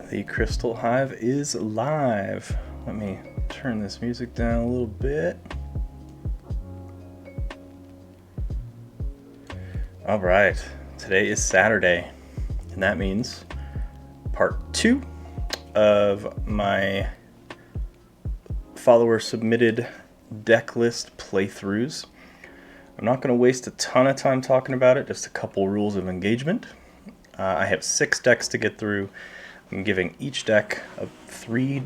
The Crystal Hive is live. Let me turn this music down a little bit. All right, today is Saturday, and that means part 2 of my follower submitted deck list playthroughs. I'm not going to waste a ton of time talking about it, just a couple rules of engagement. I have 6 decks to get through. I'm giving each deck 3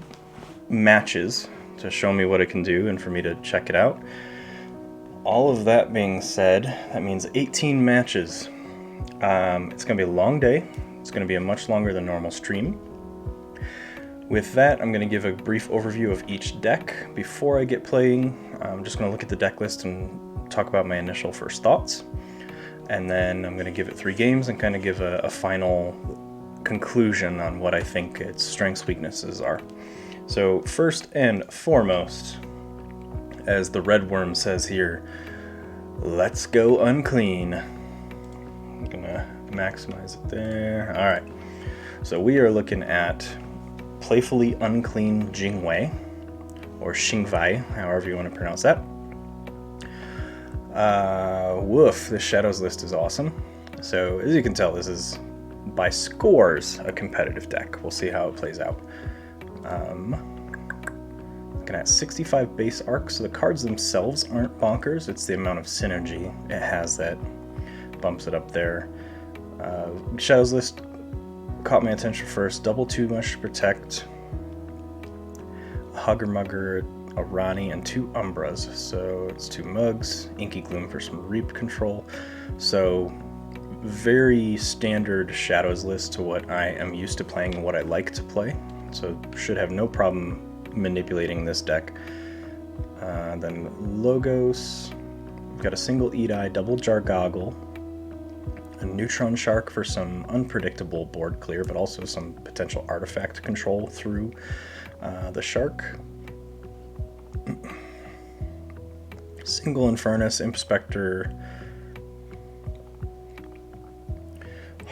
matches to show me what it can do and for me to check it out. All of that being said, that means 18 matches. It's going to be a long day. It's going to be a much longer than normal stream. With that, I'm going to give a brief overview of each deck. Before I get playing, I'm just going to look at the deck list and talk about my initial first thoughts. And then I'm going to give it 3 games and kind of give a final conclusion on what I think its strengths, weaknesses are. So first and foremost, as the red worm says here, let's go unclean. I'm gonna maximize it there. All right, so we are looking at Playfully Unclean Jingwei, or Xingwei, however you want to pronounce that. Woof, this Shadows list is awesome. So as you can tell, this is by scores a competitive deck. We'll see how it plays out. Looking at 65 base arcs, so the cards themselves aren't bonkers, it's the amount of synergy it has that bumps it up there. Shadows list caught my attention first. Double 2 much to protect, a Hugger Mugger, a Rani, and 2 Umbras. So it's 2 Mugs, Inky Gloom for some Reap control. So very standard Shadows list to what I am used to playing and what I like to play. So should have no problem manipulating this deck. Then Logos, we've got a single Eat-Eye, double Jargoggle, a Neutron Shark for some unpredictable board clear, but also some potential artifact control through the Shark. Single Infernus, Imp Spectre,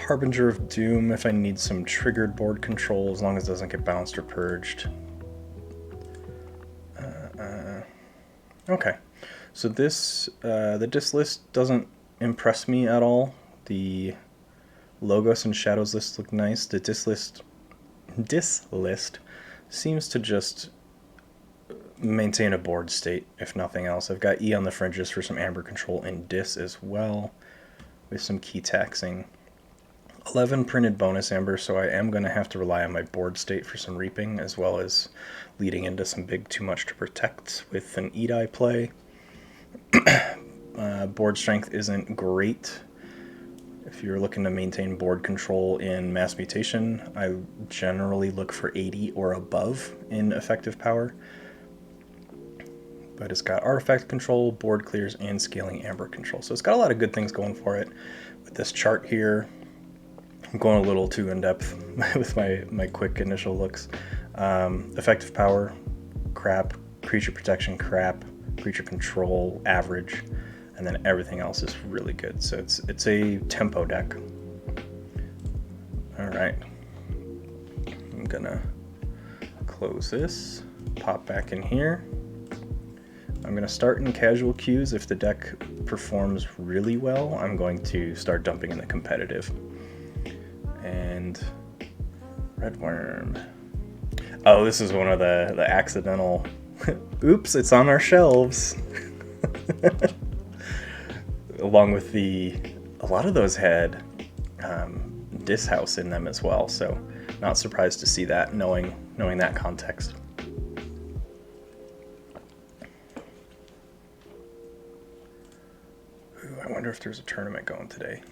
Harbinger of Doom if I need some triggered board control, as long as it doesn't get bounced or purged. Okay, so this the disc list doesn't impress me at all. The Logos and Shadows list look nice. The disc list seems to just maintain a board state, if nothing else. I've got E on the fringes for some amber control and Dis as well, with some key taxing. 11 printed bonus amber, so I am going to have to rely on my board state for some reaping, as well as leading into some big too much to protect with an Eat-Eye play. Board strength isn't great. If you're looking to maintain board control in Mass Mutation, I generally look for 80 or above in effective power. But it's got artifact control, board clears, and scaling amber control. So it's got a lot of good things going for it. With this chart here, I'm going a little too in-depth with my quick initial looks. Effective power, crap. Creature protection, crap. Creature control, average. And then everything else is really good. So it's a tempo deck. All right. I'm gonna close this, pop back in here. I'm going to start in casual queues. If the deck performs really well, I'm going to start dumping in the competitive. And red worm. Oh, this is one of the accidental... Oops, it's on our shelves. Along with a lot of those had Dis House in them as well, so not surprised to see that, knowing that context. Ooh, I wonder if there's a tournament going today.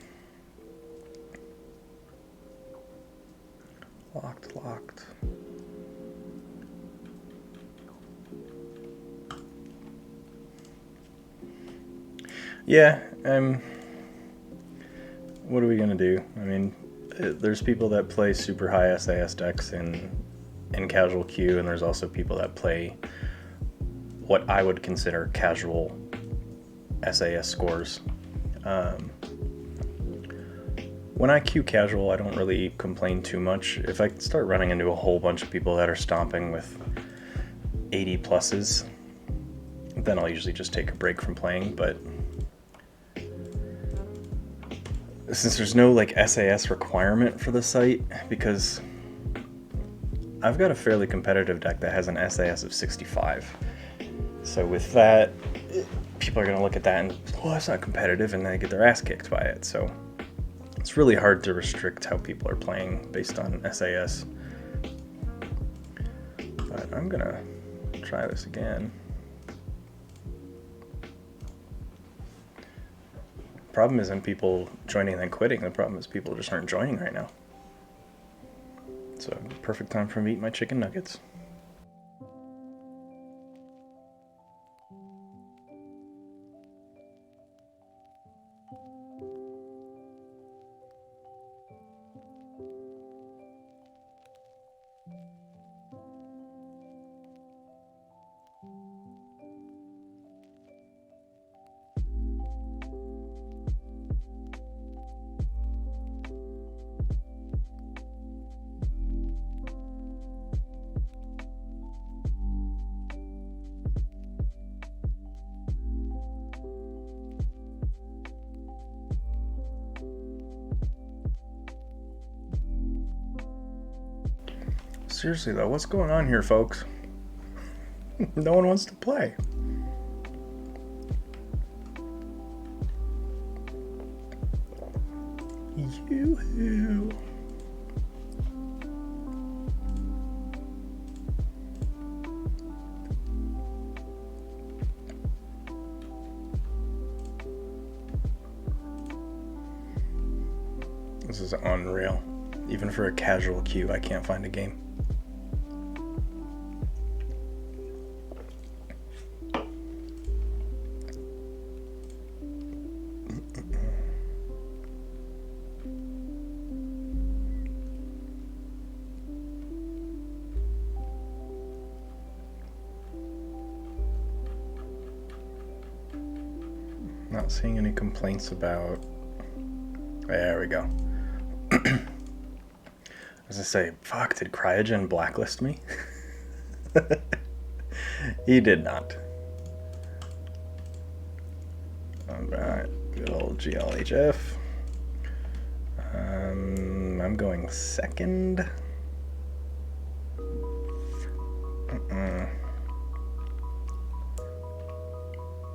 Locked. Yeah, what are we gonna do? I mean, there's people that play super high SAS decks in casual queue, and there's also people that play what I would consider casual SAS scores. when I queue casual, I don't really complain too much. If I start running into a whole bunch of people that are stomping with 80 pluses, then I'll usually just take a break from playing. But since there's no like SAS requirement for the site, because I've got a fairly competitive deck that has an SAS of 65. So with that, people are going to look at that and, well, that's not competitive, and they get their ass kicked by it. So it's really hard to restrict how people are playing based on SAS. But I'm going to try this again. Problem isn't people joining and then quitting. The problem is people just aren't joining right now. So perfect time for me to eat my chicken nuggets. Seriously though, what's going on here, folks? No one wants to play. Yoo-hoo. This is unreal. Even for a casual queue, I can't find a game. Not seeing any complaints about... There we go. As I say, fuck, did Cryogen blacklist me? He did not. Alright, good old GLHF. I'm going second.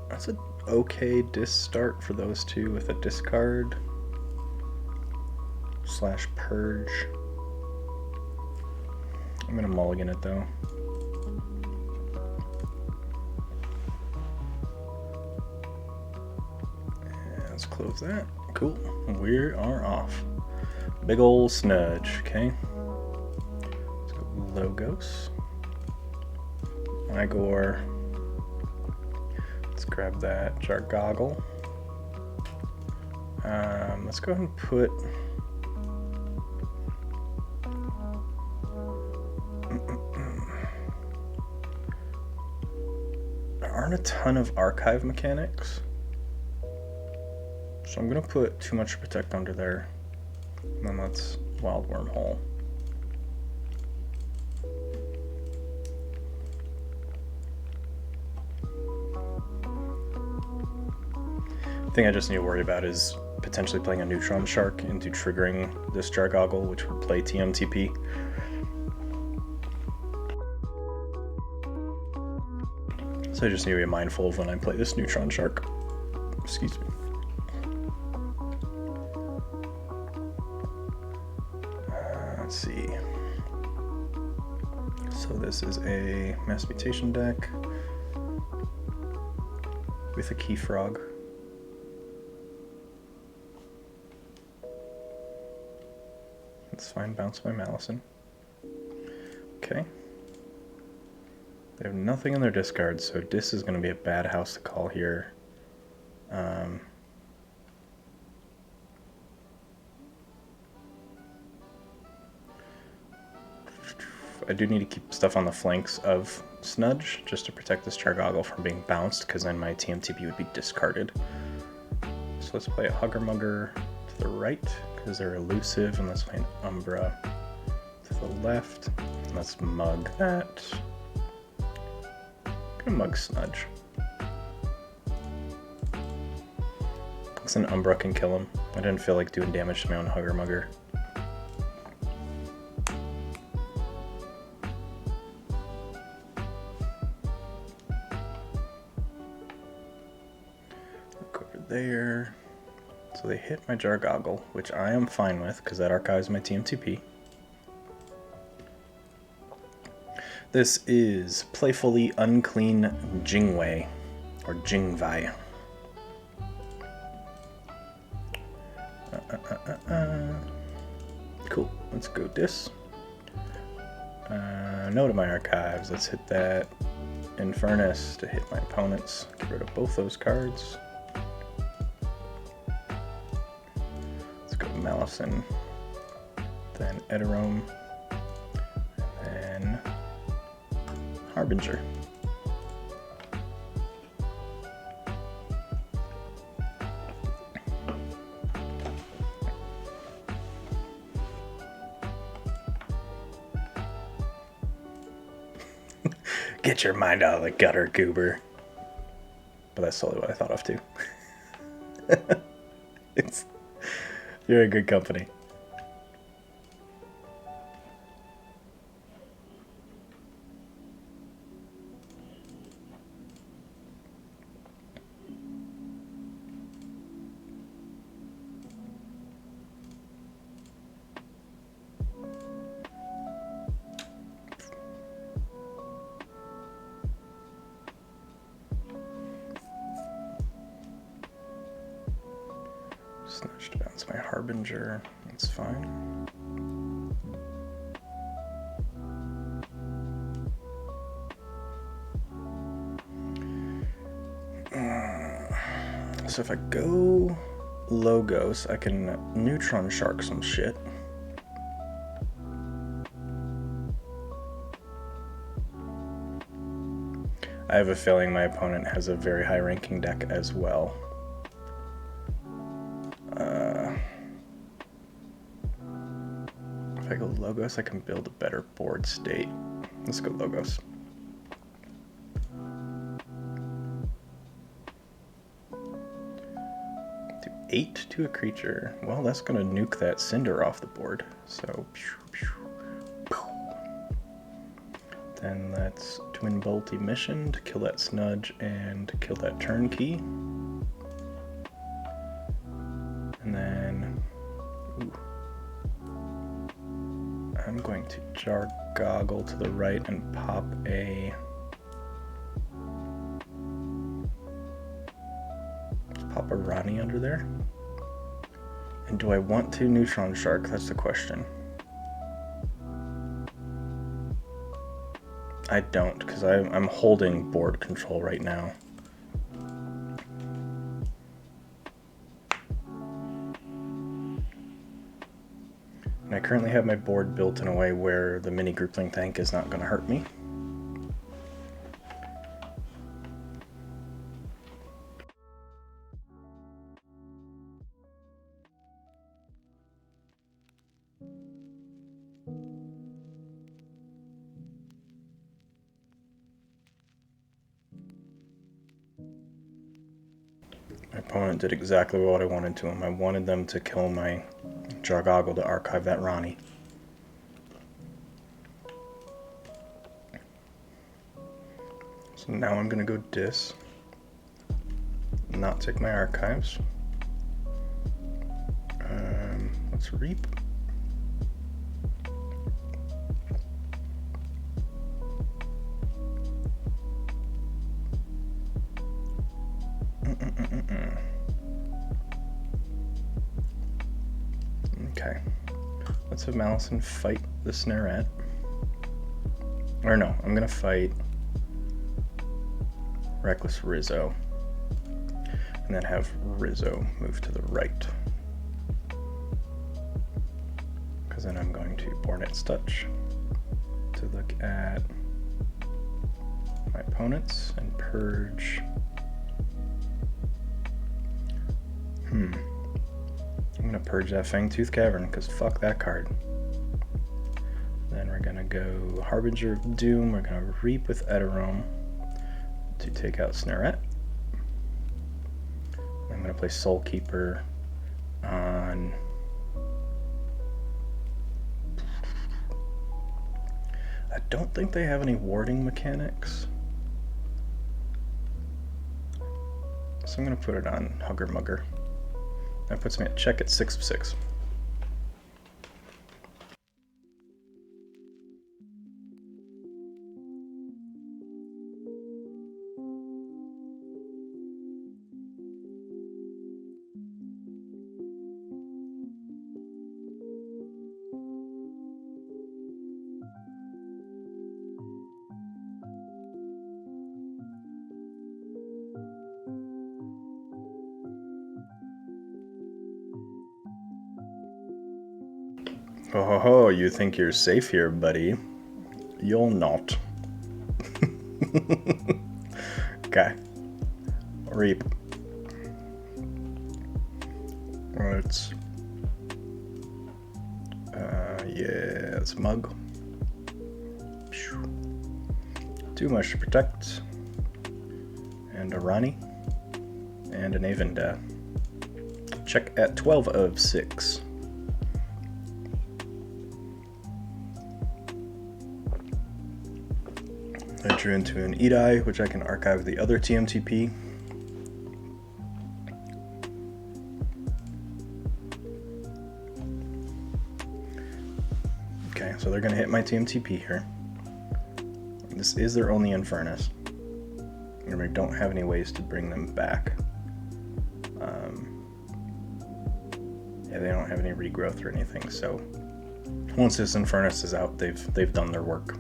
That's an okay disc start for those two with a discard / purge. I'm gonna mulligan it though. And let's close that. Cool. We are off. Big ol' snudge. Okay. Let's go Logos. Igor. Let's grab that Jargoggle. Let's go ahead and put... There aren't a ton of archive mechanics, so I'm going to put Too Much to Protect under there, and then let's Wild Wormhole. The thing I just need to worry about is potentially playing a Neutron Shark into triggering this Jargoggle, which would play TMTP. So I just need to be mindful of when I play this Neutron Shark. Excuse me. Let's see. So this is a Mass Mutation deck with a Key Frog. That's fine, bounce by Malison. Okay. They have nothing in their discard, so this is going to be a bad house to call here. I do need to keep stuff on the flanks of Snudge, just to protect this Jargoggle from being bounced, because then my TMTP would be discarded. So let's play a Hugger Mugger to to the right because they're elusive, and let's play an Umbra to the left. Let's mug that. I'm gonna mug Snudge. Because an Umbra can kill him. I didn't feel like doing damage to my own Hugger Mugger. Look over there. So they hit my Jargoggle, which I am fine with because that archives my TMTP. This is Playfully Unclean Jingwei, or Jingvai. Cool, let's go this. No to my archives, let's hit that Infernus to hit my opponents. Get rid of both those cards. Let's go Malison, then Eterome, and then Harbinger. Get your mind out of the gutter, goober. But that's totally what I thought of too. You're a good company. Snatch to bounce my Harbinger, that's fine. So if I go Logos, I can Neutron Shark some shit. I have a feeling my opponent has a very high ranking deck as well. If I go Logos, I can build a better board state. Let's go Logos. Do 8 to a creature. Well, that's going to nuke that Cinder off the board. So, then let's Twin Bolt Emission to kill that Snudge and kill that Turnkey. And then, I'm going to Jargoggle to the right and pop a... Pop a Rani under there. And do I want to Neutron Shark? That's the question. I don't, because I'm holding board control right now. And I currently have my board built in a way where the mini groupling tank is not going to hurt me. My opponent did exactly what I wanted to him. I wanted them to kill my Jargoggle to archive that Rani. So now I'm going to go Dis. Not take my archives. Let's Reap. Okay, let's have Malison fight the Snarette. Or no, I'm gonna fight Reckless Rizzo, and then have Rizzo move to the right. Because then I'm going to Bornet's Touch to look at my opponents and purge. I'm gonna purge that Fangtooth Cavern, because fuck that card. Then we're gonna go Harbinger of Doom. We're gonna Reap with Eterome to take out Snarette. I'm gonna play Soul Keeper on I don't think they have any warding mechanics, so I'm gonna put it on Hugger Mugger. That puts me at check at 6 of 6. Oh ho ho, you think you're safe here, buddy? You're not. Okay. Reap. Let's... yeah, it's Mug. Too much to protect. And a Rani. And an Avenda. Check at 12 of 6. I drew into an Edai, which I can archive the other TMTP. Okay, so they're going to hit my TMTP here. This is their only Infernus. And we don't have any ways to bring them back. Yeah, they don't have any regrowth or anything, so once this Infernus is out, they've done their work.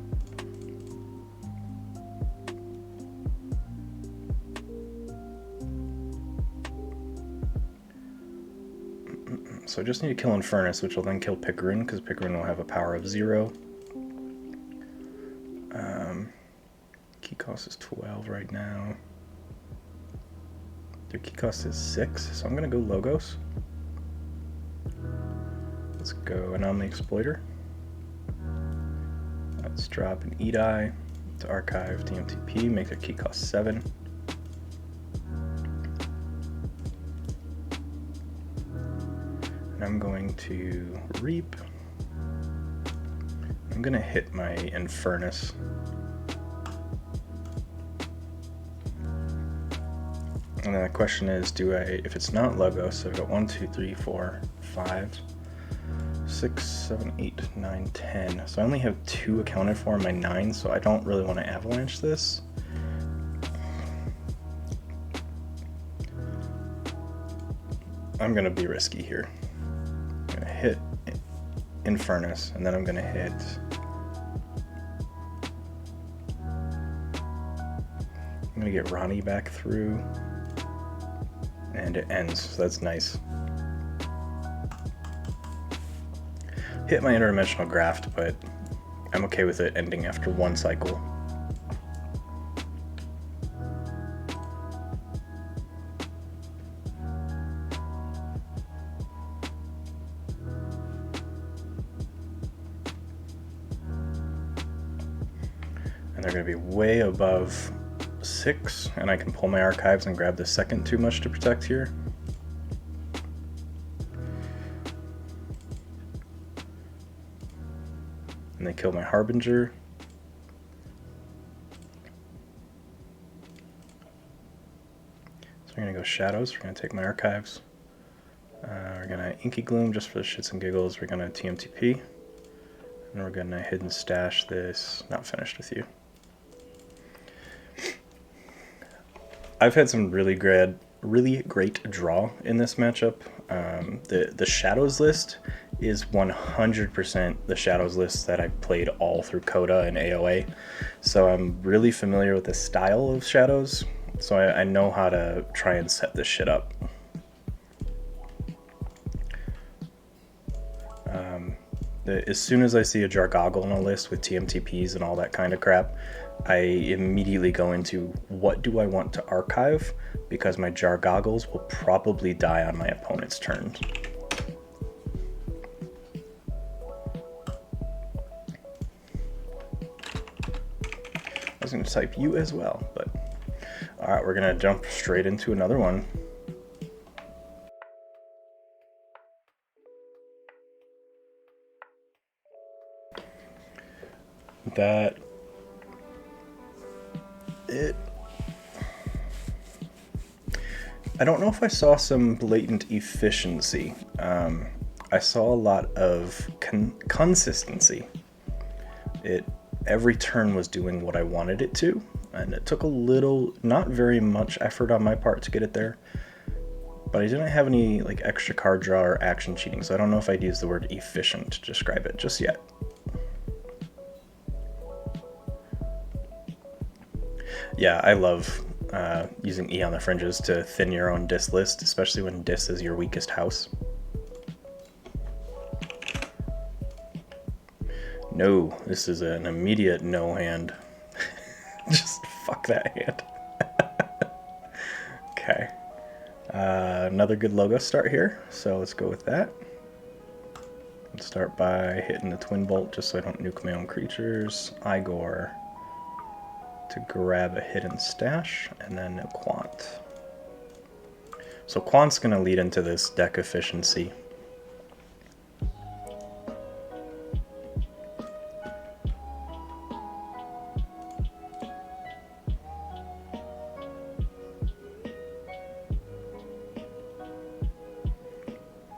So I just need to kill Infernus, which will then kill Picarin, because Picarin will have a power of 0. Key cost is 12 right now. Their key cost is 6, so I'm going to go Logos. Let's go Anomaly Exploiter. Let's drop an Edai to archive TMTP, make their key cost 7. I'm going to Reap. I'm going to hit my Infernus. And then the question is, if it's not Logos, so I've got 1, 2, 3, 4, 5, 6, 7, 8, 9, 10. So I only have 2 accounted for in my 9, so I don't really want to avalanche this. I'm going to be risky here. I'm going to hit Infernus, and then I'm going to hit... I'm going to get Rani back through. And it ends, so that's nice. Hit my interdimensional graft, but I'm okay with it ending after 1 cycle. And they're going to be way above 6, and I can pull my archives and grab the second too much to protect here. And they kill my Harbinger. So we're going to go Shadows. We're going to take my archives. We're going to Inky Gloom just for the shits and giggles. We're going to TMTP. And we're going to Hidden Stash this. Not finished with you. I've had some really great draw in this matchup. The Shadows list is 100% the Shadows list that I played all through Coda and AOA. So I'm really familiar with the style of Shadows. So I know how to try and set this shit up. As soon as I see a Jargoggle on a list with TMTPs and all that kind of crap, I immediately go into what do I want to archive, because my Jargoggles will probably die on my opponent's turn. going to type you as well, but all right, we're going to jump straight into another one. That it I don't know if I saw some blatant efficiency. I saw a lot of consistency. Every turn was doing what I wanted it to, and it took a little, not very much effort on my part to get it there, but I didn't have any like extra card draw or action cheating, so I don't know if I'd use the word efficient to describe it just yet. Yeah, I love using E on the fringes to thin your own dis list, especially when dis is your weakest house. No, this is an immediate no hand. Just fuck that hand. Okay. Another good logo start here, so let's go with that. Let's start by hitting the Twin Bolt just so I don't nuke my own creatures. Igor to grab a hidden stash, and then a Quant. So Quant's going to lead into this deck efficiency.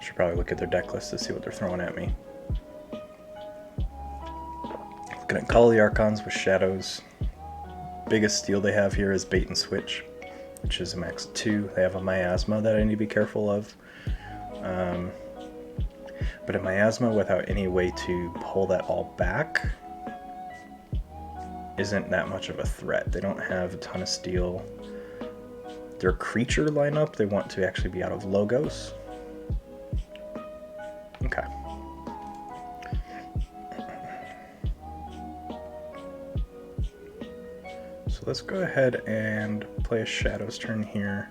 Should probably look at their deck list to see what they're throwing at me. Looking at Call of the Archons with Shadows. Biggest steal they have here is Bait and Switch, which is a max 2. They have a Miasma that I need to be careful of. But a Miasma without any way to pull that all back isn't that much of a threat. They don't have a ton of steal. Their creature lineup, they want to actually be out of logos. Okay. So let's go ahead and play a Shadows turn here.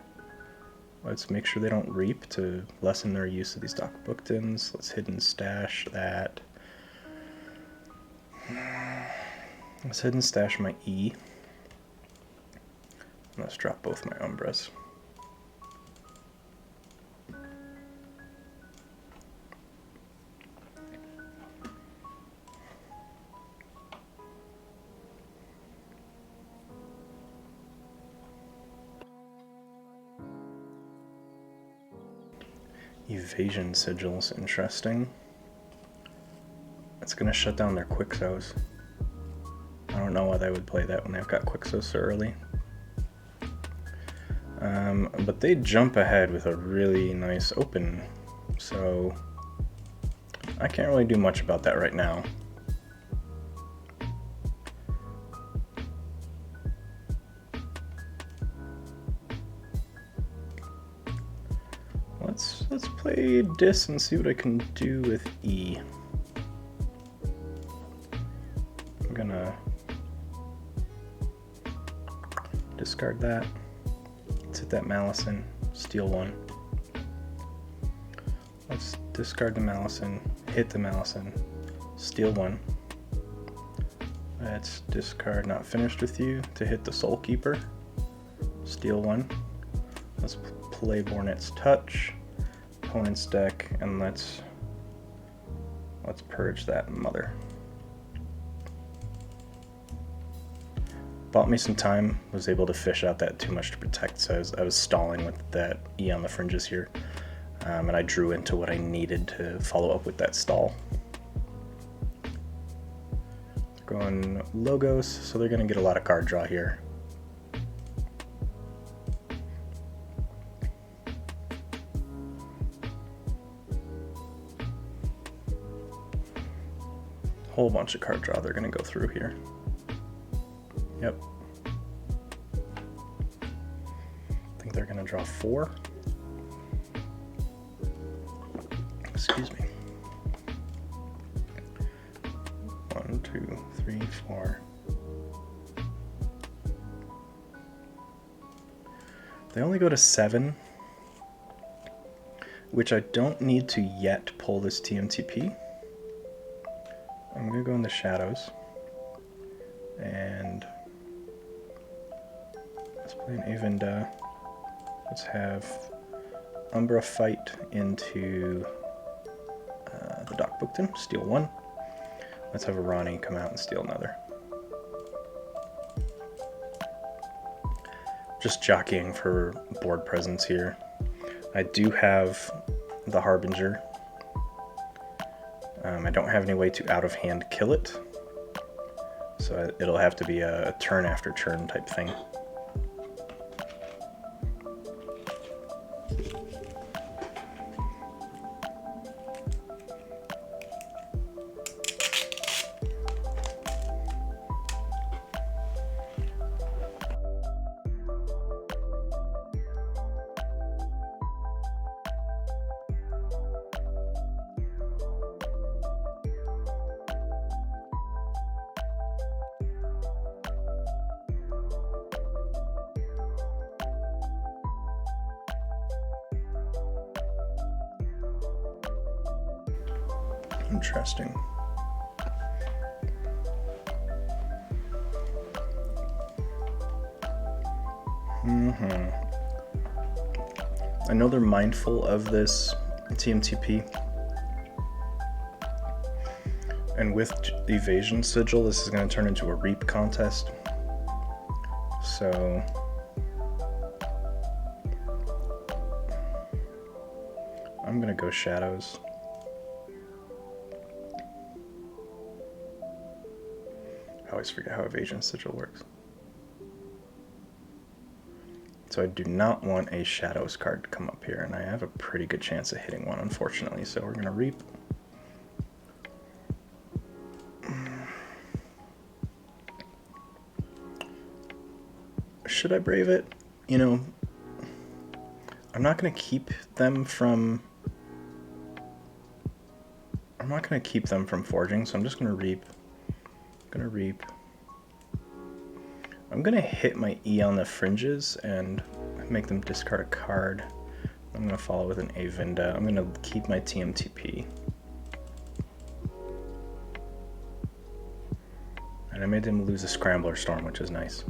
Let's make sure they don't reap to lessen their use of these Dock Booktons. Let's hidden stash that. Let's hidden stash my E. Let's drop both my Umbras. Evasion Sigils, interesting. It's going to shut down their Quixos. I don't know why they would play that when they've got Quixos so early. But they jump ahead with a really nice open, so I can't really do much about that right now. Let's play Dis and see what I can do with E. I'm gonna discard that. Let's hit that Malison, steal one. Let's discard the Malison, hit the Malison, steal one. Let's discard Not Finished With You to hit the Soul Keeper, steal one. Let's play Bornet's Touch, opponent's deck, and let's purge that mother. Bought me some time, was able to fish out that too much to protect, so I was stalling with that E on the fringes here, and I drew into what I needed to follow up with that stall. Going logos, so they're going to get a lot of card draw here. Whole bunch of card draw they're going to go through here. Yep. I think they're going to draw 4. Excuse me. 1, 2, 3, 4. They only go to 7, which I don't need to yet pull this TMTP. I'm going to go in the Shadows, and Play an Avinda. Let's have Umbra fight into the Doc Bookton, steal one. Let's have Arani come out and steal another. Just jockeying for board presence here. I do have the Harbinger. I don't have any way to out of hand kill it, so it'll have to be a turn after turn type thing. Interesting. I know they're mindful of this TMTP. And with Evasion Sigil, this is going to turn into a Reap contest. So I'm going to go Shadows. I always forget how Evasion Sigil works. So I do not want a Shadows card to come up here, and I have a pretty good chance of hitting one, unfortunately, so we're going to Reap. Should I Brave it? You know, I'm not going to keep them from... I'm not going to keep them from forging, so I'm just going to Reap. I'm gonna hit my E on the fringes and make them discard a card. I'm gonna follow with an Avinda. I'm gonna keep my TMTP. And I made them lose a Scrambler Storm, which is nice.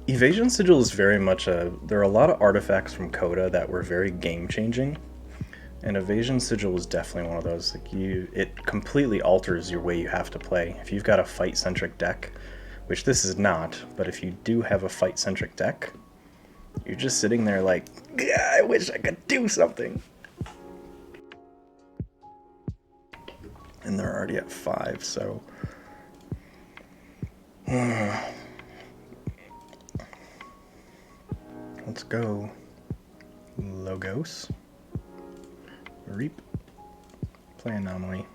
Evasion Sigil is very much there are a lot of artifacts from Coda that were very game-changing. And Evasion Sigil is definitely one of those. Like it completely alters your way you have to play. If you've got a fight-centric deck, which this is not, but if you do have a fight-centric deck, you're just sitting there like, yeah, I wish I could do something. And they're already at 5, so... Let's go. Logos. Reap, play Anomaly,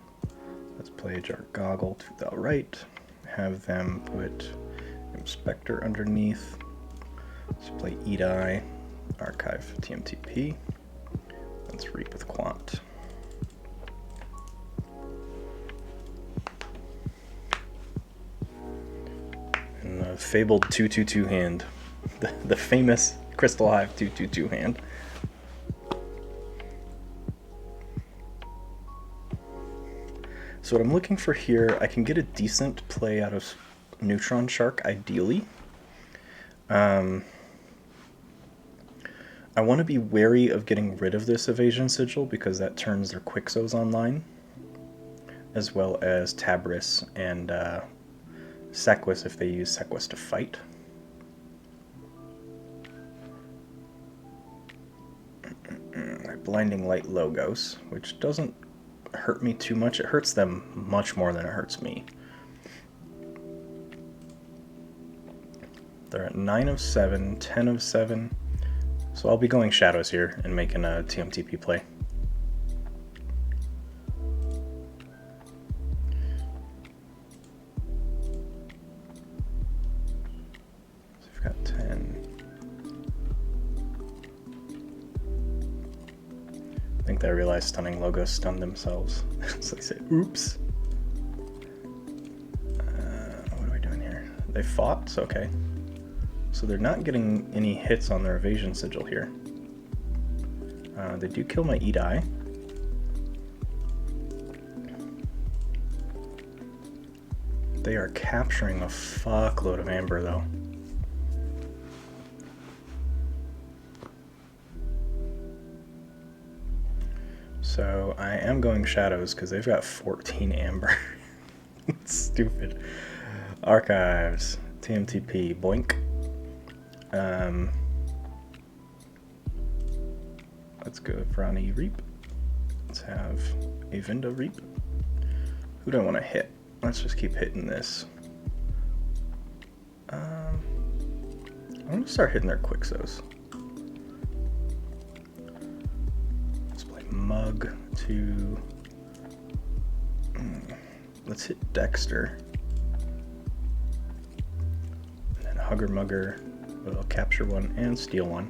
let's play Jar Goggle to the right, have them put Inspector underneath, let's play Eat-Eye, archive TMTP, let's Reap with Quant. And the fabled 2/2/2 hand, the famous Crystal Hive 2/2/2 hand. So what I'm looking for here, I can get a decent play out of Neutron Shark, ideally. I want to be wary of getting rid of this Evasion Sigil because that turns their Quixos online, as well as Tabris and Sequus if they use Sequus to fight. Blinding Light Logos, which doesn't hurt me too much. It hurts them much more than it hurts me. They're at 9 of 7, 10 of 7. So I'll be going Shadows here and making a TMTP play. So we've got 10. I think they realized Stunning Logos stunned themselves. So they say, oops. What are we doing here? They fought, so okay. So they're not getting any hits on their Evasion Sigil here. They do kill my Eat-Eye. They are capturing a fuckload of amber though. So I am going shadows because they've got 14 amber. It's stupid. Archives, TMTP, boink. Let's go Vrani Reap. Let's have Avinda Reap. Who do I want to hit? Let's just keep hitting this. I'm gonna start hitting their Quixos. Let's play Mug to. Let's hit Dexter. And then Hugger Mugger will capture one and steal one.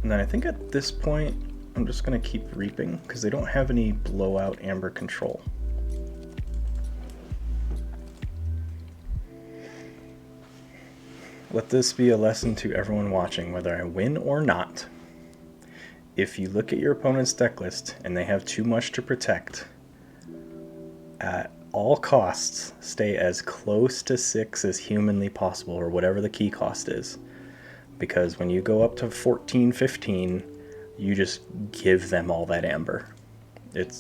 And then I think at this point, I'm just gonna keep reaping because they don't have any blowout amber control. Let this be a lesson to everyone watching, whether I win or not. If you look at your opponent's deck list and they have too much to protect, at all costs, stay as close to 6 as humanly possible, or whatever the key cost is. Because when you go up to 14, 15, you just give them all that amber.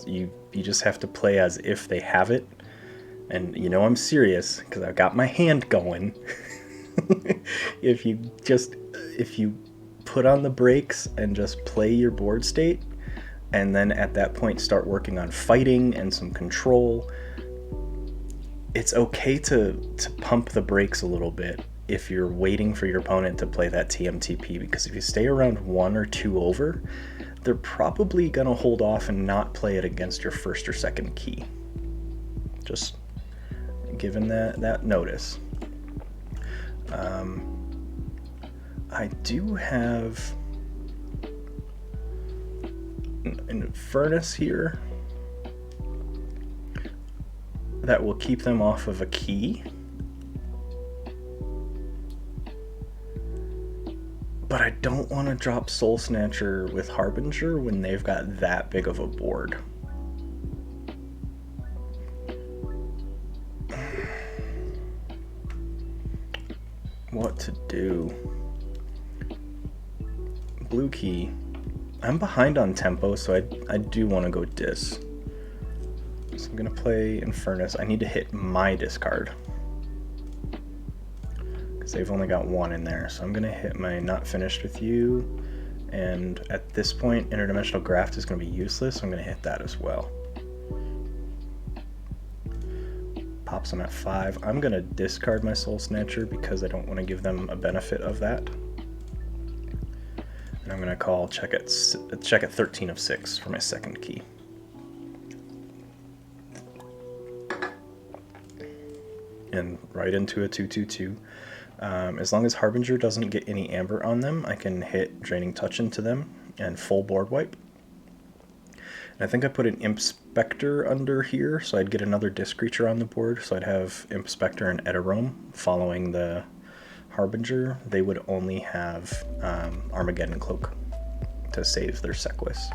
You just have to play as if they have it. And you know I'm serious, because I've got my hand going. If you put on the brakes and just play your board state, and then at that point start working on fighting and some control, it's okay to pump the brakes a little bit if you're waiting for your opponent to play that TMTP, because if you stay around 1 or 2 over, they're probably going to hold off and not play it against your first or second key. Just given that notice. I do have an furnace here that will keep them off of a key. But I don't want to drop Soul Snatcher with Harbinger when they've got that big of a board. What to do? Blue key. I'm behind on tempo, so I do want to go Dis. So I'm going to play Infernus. I need to hit my discard, because they've only got 1 in there. So I'm going to hit my Not Finished With You, and at this point Interdimensional Graft is going to be useless, so I'm going to hit that as well. Pops them at 5. I'm going to discard my Soul Snatcher because I don't want to give them a benefit of that. And I'm going to call check at 13 of 6 for my second key. And right into a 2/2/2. As long as Harbinger doesn't get any amber on them, I can hit Draining Touch into them and full board wipe. And I think I put an Imp Spectre under here, so I'd get another disc creature on the board, so I'd have Imp Spectre and Eterome following the Harbinger. They would only have Armageddon Cloak to save their Sequus.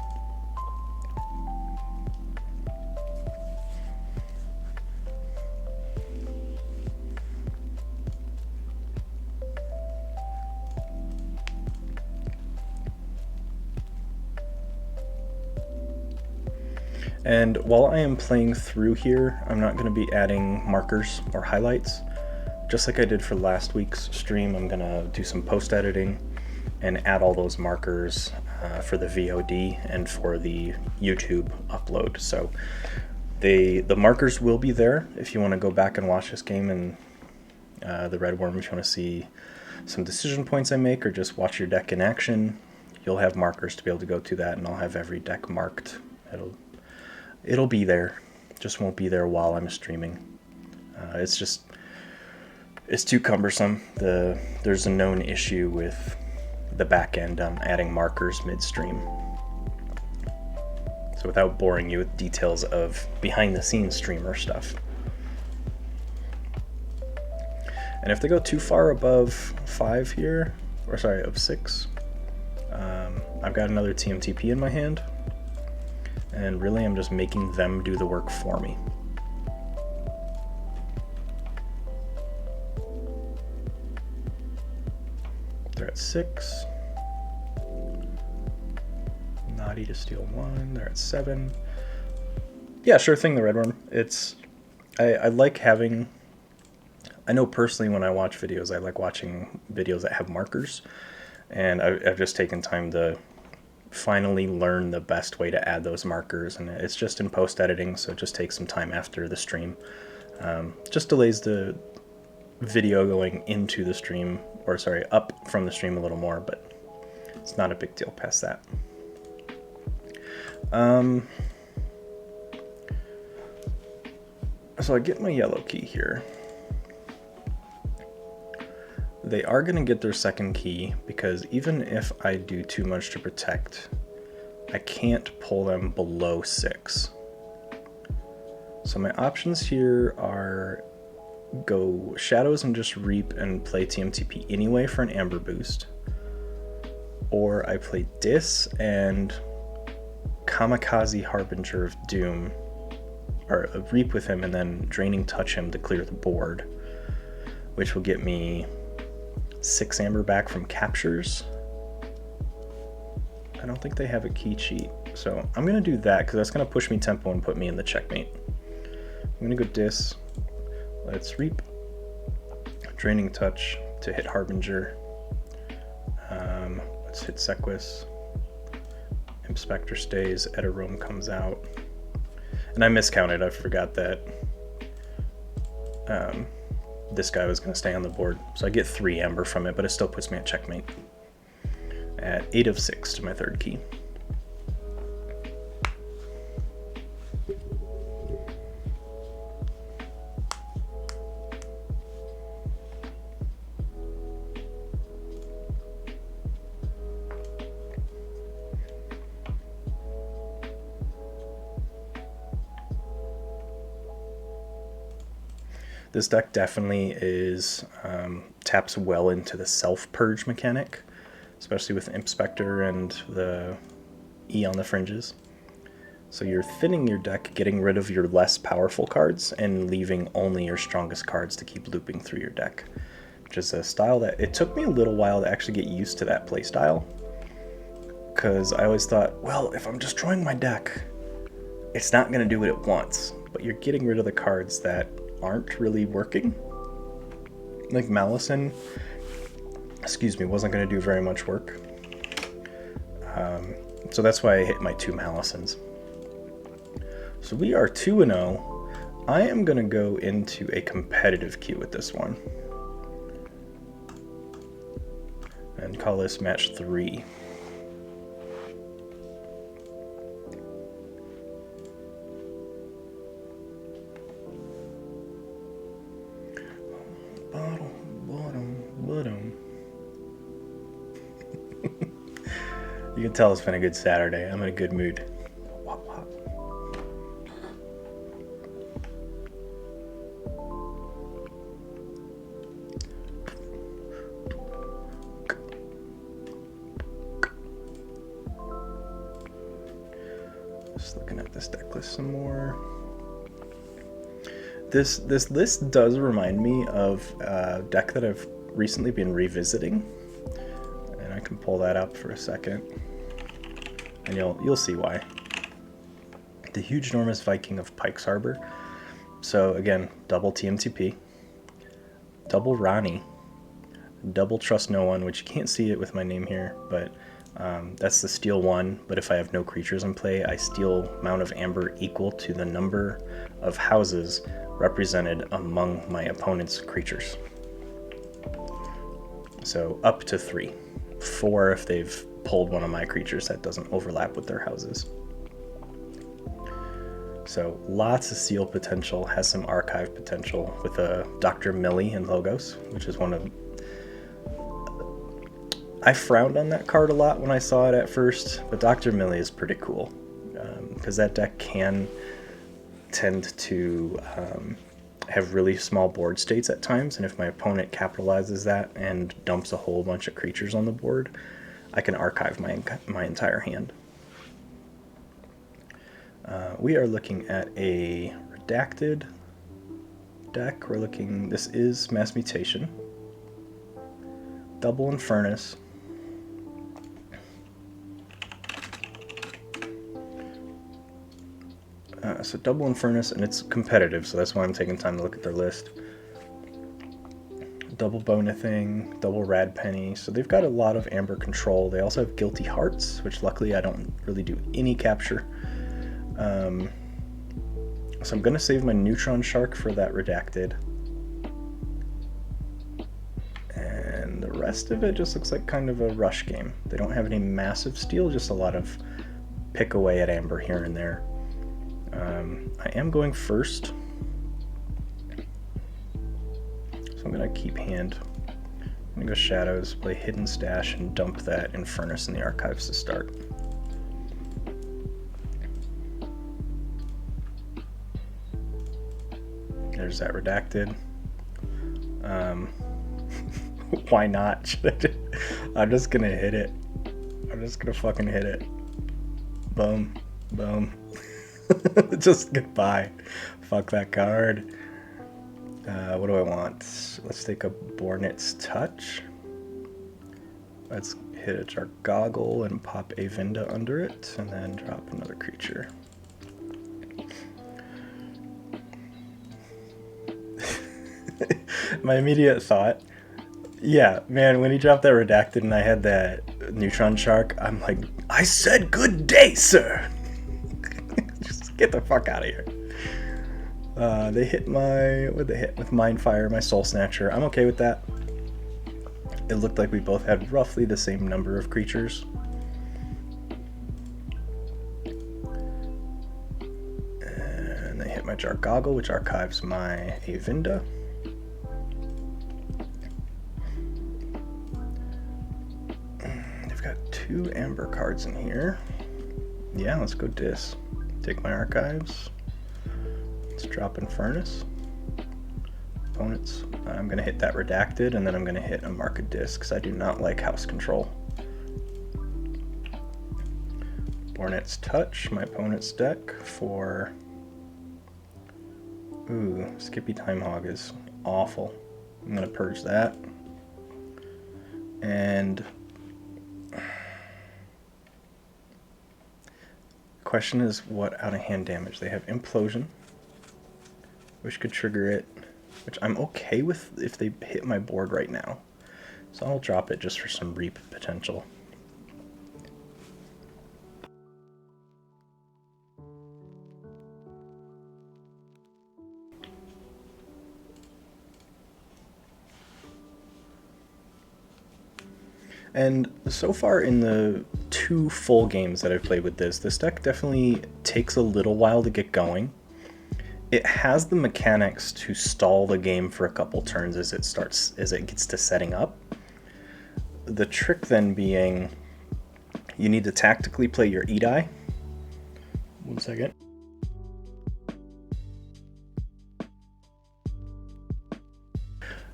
And while I am playing through here, I'm not going to be adding markers or highlights. Just like I did for last week's stream, I'm going to do some post-editing and add all those markers for the VOD and for the YouTube upload. So the markers will be there if you want to go back and watch this game, and the Red Worm if you want to see some decision points I make or just watch your deck in action. You'll have markers to be able to go to that, and I'll have every deck marked. It'll be there, just won't be there while I'm streaming. It's too cumbersome. There's a known issue with the back end adding markers midstream. So without boring you with details of behind the scenes streamer stuff. And if they go too far above 5 here, or sorry, of 6, I've got another TMTP in my hand. And really I'm just making them do the work for me. 6. Naughty to steal 1. They're at 7. Yeah, sure thing, the red one. I like having... I know personally when I watch videos, I like watching videos that have markers. And I've just taken time to finally learn the best way to add those markers. And it's just in post-editing, so it just takes some time after the stream. Just delays the video going into the stream, or sorry, up from the stream a little more, but it's not a big deal past that. So I get my yellow key here. They are going to get their second key, because even if I do too much to protect, I can't pull them below 6. So my options here are go Shadows and just Reap and play TMTP anyway for an Amber boost, or I play Dis and Kamikaze Harbinger of Doom, or Reap with him and then Draining Touch him to clear the board, which will get me 6 Amber back from captures. I don't think they have a key cheat, so I'm going to do that because that's going to push me tempo and put me in the checkmate. I'm going to go Dis. Let's Reap. Draining Touch to hit Harbinger. Let's hit Sequus. Inspector stays, Eterome comes out. And I miscounted, I forgot that this guy was going to stay on the board. So I get 3 Amber from it, but it still puts me at checkmate. At 8 of 6 to my third key. This deck definitely is taps well into the self-purge mechanic, especially with Imp Spectre and the E on the fringes. So you're thinning your deck, getting rid of your less powerful cards and leaving only your strongest cards to keep looping through your deck, which is a style that it took me a little while to actually get used to that play style, because I always thought, well, if I'm destroying my deck, it's not going to do what it wants, but you're getting rid of the cards that aren't really working. Like Malison, wasn't going to do very much work. So that's why I hit my 2 Malisons. So we are 2-0. I am going to go into a competitive queue with this one. And call this match 3. You can tell it's been a good Saturday. I'm in a good mood. Just looking at this deck list some more. This list does remind me of a deck that I've recently been revisiting, and I can pull that up for a second, and you'll see why. The Huge Enormous Viking of Pike's Harbor. So again, double TMTP, double Rani, double Trust No One, which you can't see it with my name here, but that's the steal 1, but if I have no creatures in play, I steal amount of amber equal to the number of houses represented among my opponent's creatures. So up to 3. 4 if they've pulled one of my creatures that doesn't overlap with their houses. So lots of seal potential, has some archive potential with a Dr. Millie in Logos, which is one of... I frowned on that card a lot when I saw it at first, but Dr. Millie is pretty cool, because that deck can tend to have really small board states at times, and if my opponent capitalizes that and dumps a whole bunch of creatures on the board, I can archive my entire hand. We are looking at a redacted deck. This is Mass Mutation, double Infernus, So double Infernus, and it's competitive, so that's why I'm taking time to look at their list. Double Bonething, double Rad Penny, so they've got a lot of Amber control. They also have Guilty Hearts, which luckily I don't really do any capture. So I'm going to save my Neutron Shark for that Redacted. And the rest of it just looks like kind of a rush game. They don't have any massive steal, just a lot of pick away at Amber here and there. I am going first, so I'm going to keep hand. I'm going to go Shadows, play Hidden Stash, and dump that Infernus in the archives to start. There's that Redacted. Why not? I'm just going to hit it. I'm just going to fucking hit it. Boom. Boom. Just goodbye. Fuck that card. What do I want? Let's take a Bornit's Touch. Let's hit a Jargoggle and pop a Vinda under it, and then drop another creature. My immediate thought, yeah, man, when he dropped that Redacted and I had that Neutron Shark, I'm like, I said good day, sir! Just get the fuck out of here. They hit what'd they hit? With Mindfire, my Soul Snatcher. I'm okay with that. It looked like we both had roughly the same number of creatures. And they hit my Jargoggle, which archives my Avinda. They've got 2 Amber cards in here. Yeah, let's go Dis. Take my archives. Let's drop Infernus. Opponents. I'm going to hit that Redacted, and then I'm going to hit a Mark of Dis, because I do not like house control. Bornit's Touch, my opponent's deck for... Ooh, Skippy Time Hog is awful. I'm going to purge that. And... question is what out-of-hand damage. They have Implosion, which could trigger it, which I'm okay with if they hit my board right now. So I'll drop it just for some reap potential. And so far in the 2 full games that I've played with this deck definitely takes a little while to get going. It has the mechanics to stall the game for a couple turns as it gets to setting up. The trick then being, you need to tactically play your Edai. One second.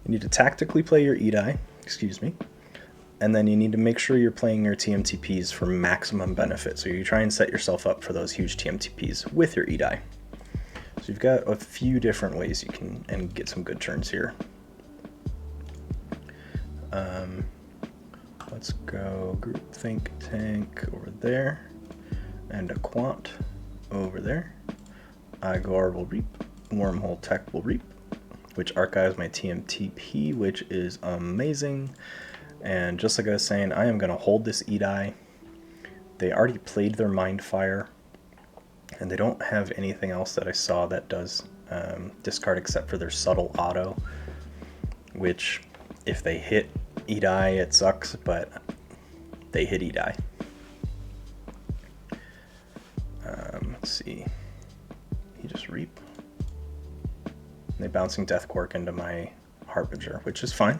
You need to tactically play your Edai, excuse me. And then you need to make sure you're playing your TMTPs for maximum benefit. So you try and set yourself up for those huge TMTPs with your Edai. So you've got a few different ways you can and get some good turns here. Let's go Group Think Tank over there, and a Quant over there. Igor will reap, Wormhole Tech will reap, which archives my TMTP, which is amazing. And just like I was saying, I am going to hold this Edai. They already played their Mindfire, and they don't have anything else that I saw that does discard except for their Subtle Auto, which if they hit Edai, it sucks, but they hit Edai. Let's see. He just reap. And they bouncing Death Quark into my Harbinger, which is fine.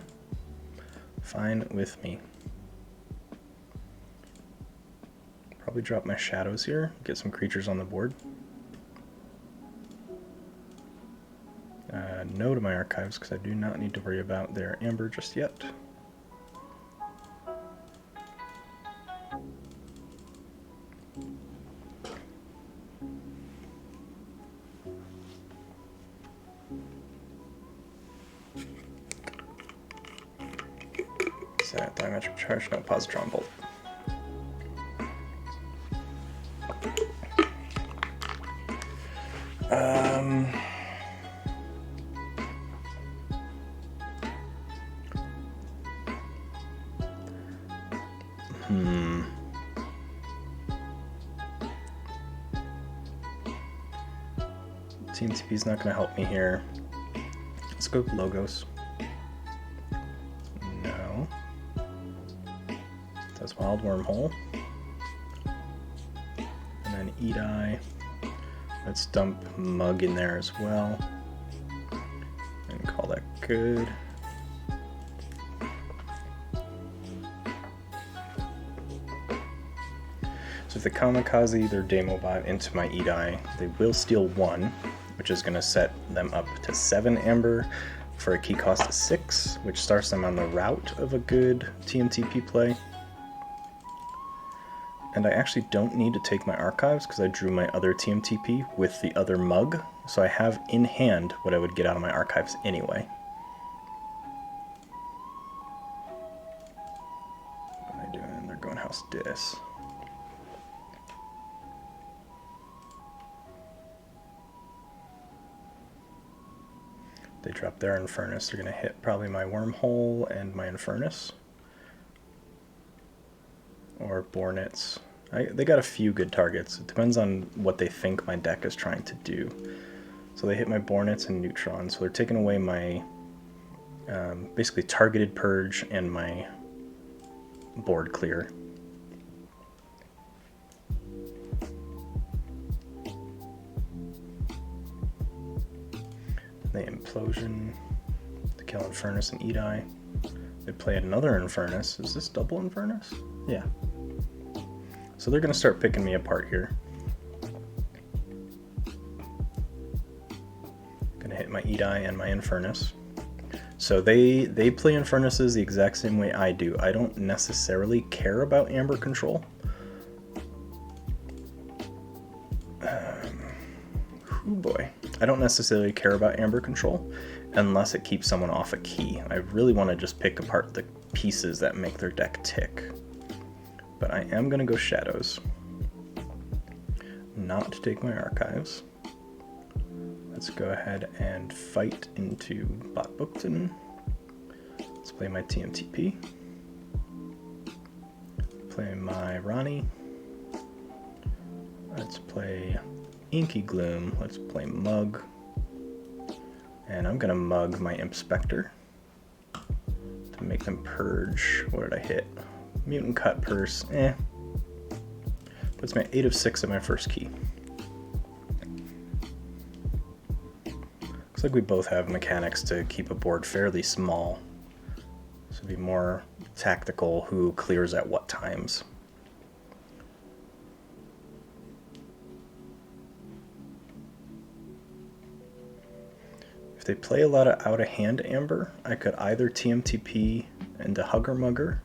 Fine with me. Probably drop my Shadows here, get some creatures on the board. No to my archives, because I do not need to worry about their Amber just yet. Is that Diametric Charge? No, Positron Bolt. Um, TMTP's not going to help me here. Let's go Logos. No. That's Wild Wormhole. And then Eat-Eye. Let's dump Mug in there as well. And call that good. So if the Kamikaze their Demobot into my Eat-Eye, they will steal 1, which is going to set them up to 7 Amber for a key cost of 6, which starts them on the route of a good TMTP play. And I actually don't need to take my archives because I drew my other TMTP with the other Mug, so I have in hand what I would get out of my archives anyway. What am I doing? They're going House Dis. They drop their Infernus, they're going to hit probably my Wormhole and my Infernus. Or Bornets. They got a few good targets. It depends on what they think my deck is trying to do. So they hit my Bornets and Neutron, so they're taking away my basically targeted Purge and my board clear. They Implosion to kill Infernus and Eat-Eye. They play another Infernus. Is this double Infernus? Yeah. So they're going to start picking me apart here. Going to hit my Eat-Eye and my Infernus. So they play Infernuses the exact same way I do. I don't necessarily care about Amber control. Oh boy. I don't necessarily care about Amber control unless it keeps someone off a key. I really want to just pick apart the pieces that make their deck tick. But I am going to go Shadows. Not to take my archives. Let's go ahead and fight into Botbookton. Let's play my TMTP. Play my Ronnie. Let's play Inky Gloom. Let's play Mug. And I'm going to Mug my Inspector to make them purge. What did I hit? Mutant Cut Purse. Puts me at 8 of 6 at my first key. Looks like we both have mechanics to keep a board fairly small. So be more tactical who clears at what times. If they play a lot of out-of-hand Amber, I could either TMTP into Hugger Mugger,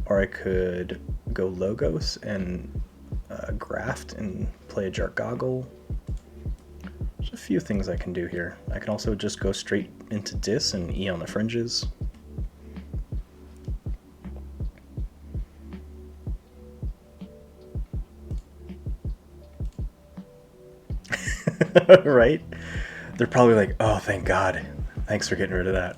or I could go Logos and Graft and play a Jargoggle. There's a few things I can do here. I can also just go straight into Dis and E on the fringes. Right? They're probably like, oh, thank God. Thanks for getting rid of that.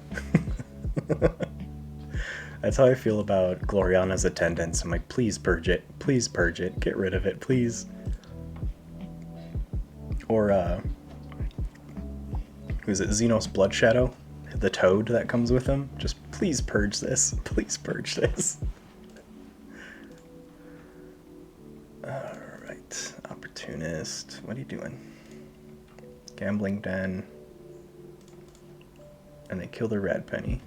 That's how I feel about Gloriana's attendance. I'm like, please purge it. Please purge it. Get rid of it, please. Or, who's it? Xenos Blood Shadow? The toad that comes with him? Just please purge this. Please purge this. Alright. Opportunist. What are you doing? Gambling Den. And they kill the Red Penny.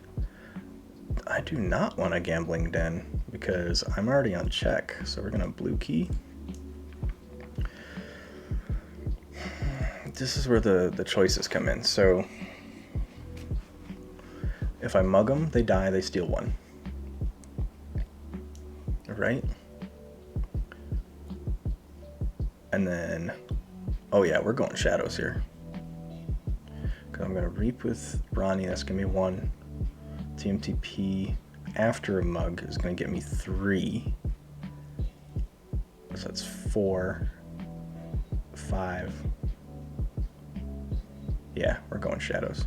I do not want a Gambling Den because I'm already on check. So we're gonna blue key. This is where the choices come in. So if I mug them, they die, they steal 1. Right? And then, oh yeah, we're going Shadows here. Because I'm going to Reap with Ronnie, that's going to be 1. TMTP after a mug is going to get me 3. So that's 4, 5, Yeah, we're going shadows.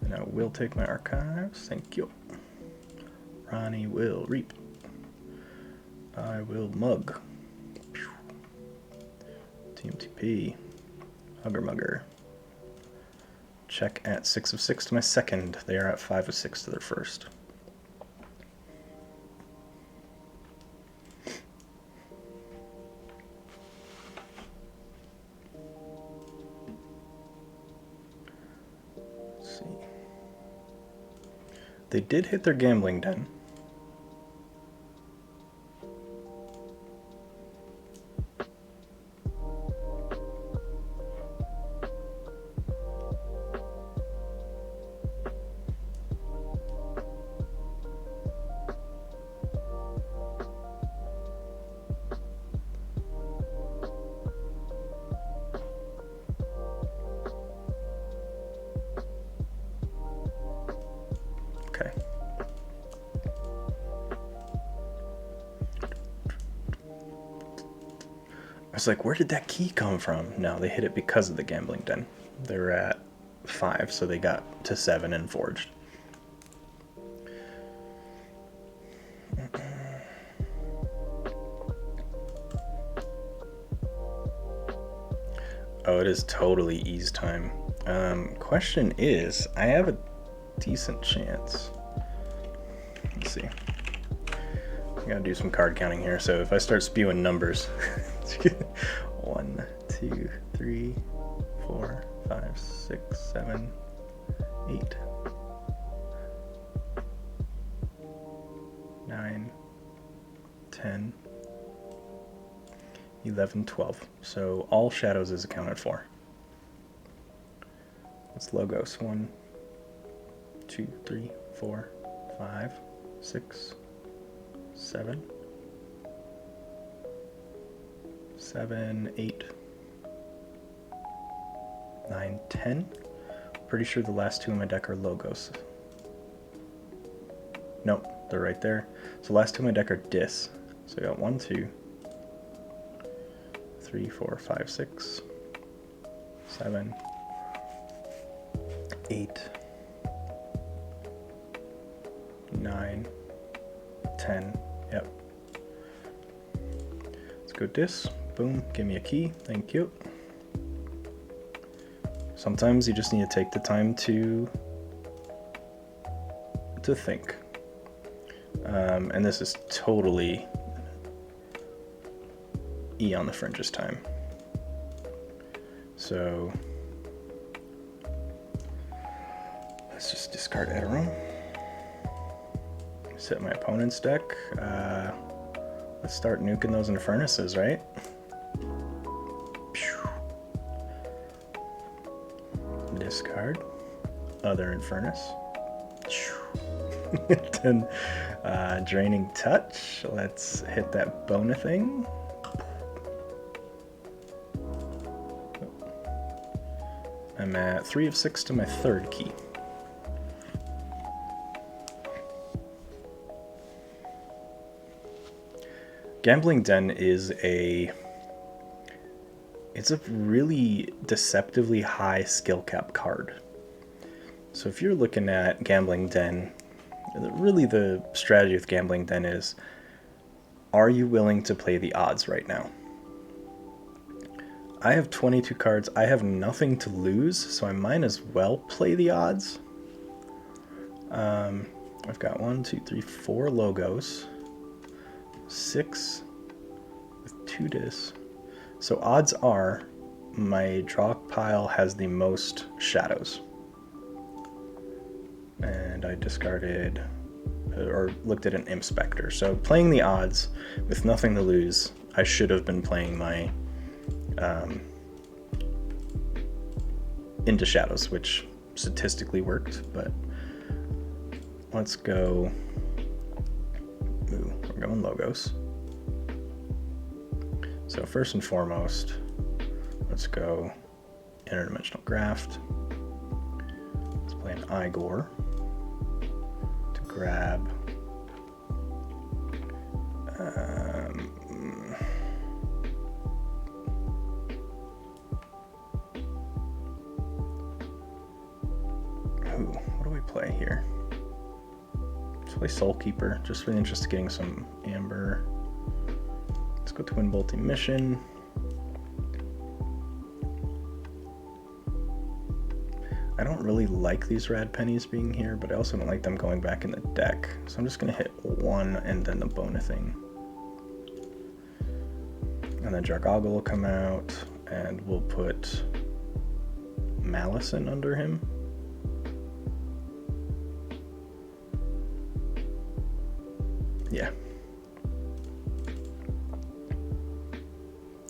And I will take my archives. Thank you. Ronnie will reap. I will mug. Team TP. Hugger mugger. Check at 6 of 6 to my second. They are at 5 of 6 to their first. Let's see. They did hit their gambling den. Okay. I was like, where did that key come from? No, they hit it because of the gambling den. They were at 5, so they got to 7 and forged. Oh, it is totally ease time. Question is, I have a decent chance. Let's see. I gotta do some card counting here, so if I start spewing numbers. 1, 2, 3, 4, 5, 6, 7, 8, 9, 10, 11, 12. So all shadows is accounted for. Let's logos. 1, 2, 3, 4, 5, 6, 7, 8, 9, 10. Pretty sure the last 2 in my deck are logos. Nope, they're right there. So the last 2 in my deck are dis. So I got 1, 2, 3, 4, 5, 6, 7, 8, 9, 10. Yep. Let's go dis. Boom. Give me a key. Thank you. Sometimes you just need to take the time to think. And this is totally E on the fringes time. So let's just discard Eterum. Set my opponent's deck. Let's start nuking those Infernuses, right? Discard. Other Infernus. 10 Draining Touch. Let's hit that Bona thing. I'm at 3 of 6 to my third key. Gambling Den is it's a really deceptively high skill cap card. So if you're looking at Gambling Den, really the strategy with Gambling Den is, are you willing to play the odds right now? I have 22 cards. I have nothing to lose, so I might as well play the odds. I've got 1, 2, 3, 4 logos, 6 with 2 dis. So odds are my draw pile has the most shadows. And I discarded or looked at an Imp Spectre. So playing the odds with nothing to lose, I should have been playing my into shadows, which statistically worked, but let's go. Ooh, we're going logos. So first and foremost, let's go interdimensional graft. Let's play an Igor to grab play here? Let's play Soulkeeper, just for the interest of getting some amber. Let's go Twin Bolt Emission. I don't really like these rad pennies being here, but I also don't like them going back in the deck. So I'm just going to hit 1 and then the Bona thing. And then Jargoggle will come out, and we'll put Malison under him. Yeah.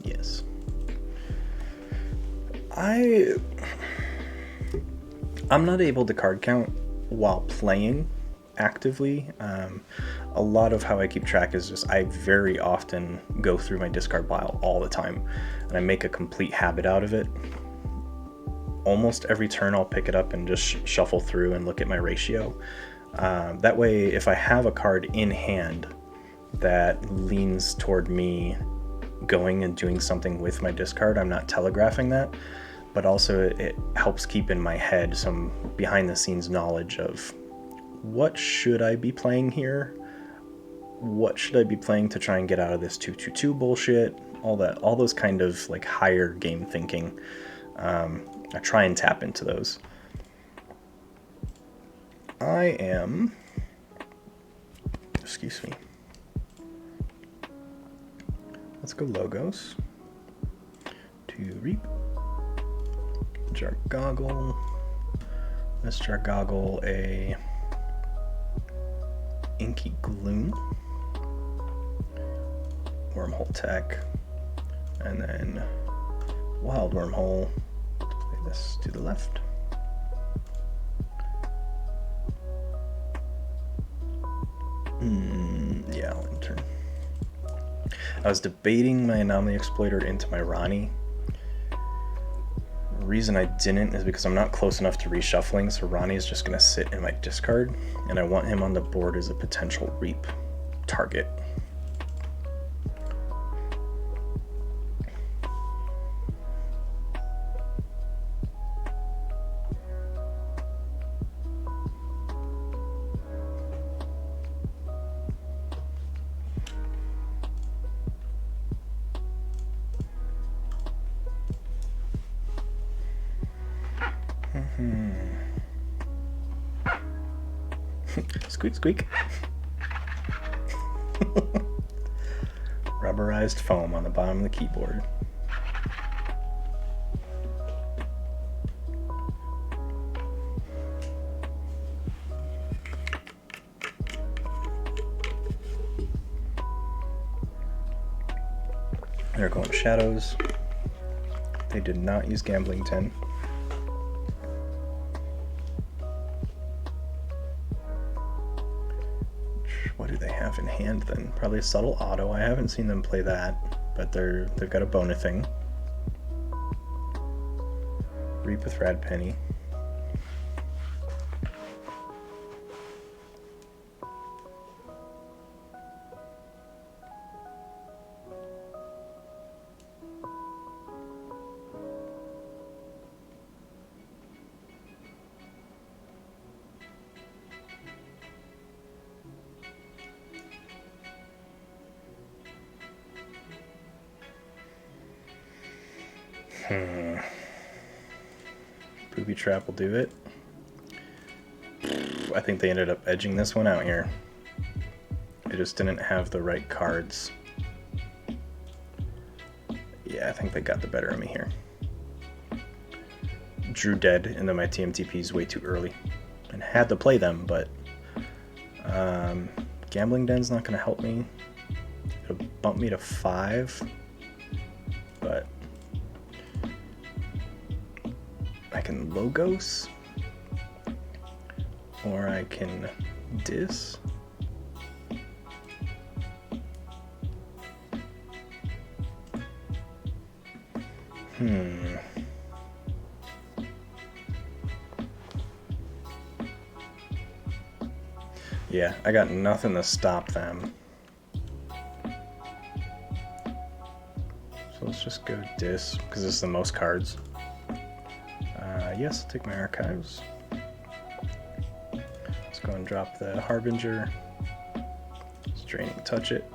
Yes. I'm not able to card count while playing actively. A lot of how I keep track is just I very often go through my discard pile all the time, and I make a complete habit out of it. Almost every turn I'll pick it up and just shuffle through and look at my ratio. That way, if I have a card in hand that leans toward me going and doing something with my discard, I'm not telegraphing that. But also it helps keep in my head some behind the scenes knowledge of what should I be playing here? What should I be playing to try and get out of this 2-2-2 bullshit? All those kind of like higher game thinking. I try and tap into those. Excuse me. Let's go Logos. To Reap. Jargoggle. Let's Jargoggle a Inky Gloom. Wormhole Tech. And then Wild Wormhole. Let's play this to the left. Yeah, I'll enter. I was debating my Anomaly Exploiter into my Ronnie. The reason I didn't is because I'm not close enough to reshuffling, so Ronnie is just going to sit in my discard, and I want him on the board as a potential reap target. Squeak, squeak. Rubberized foam on the bottom of the keyboard. They're going Shadows. They did not use Gambling 10. What do they have in hand then? Probably a Subtle Auto. I haven't seen them play that, but they've got a Bona thing. Reap with Rad Penny. Booby Trap will do it. I think they ended up edging this one out here. They just didn't have the right cards. Yeah, I think they got the better of me here. Drew dead into my TMTPs way too early. And had to play them, but Gambling Den's not going to help me. It'll bump me to 5, but I can Logos, or I can Dis. Yeah, I got nothing to stop them. So let's just go Dis, because this is the most cards. Yes, I'll take my Archives. Let's go and drop the Harbinger. Let's Draining Touch it.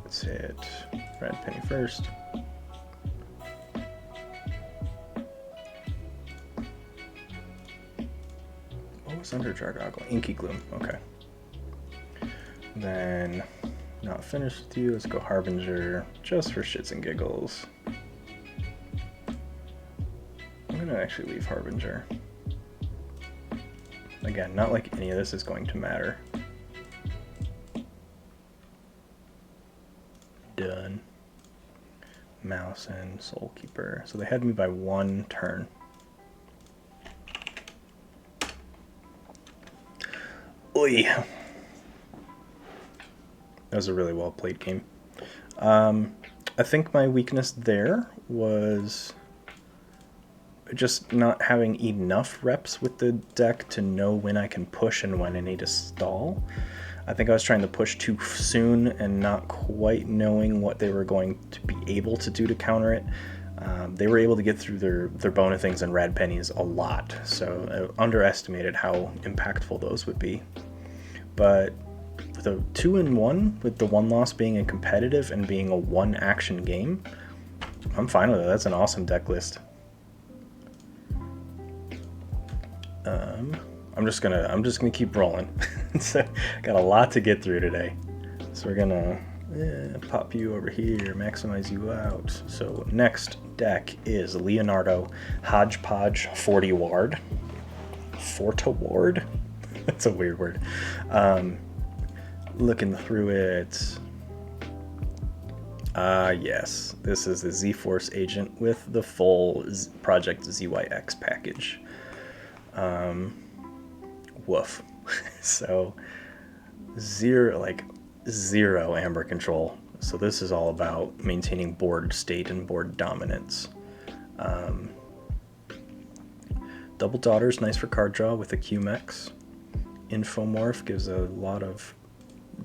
Let's hit Red Penny first. What was under Jargoggle? Inky Gloom, okay. Then, not finished with you, let's go Harbinger, just for shits and giggles. I'm gonna actually leave Harbinger. Again, not like any of this is going to matter. Done. Mouse and Soulkeeper. So they had me by 1 turn. Oy. That was a really well played game. I think my weakness there was just not having enough reps with the deck to know when I can push and when I need to stall. I think I was trying to push too soon and not quite knowing what they were going to be able to do to counter it. They were able to get through their Bona things and Rad Pennies a lot, so I underestimated how impactful those would be. But with a 2-in-1, with the 1 loss being a competitive and being a 1 action game, I'm fine with it. That's an awesome deck list. I'm just gonna keep rolling. So, got a lot to get through today. So we're gonna pop you over here, maximize you out. So next deck is Leonardo Hodgepodge 40 Ward. Fortaward? That's a weird word. Looking through it. Yes, this is the Z-Force agent with the full Project ZYX package. Woof. So zero amber control. So this is all about maintaining board state and board dominance. Double Daughter's nice for card draw with a QMX. Infomorph gives a lot of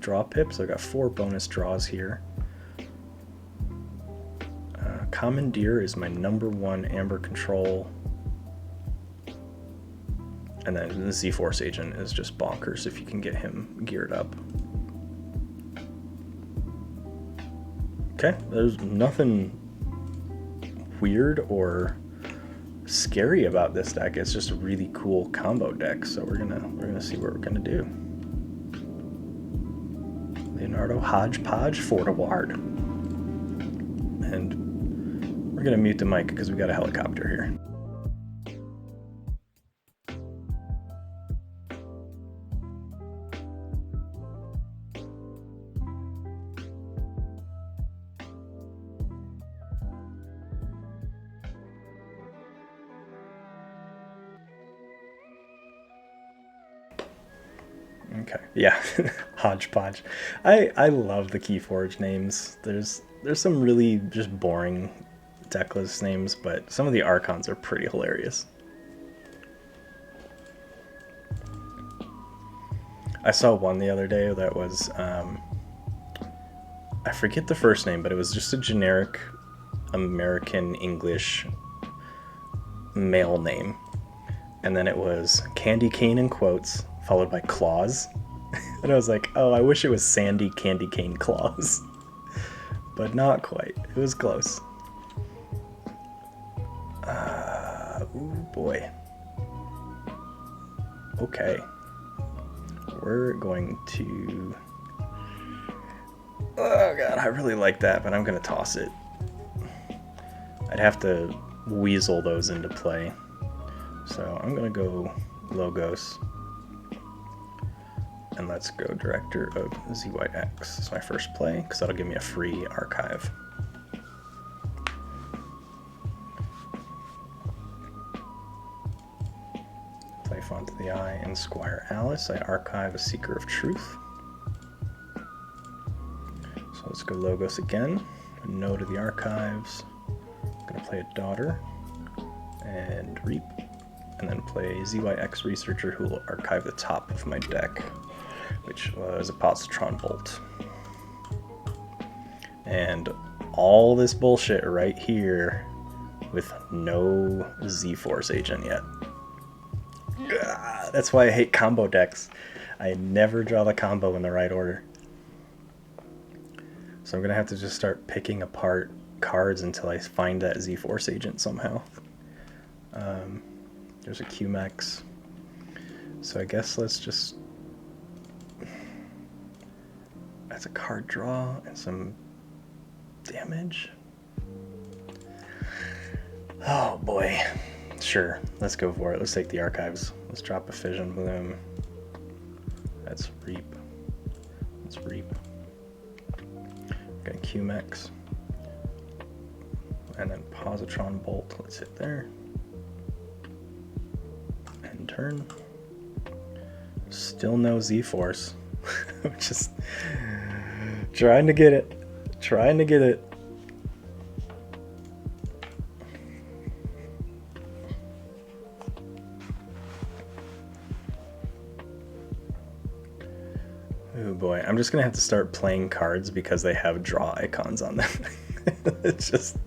draw pips. I've got 4 bonus draws here. Commandeer is my #1 amber control. And then the Z-Force agent is just bonkers if you can get him geared up. Okay, there's nothing weird or scary about this deck. It's just a really cool combo deck. So we're gonna see what we're gonna do. Leonardo Hodgepodge Fortaward. And we're gonna mute the mic because we got a helicopter here. Okay, yeah, Hodgepodge. I love the Keyforge names. There's some really just boring deck list names, but some of the Archons are pretty hilarious. I saw one the other day that was, I forget the first name, but it was just a generic American English male name. And then it was Candy Cane in quotes, followed by Claus. And I was like, oh, I wish it was Sandy Candy Cane Claus. But not quite. It was close. Ooh, boy. Okay. We're going to... Oh, God, I really like that, but I'm going to toss it. I'd have to weasel those into play. So I'm going to go Logos. And let's go Director of ZYX. It's my first play, because that'll give me a free archive. Play Font of the Eye and Squire Alice. I archive a Seeker of Truth. So let's go Logos again. No to the archives. I'm going to play a Daughter and Reap. And then play ZYX Researcher, who will archive the top of my deck, which was a Positron Bolt. And all this bullshit right here with no Z-Force agent yet. God. That's why I hate combo decks. I never draw the combo in the right order. So I'm going to have to just start picking apart cards until I find that Z-Force agent somehow. There's a QMax. So I guess let's just... That's a card draw and some damage. Oh boy. Sure, let's go for it. Let's take the archives. Let's drop a Fission Bloom. That's Reap. Let's Reap. Okay, QMax. And then Positron Bolt. Let's hit there. End turn. Still no Z-Force. Just trying to get it. Trying to get it. Oh boy, I'm just gonna have to start playing cards because they have draw icons on them. It's just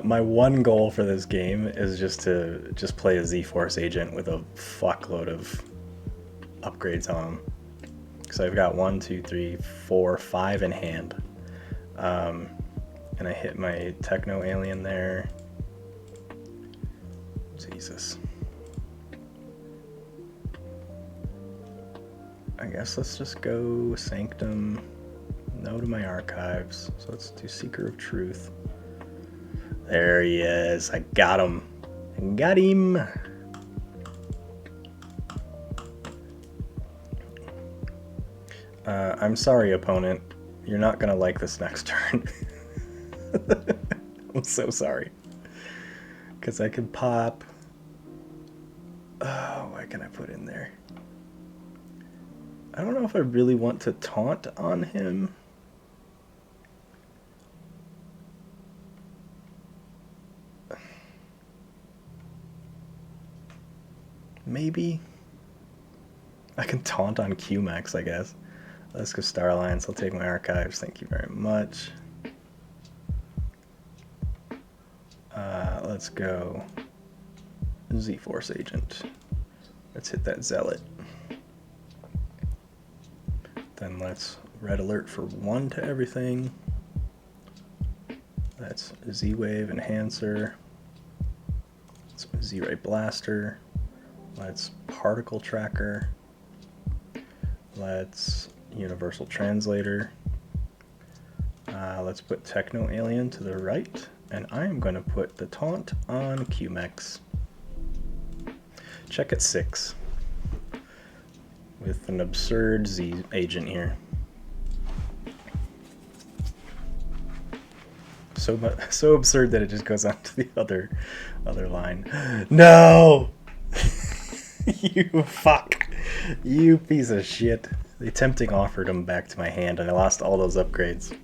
my one goal for this game is just to play a Z-Force agent with a fuckload of upgrades on them. So I've got 1, 2, 3, 4, 5 in hand, and I hit my Techno Alien there. Jesus. I guess let's just go Sanctum, no to my archives. So let's do Seeker of Truth. There he is. I got him. I got him. I'm sorry, opponent. You're not gonna like this next turn. I'm so sorry. Because I could pop... Oh, what can I put in there? I don't know if I really want to taunt on him. Maybe. I can taunt on QMax, I guess. Let's go Star Alliance. I'll take my archives. Thank you very much. Let's go Z-Force agent. Let's hit that Zealot. Then let's Red Alert for 1 to everything. That's Z-Wave Enhancer. Let's Z-Ray Blaster. Let's Particle Tracker. Let's Universal Translator. Let's put Techno Alien to the right. And I am going to put the Taunt on QMax. Check at 6. With an absurd Z agent here. So absurd that it just goes on to the other line. No! You fuck. You piece of shit. The tempting offered him back to my hand and I lost all those upgrades.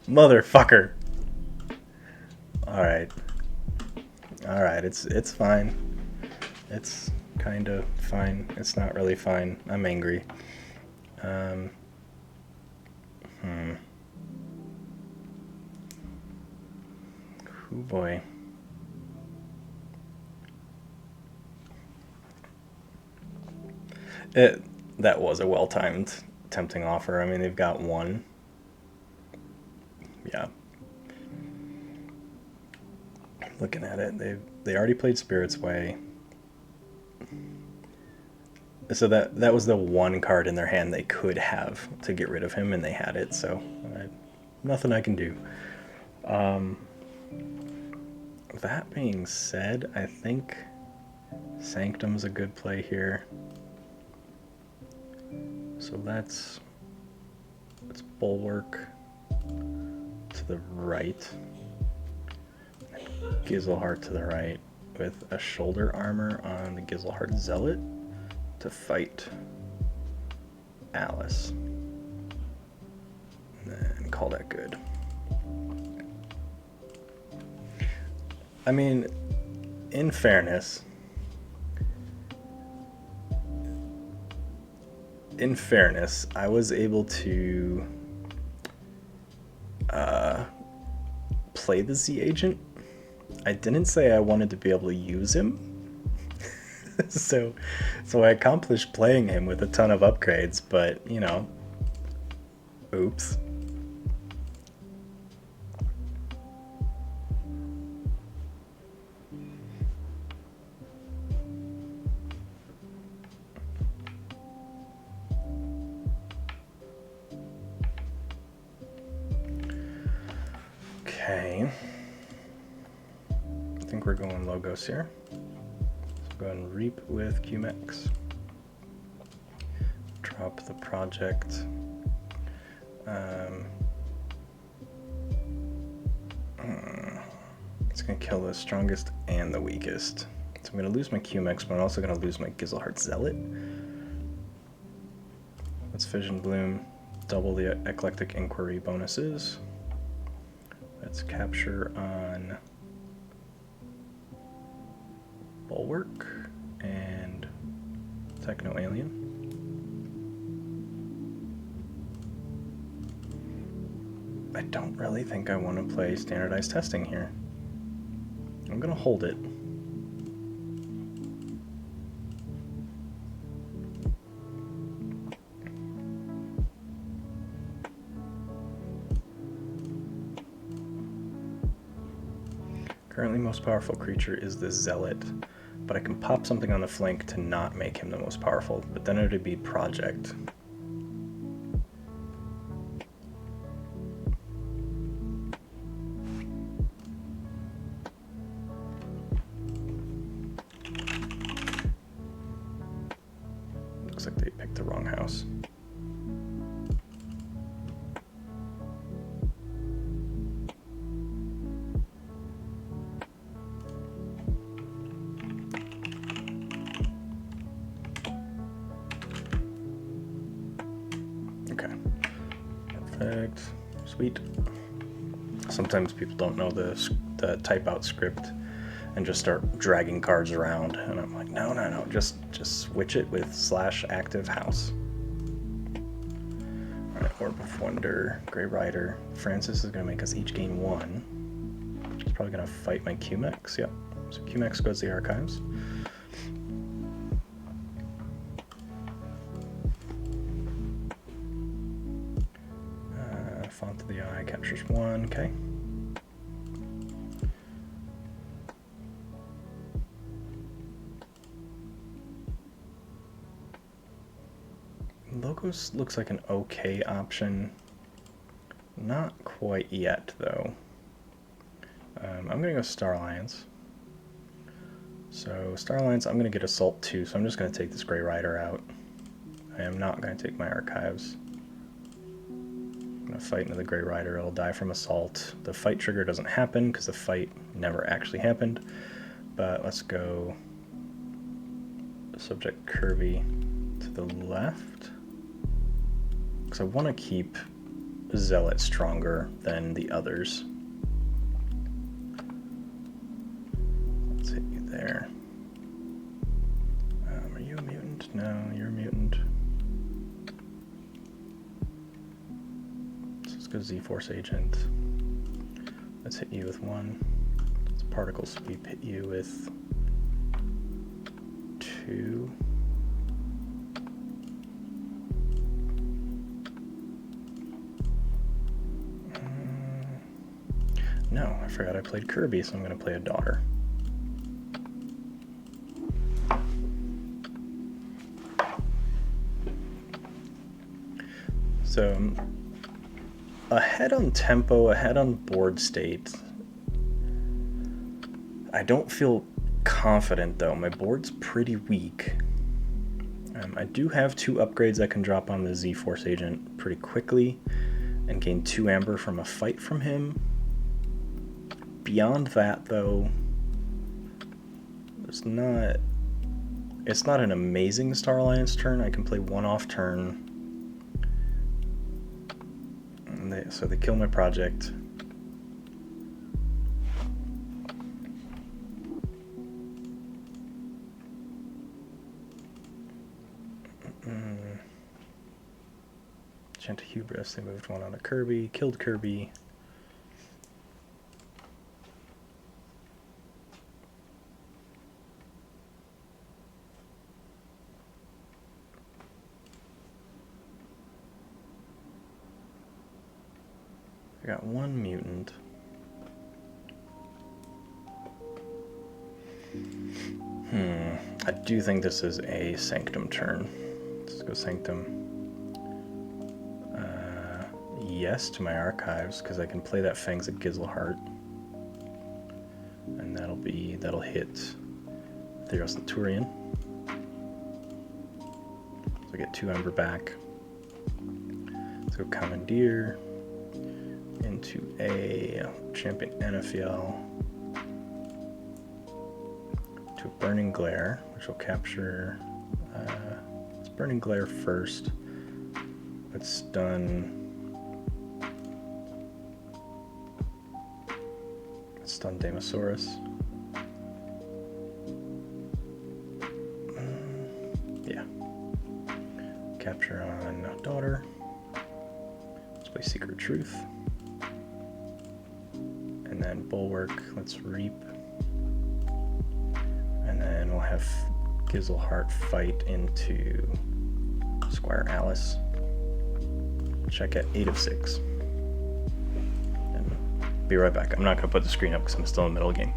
Motherfucker. Alright. Alright, it's fine. It's kind of fine. It's not really fine. I'm angry. Oh boy. That was a well-timed tempting offer. I mean, they've got 1. Yeah. Looking at it, they already played Spirit's Way. So that was the 1 card in their hand they could have to get rid of him, and they had it, so nothing I can do. That being said, I think Sanctum's a good play here. So let's Bulwark to the right. Gizelheart to the right with a shoulder armor on the Gizelheart Zealot to fight Alice. And call that good. I mean, in fairness, I was able to play the Z agent. I didn't say I wanted to be able to use him, so I accomplished playing him with a ton of upgrades, but you know, oops. Okay. I think we're going Logos here. So go ahead and reap with QMX. Drop the project. It's going to kill the strongest and the weakest. So I'm going to lose my QMX, but I'm also going to lose my Gizelhart Zealot. Let's Fission Bloom, double the Eclectic Inquiry bonuses. Let's capture on Bulwark and Techno Alien. I don't really think I want to play standardized testing here. I'm going to hold it. Currently most powerful creature is the Zealot, but I can pop something on the flank to not make him the most powerful, but then it would be Project. Looks like they picked the wrong house. Okay, perfect, sweet. Sometimes people don't know the type out script and just start dragging cards around, and I'm like, no, just switch it with /active house. All right, Orb of Wonder, Grey Rider. Francis is going to make us each gain 1. She's probably going to fight my QMX. Yep. So QMX goes to the archives. Font of the Eye captures 1. Okay. Logos looks like an okay option. Not quite yet, though. I'm going to go Star Alliance. So Star Alliance, I'm going to get Assault 2, so I'm just going to take this Grey Rider out. I am not going to take my Archives. I'm going to fight into the Grey Rider. It'll die from Assault. The fight trigger doesn't happen because the fight never actually happened. But let's go Subject Kirby to the left. Because I want to keep Zealot stronger than the others. Let's hit you there. Are you a mutant? No, you're a mutant. So let's go Z-Force Agent. Let's hit you with 1. Let's Particle Sweep hit you with 2. No, I forgot I played Kirby, so I'm going to play a daughter. So, ahead on tempo, ahead on board state. I don't feel confident, though. My board's pretty weak. I do have 2 upgrades I can drop on the Z-Force Agent pretty quickly and gain 2 amber from a fight from him. Beyond that, though, it's not an amazing Star Alliance turn. I can play 1 off turn. And so they kill my project. Chant of Hubris, they moved 1 on a Kirby, killed Kirby. I got one mutant. I do think this is a Sanctum turn. Let's go Sanctum. Yes to my archives, because I can play that Fangs at Gizelheart. And that'll hit Theros the Turian. So I get 2 Ember back. Let's go Commandeer into a Champion Anafiel to a Burning Glare, which will capture. It's Burning Glare first. Let's stun. Stun Damosaurus. Yeah. Capture on Daughter. Let's play Secret Truth. And then Bulwark, let's Reap. And then we'll have Gizelheart fight into Squire Alice. Check at 8 of 6. Be right back. I'm not going to put the screen up because I'm still in the middle of the game.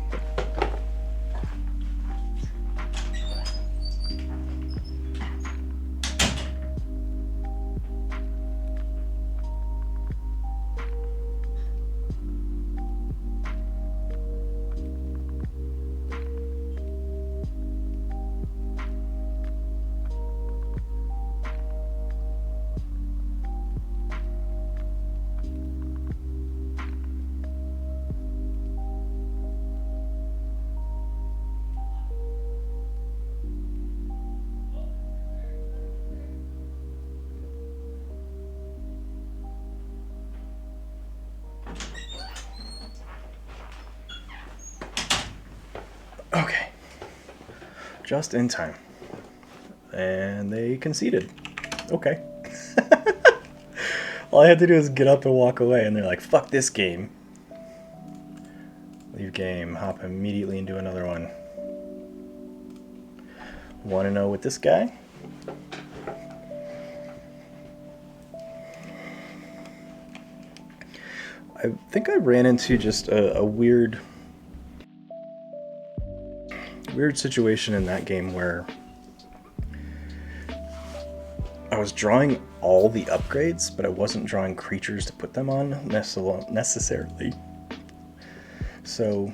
Okay. Just in time. And they conceded. Okay. All I had to do is get up and walk away, and they're like, fuck this game. Leave game, hop immediately into another one. 1-0 with this guy. I think I ran into just a weird situation in that game where I was drawing all the upgrades, but I wasn't drawing creatures to put them on necessarily. So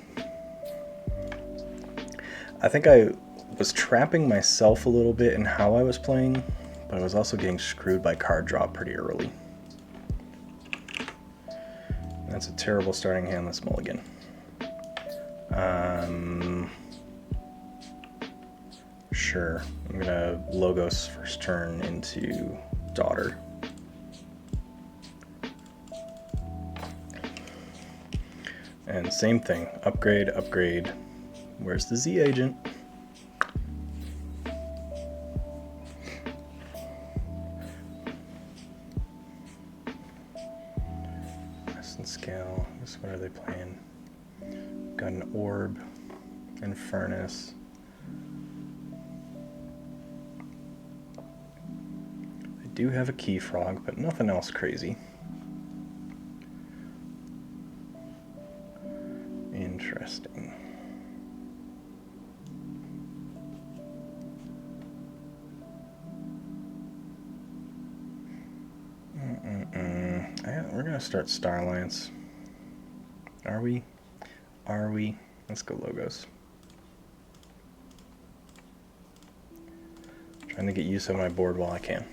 I think I was trapping myself a little bit in how I was playing, but I was also getting screwed by card draw pretty early. That's a terrible starting hand. Let's mulligan. Sure. I'm gonna Logos first turn into Daughter. And same thing. Upgrade, upgrade. Where's the Z agent? Scale. What are they playing? Got an Orb and Furnace. I do have a Key Frog, but nothing else crazy. Interesting. We're gonna start Starlance. Are we? Are we? Let's go Logos. Trying to get use of my board while I can.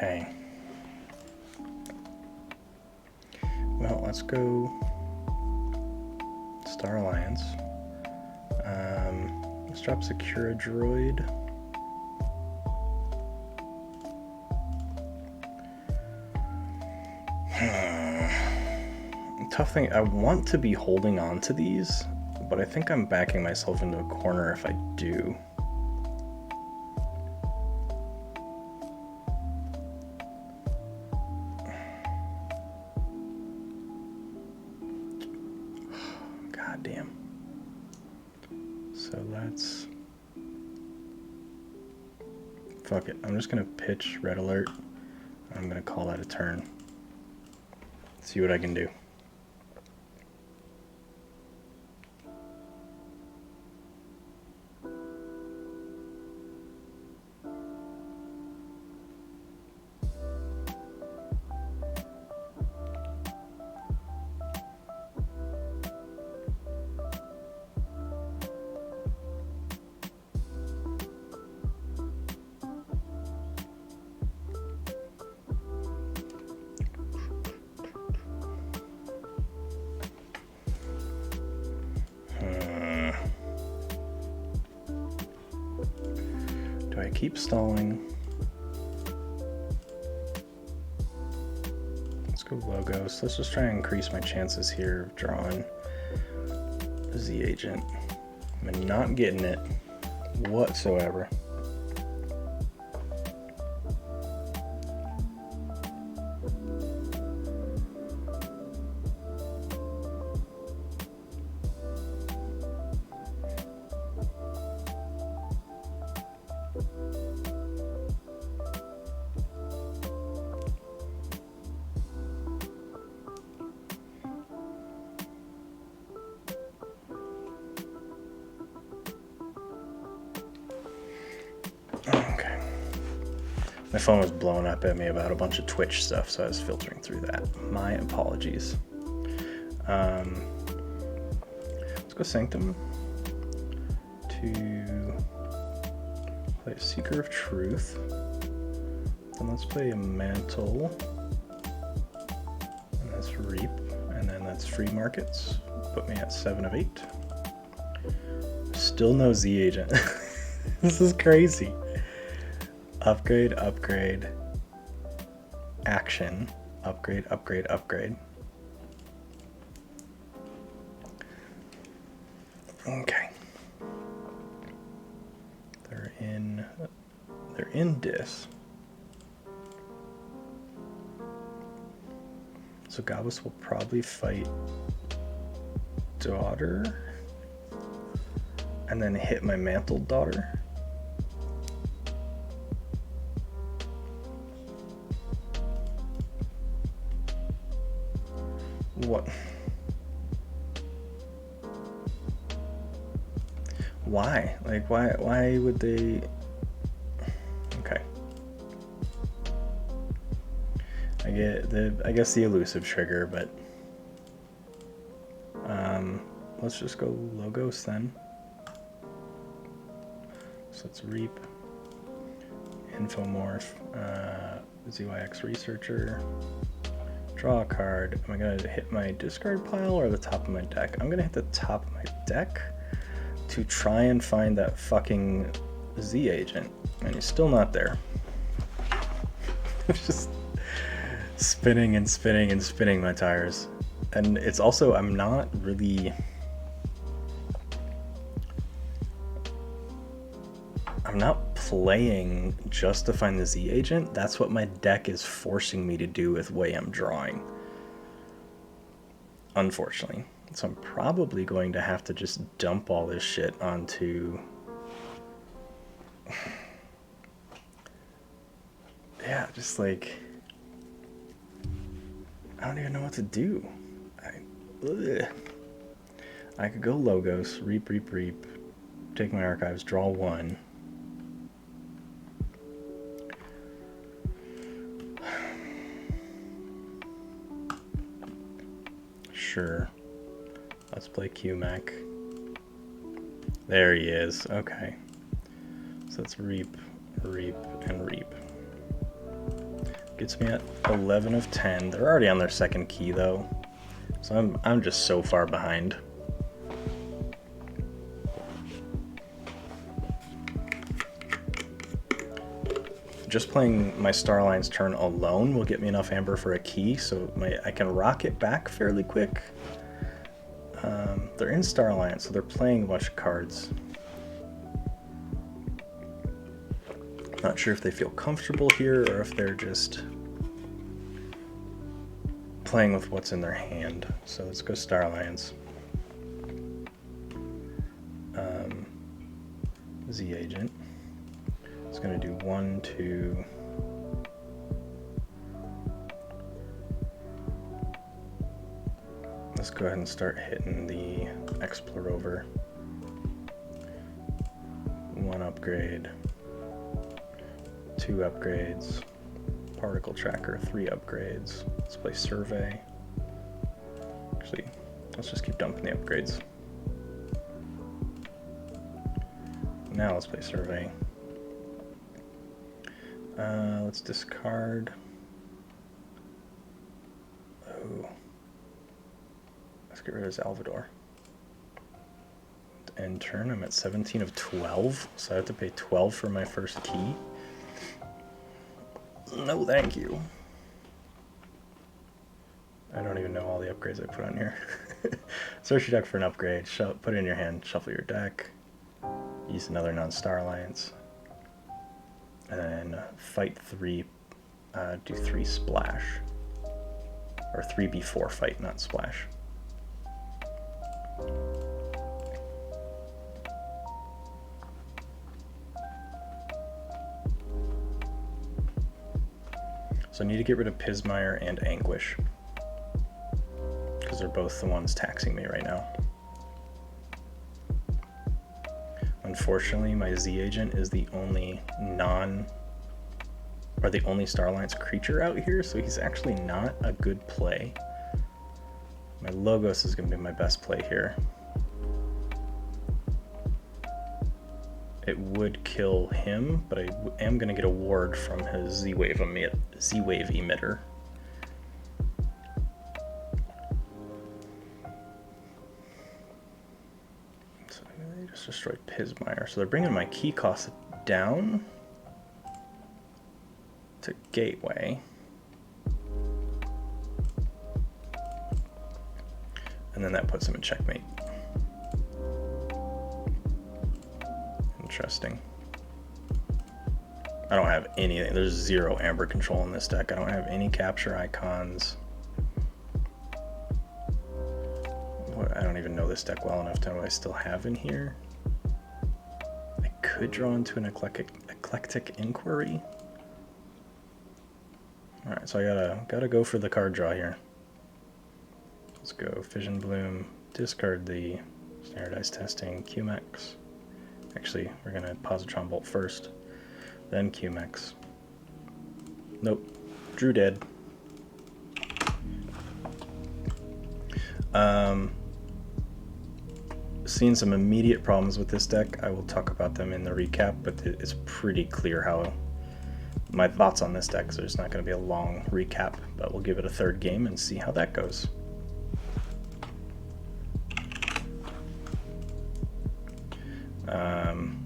Okay. Well, let's go Star Alliance. Let's drop Secura Droid. Tough thing, I want to be holding on to these, but I think I'm backing myself into a corner if I do. God damn. So let's... Fuck it, I'm just gonna pitch Red Alert. I'm gonna call that a turn. See what I can do. Do I keep stalling? Let's go Logos. Let's just try and increase my chances here of drawing a Z agent. I'm not getting it whatsoever. Okay. My phone was blowing up at me about a bunch of Twitch stuff, so I was filtering through that. My apologies. Let's go Sanctum to play Seeker of Truth. Then let's play a Mantle. And that's Reap. And then that's Free Markets. Put me at 7 of 8. Still no Z agent. This is crazy. Upgrade, upgrade, action, upgrade, upgrade, upgrade. Okay. They're in Dis. So Gabus will probably fight Daughter and then hit my Mantled Daughter. What? Why? Like, why would they? Okay. I guess the elusive trigger, but let's just go Logos then. So let's Reap, Infomorph, ZYX Researcher. Draw a card. Am I going to hit my discard pile or the top of my deck? I'm going to hit the top of my deck to try and find that fucking Z agent. And he's still not there. It's just spinning and spinning and spinning my tires. And it's also, I'm not playing just to find the Z agent. That's what my deck is forcing me to do with the way I'm drawing. Unfortunately. So I'm probably going to have to just dump all this shit onto... Yeah, just like... I don't even know what to do. I could go Logos, Reap, Reap, Reap, take my archives, draw one. Sure. Let's play QMac. There he is. Okay. So let's Reap, Reap, and Reap. Gets me at 11 of 10. They're already on their second key though, so I'm just so far behind. Just playing my Starline's turn alone will get me enough amber for a key, so I can rock it back fairly quick. They're in Starline, so they're playing a bunch of cards. Not sure if they feel comfortable here or if they're just playing with what's in their hand. So let's go Starlines. Z Agent. It's going to do 1, 2. Let's go ahead and start hitting the Explorover. 1 upgrade, 2 upgrades, Particle Tracker, 3 upgrades. Let's play Survey. Actually, let's just keep dumping the upgrades. Now let's play Survey. Let's discard. Oh. Let's get rid of Salvador. End turn, I'm at 17 of 12, so I have to pay 12 for my first key. No, thank you. I don't even know all the upgrades I put on here. Search your deck for an upgrade, put it in your hand, shuffle your deck, use another non-star alliance, and then fight 3, do 3 splash. Or 3 before fight, not splash. So I need to get rid of Pismire and Anguish, because they're both the ones taxing me right now. Unfortunately, my Z Agent is the only the only Starline's creature out here, so he's actually not a good play. My Logos is going to be my best play here. It would kill him, but I am going to get a ward from his Z-Wave emitter. So they just destroyed Pismire. So they're bringing my key cost down to Gateway. And then that puts him in checkmate. Interesting. I don't have anything. There's 0 amber control in this deck. I don't have any capture icons. I don't even know this deck well enough to know what I still have in here. I could draw into an eclectic inquiry. Alright, so I gotta go for the card draw here. Let's go Fission Bloom, discard the Standardized Testing, QMX. Actually, we're going to Positron Bolt first, then QMX. Nope, drew dead. Seen some immediate problems with this deck. I will talk about them in the recap, but it's pretty clear how my thoughts on this deck, so it's not going to be a long recap, but we'll give it a third game and see how that goes. Um,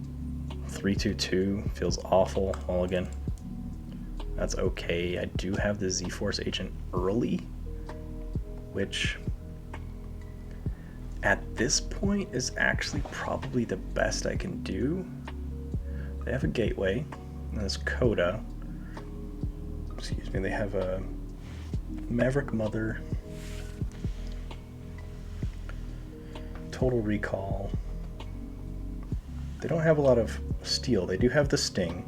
3/2/2 feels awful. Mulligan. That's okay. I do have the Z-Force Agent early, which at this point is actually probably the best I can do. They have a Gateway, and there's Coda. Excuse me, they have a Maverick Mother, Total Recall. They don't have a lot of steel. They do have the Sting.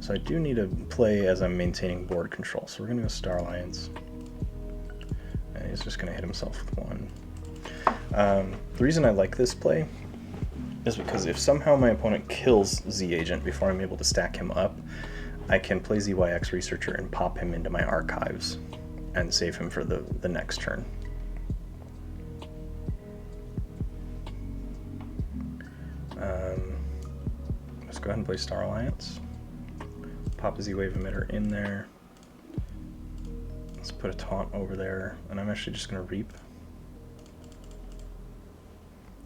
So I do need to play as I'm maintaining board control. So we're going to go Star Alliance. And he's just going to hit himself with 1. The reason I like this play is because if somehow my opponent kills Z Agent before I'm able to stack him up, I can play ZYX Researcher and pop him into my archives and save him for the next turn. Let's go ahead and play Star Alliance. Pop a Z-Wave emitter in there. Let's put a taunt over there, and I'm actually just going to reap.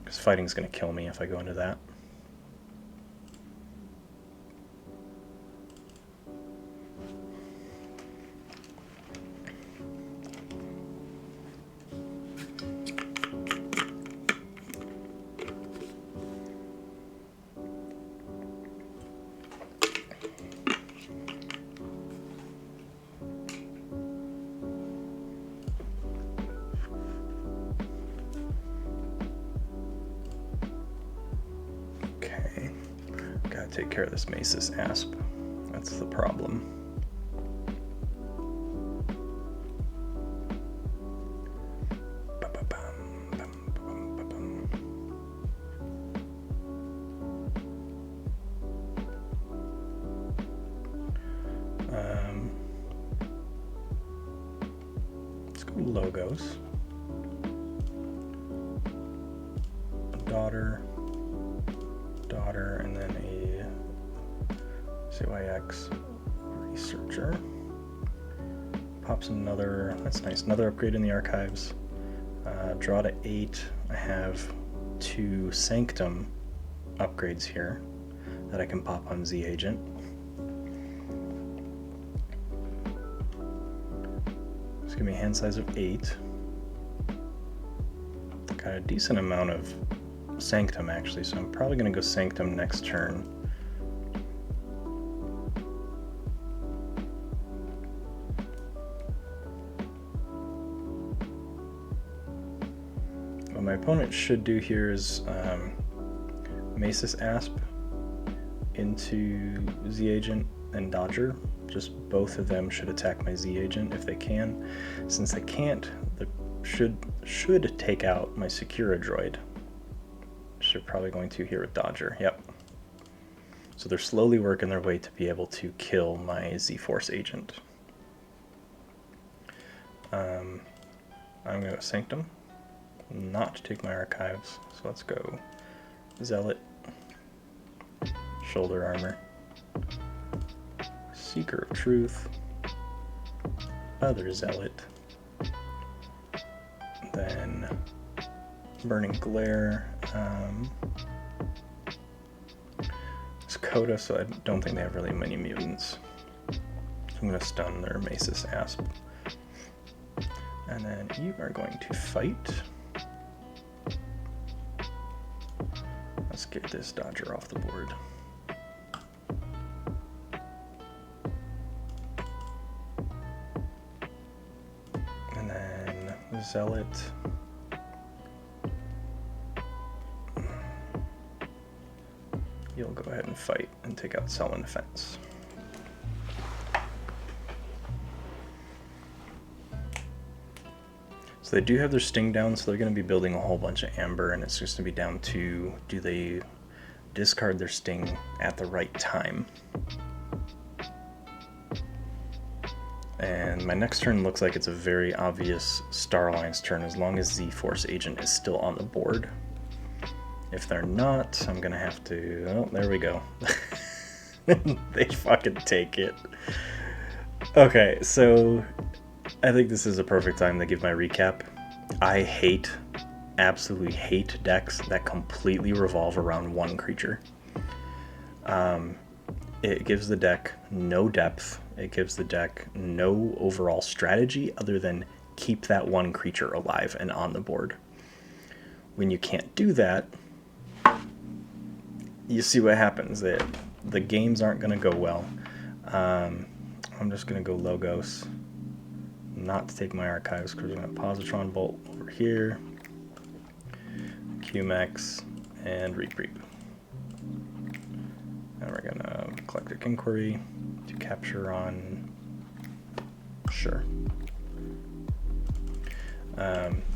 Because fighting's going to kill me if I go into that. Take care of this Mace's Asp. That's the problem. Let's go logos. Daughter, and then a CYX researcher. Pops another, that's nice, another upgrade in the archives. Draw to 8. I have 2 Sanctum upgrades here that I can pop on Z Agent. Just give me a hand size of 8. Got a decent amount of Sanctum actually, so I'm probably going to go Sanctum next turn. What my opponent should do here is Mace's Asp into Z Agent and Dodger. Just both of them should attack my Z Agent if they can. Since they can't, they should take out my Secura droid. They're probably going to here with Dodger. Yep. So they're slowly working their way to be able to kill my Z-Force agent. I'm going to go Sanctum, not to take my archives. So let's go Zealot, Shoulder Armor, Seeker of Truth, other Zealot, then Burning Glare. It's Coda, so I don't think they have really many mutants. So I'm going to stun their Mace's Asp. And then you are going to fight. Let's get this Dodger off the board. And then Zealot. You'll go ahead and fight and take out Cell and Defense. So they do have their Sting down, so they're going to be building a whole bunch of Amber, and it's just going to be down to, do they discard their Sting at the right time? And my next turn looks like it's a very obvious Star Alliance turn as long as Z-Force Agent is still on the board. If they're not, I'm gonna have to, oh, there we go. They fucking take it. Okay, so I think this is a perfect time to give my recap. I absolutely hate decks that completely revolve around one creature. It gives the deck no depth. It gives the deck no overall strategy other than keep that one creature alive and on the board. When you can't do that, you see what happens. The games aren't going to go well. I'm just going to go Logos, not to take my archives, because we're going to Positron Bolt over here, QMX, and Reap. And we're going to Eclectic Inquiry to capture on, sure.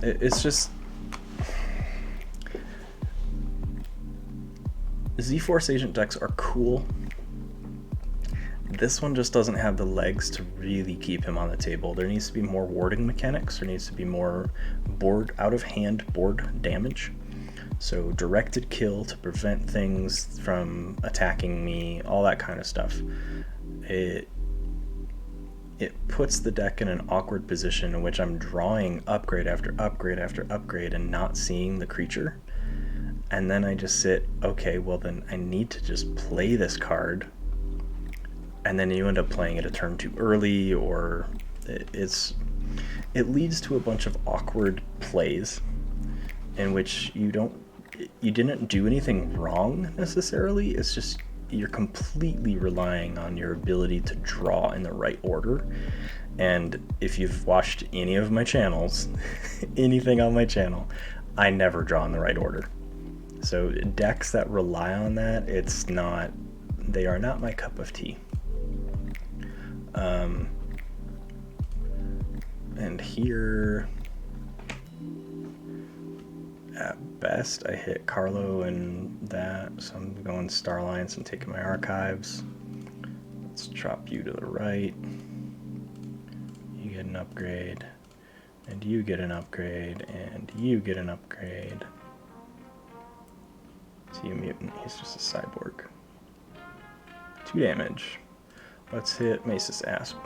It's just, Z-Force Agent decks are cool. This one just doesn't have the legs to really keep him on the table. There needs to be more warding mechanics. There needs to be more out of hand board damage. So directed kill to prevent things from attacking me, all that kind of stuff. it puts the deck in an awkward position in which I'm drawing upgrade after upgrade after upgrade and not seeing the creature. And then I just sit, okay, well then I need to just play this card. And then you end up playing it a turn too early, or it leads to a bunch of awkward plays in which you didn't do anything wrong necessarily. It's just you're completely relying on your ability to draw in the right order. And if you've watched any of my channels, anything on my channel, I never draw in the right order. So decks that rely on that, they are not my cup of tea. And here, at best, I hit Carlo and that, so I'm going Star Alliance and taking my archives. Let's drop you to the right. You get an upgrade, and you get an upgrade, and you get an upgrade. Is he a mutant? He's just a cyborg. 2 damage. Let's hit Mace's Asp.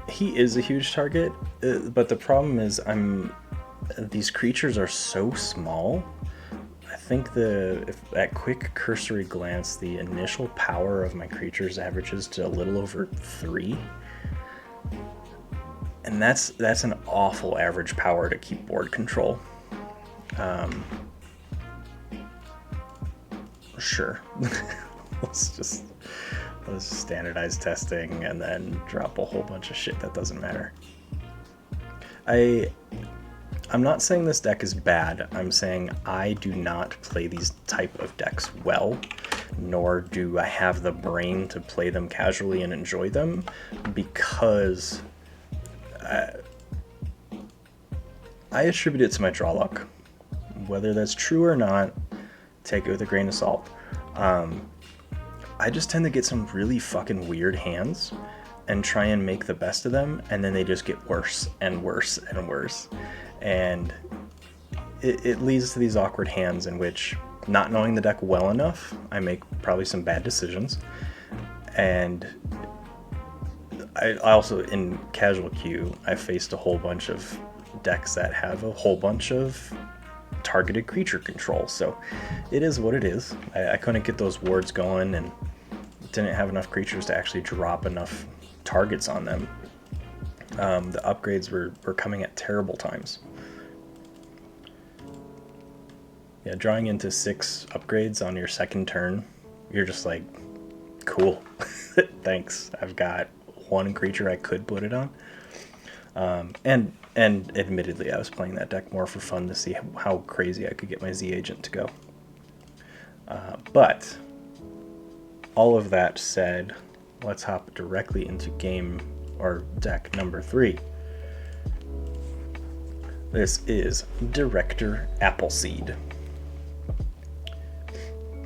He is a huge target, but the problem is these creatures are so small. I think at quick cursory glance, the initial power of my creatures averages to a little over 3. And that's an awful average power to keep board control. Sure. let's standardize testing and then drop a whole bunch of shit that doesn't matter. I'm not saying this deck is bad. I'm saying I do not play these type of decks well, nor do I have the brain to play them casually and enjoy them, because I attribute it to my draw luck. Whether that's true or not, take it with a grain of salt. I just tend to get some really fucking weird hands and try and make the best of them, and then they just get worse and worse and worse. And it leads to these awkward hands in which, not knowing the deck well enough, I make probably some bad decisions. And I also, in casual queue, I faced a whole bunch of decks that have a whole bunch of targeted creature control. So it is what it is. I couldn't get those wards going and didn't have enough creatures to actually drop enough targets on them. The upgrades were coming at terrible times. Yeah, drawing into 6 upgrades on your second turn, you're just like, cool, thanks. I've got 1 creature I could put it on. And admittedly, I was playing that deck more for fun to see how crazy I could get my Z Agent to go. But all of that said, let's hop directly into deck number 3. This is Director Appleseed.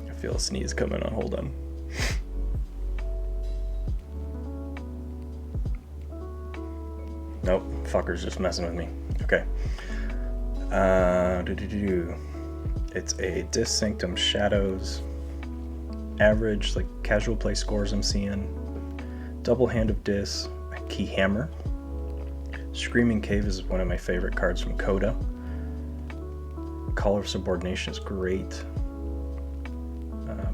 I feel a sneeze coming on, hold on. Nope, fucker's just messing with me. Okay. It's a Dis Sanctum Shadows. Average, like casual play scores I'm seeing. Double Hand of Dis, a Key Hammer. Screaming Cave is one of my favorite cards from Coda. Call of Subordination is great.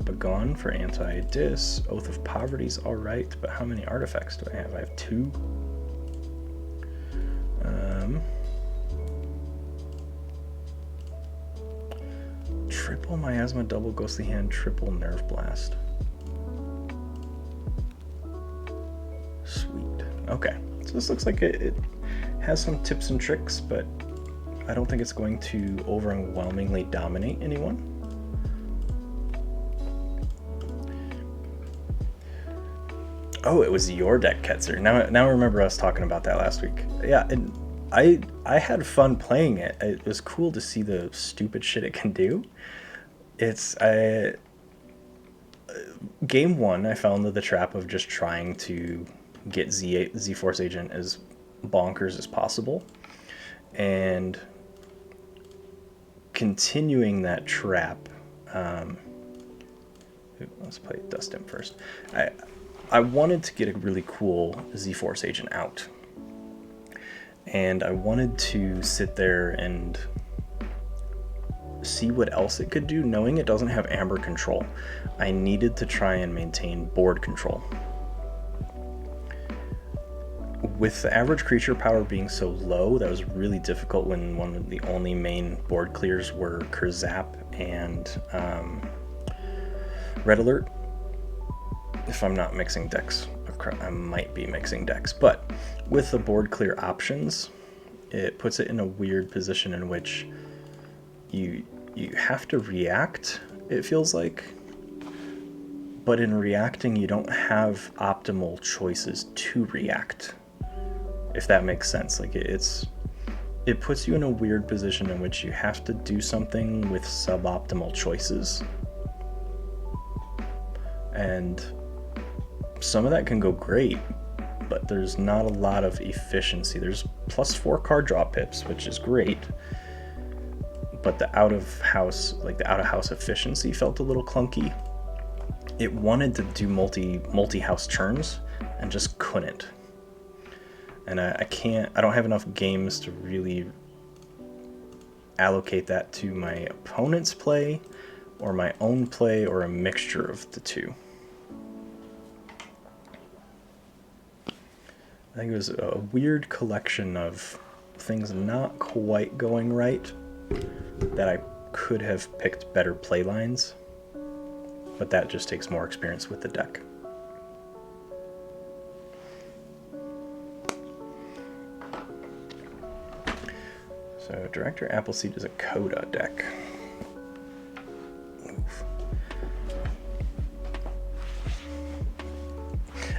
Begone for anti-Dis. Oath of Poverty is alright, but how many artifacts do I have? I have 2. Triple Miasma, double Ghostly Hand, triple Nerve Blast. Sweet. Okay, so this looks like it has some tips and tricks, but I don't think it's going to overwhelmingly dominate anyone. Oh, it was your deck, Ketzer. Now I remember us talking about that last week. Yeah, and I had fun playing it. It was cool to see the stupid shit it can do. Game 1, I fell into the trap of just trying to get Z-Force Agent as bonkers as possible. And continuing that trap, let's play Dust Imp first. I wanted to get a really cool Z-Force agent out. And I wanted to sit there and see what else it could do, knowing it doesn't have amber control. I needed to try and maintain board control. With the average creature power being so low, that was really difficult when one of the only main board clears were Kurzap and Red Alert. If I'm not mixing decks, I might be mixing decks, but with the board clear options, it puts it in a weird position in which you have to react, it feels like, but in reacting you don't have optimal choices to react, if that makes sense. Like it puts you in a weird position in which you have to do something with suboptimal choices, and some of that can go great, but there's not a lot of efficiency. There's +4 card draw pips, which is great, but the out of house efficiency felt a little clunky. It wanted to do multi-house turns and just couldn't. And I don't have enough games to really allocate that to my opponent's play or my own play, or a mixture of the two. I think it was a weird collection of things not quite going right, that I could have picked better play lines, but that just takes more experience with the deck. So Director Appleseed is a Coda deck. Oof.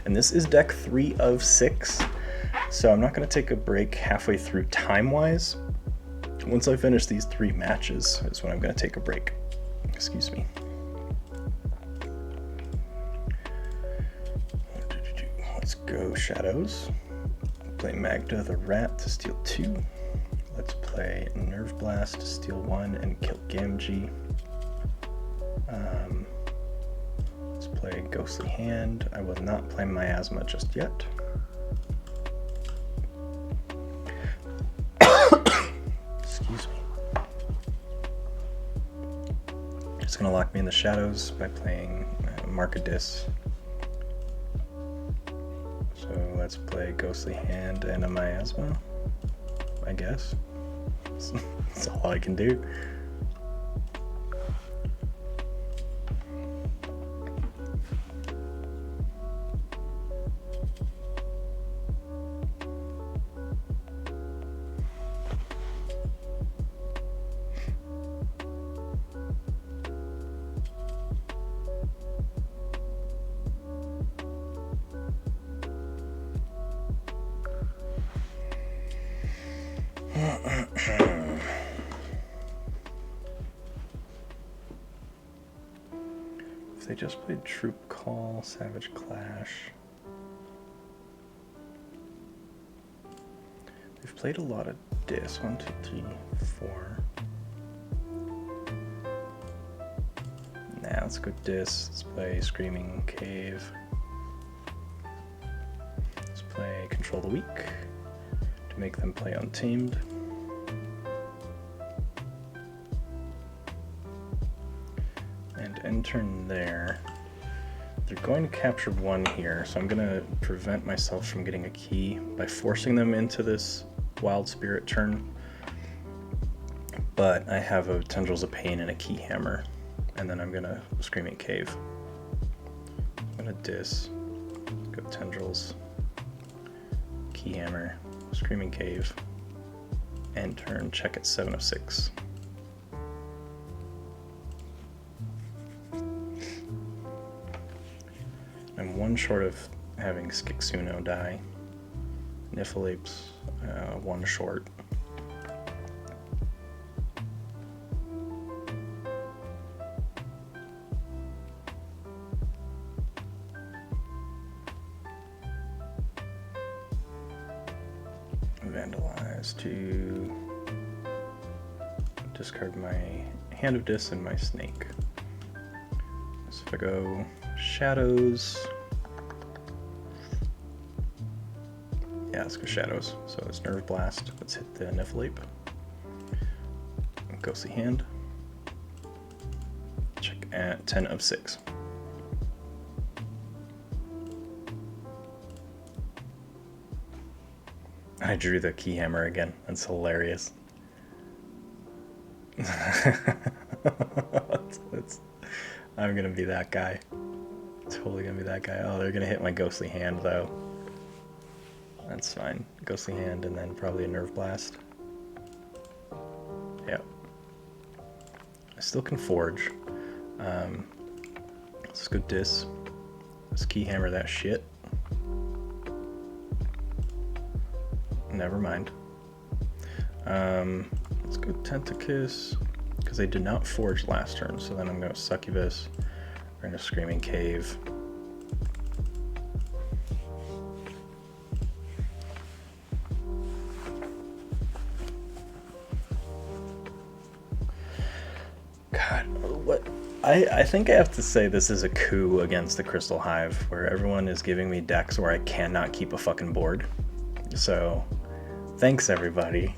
And this is deck 3 of 6, so I'm not going to take a break halfway through time-wise. Once I finish these 3 matches is when I'm going to take a break. Excuse me. Let's go Shadows. Play Magda the Rat to steal 2. Let's play Nerve Blast to steal 1 and kill Gamgee. Let's play Ghostly Hand. I will not play Miasma just yet. Excuse me. Just gonna lock me in the shadows by playing Markadis. So let's play Ghostly Hand and a Miasma, I guess. That's all I can do. If they just played Troop Call, Savage Clash. They've played a lot of Dis. 1, 2, 3, 4. Nah, let's go Dis. Let's play Screaming Cave. Let's play Control the Weak to make them play Untamed. And end turn there. They're going to capture 1 here, so I'm going to prevent myself from getting a key by forcing them into this Wild Spirit turn. But I have a Tendrils of Pain and a Key Hammer, and then I'm going to Screaming Cave. I'm going to Dis, go Tendrils, Key Hammer, Screaming Cave, end turn, check at 7 of 6. I'm 1 short of having Skixuno die. Niffleape's 1 short. Vandalize to discard my Hand of Dis and my Snake. So if I go Shadows, yeah, let's go Shadows. So it's Nerve Blast. Let's hit the Niffleape. Ghostly Hand. Check at 10 of 6. I drew the Keyhammer again. That's hilarious. I'm gonna be that guy. Totally gonna be that guy. Oh, they're gonna hit my Ghostly Hand though. That's fine. Ghostly Hand and then probably a Nerve Blast. Yep. I still can Forge. Let's go Dis. Let's Keyhammer that shit. Never mind. Let's go Tentacus, because they did not Forge last turn, so then I'm going to Succubus. We're going to Screaming Cave. God, what? I think I have to say this is a coup against the Crystal Hive, where everyone is giving me decks where I cannot keep a fucking board. So, thanks everybody.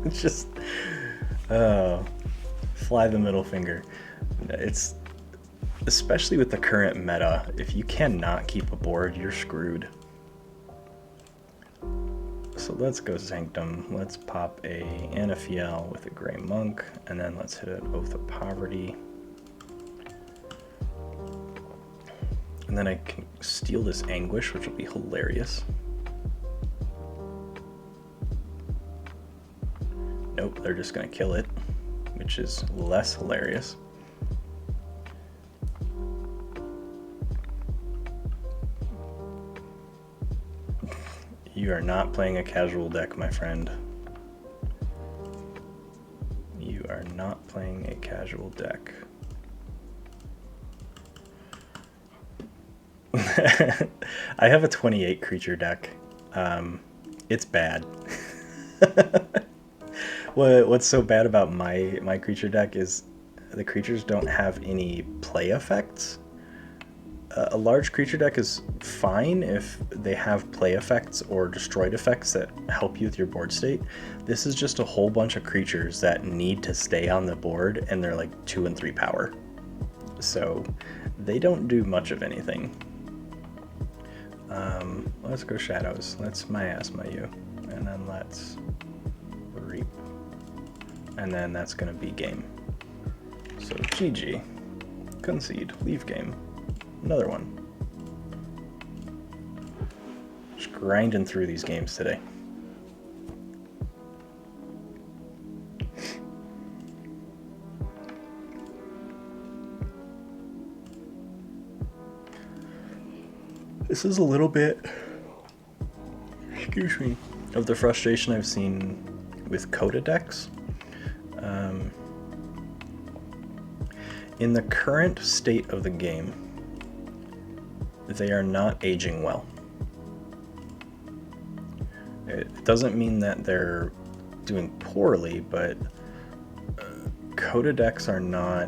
It's just, fly the middle finger. It's, especially with the current meta, if you cannot keep a board, you're screwed. So let's go Sanctum. Let's pop a Anafiel with a Grey Monk, and then let's hit an Oath of Poverty. And then I can steal this Anguish, which will be hilarious. Nope, they're just gonna kill it, which is less hilarious. You are not playing a casual deck, my friend. You are not playing a casual deck. I have a 28 creature deck. It's bad. What's so bad about my creature deck is the creatures don't have any play effects. A large creature deck is fine if they have play effects or destroyed effects that help you with your board state. This is just a whole bunch of creatures that need to stay on the board, and they're like 2 and 3 power. So they don't do much of anything. Let's go Shadows. Let's Miasma you. And then let's Reap. And then that's going to be game. So GG. Concede. Leave game. Another one. Just grinding through these games today. This is a little bit, excuse me, of the frustration I've seen with Coda decks. In the current state of the game, they are not aging well. It doesn't mean that they're doing poorly, but Coda decks are not...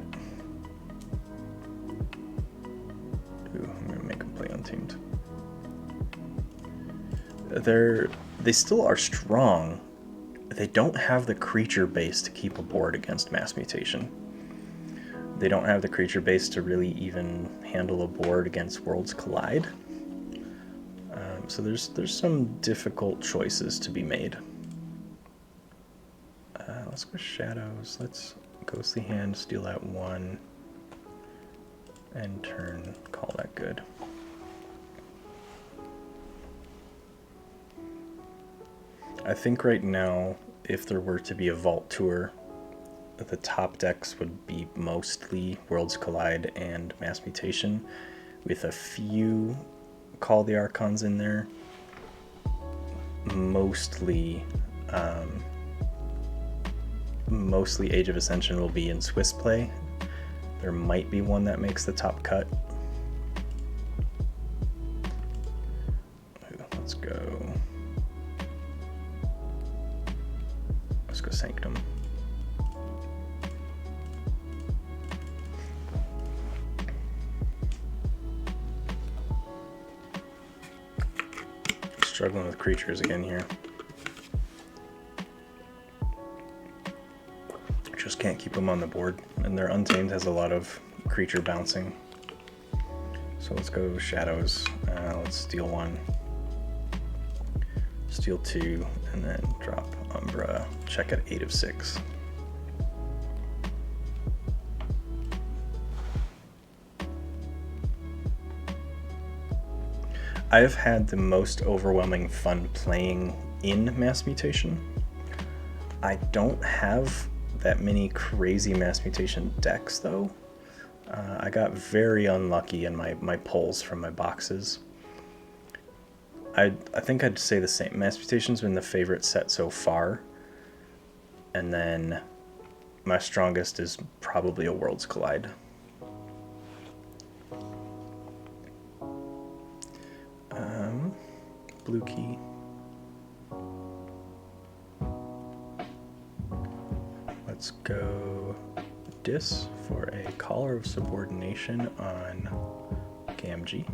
Ooh, I'm going to make them play Untamed. They still are strong. They don't have the creature base to keep a board against Mass Mutation. They don't have the creature base to really even handle a board against Worlds Collide. So there's some difficult choices to be made. Let's go Shadows. Let's Ghostly Hand, steal that 1, and turn, call that good. I think right now, if there were to be a Vault Tour, the top decks would be mostly Worlds Collide and Mass Mutation, with a few Call the Archons in there. Mostly Age of Ascension will be in Swiss play. There might be one that makes the top cut. Let's go Sanctum. struggling with creatures again here. Just can't keep them on the board, and their Untamed has a lot of creature bouncing. So let's go Shadows. Let's steal 1, steal 2, and then drop Umbra. Check at 8 of 6. I've had the most overwhelming fun playing in Mass Mutation. I don't have that many crazy Mass Mutation decks though. I got very unlucky in my pulls from my boxes. I think I'd say the same. Mass Mutation's been the favorite set so far. And then my strongest is probably a Worlds Collide. Blue key. Let's go Dis for a Collar of Subordination on Gamgee.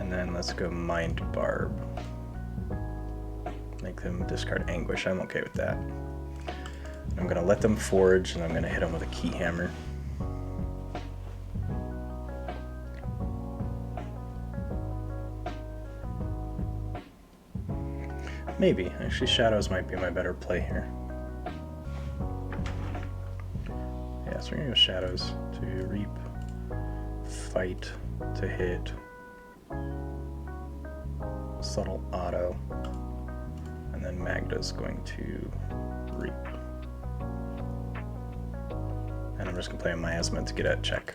And then let's go Mind Barb. Make them discard Anguish. I'm okay with that. I'm gonna let them forage, and I'm gonna hit them with a Key Hammer. Maybe. Actually, Shadows might be my better play here. Yeah, so we're gonna go Shadows to reap, fight to hit, subtle auto, and then Magda's going to reap. And I'm just gonna play a Miasma to get a check.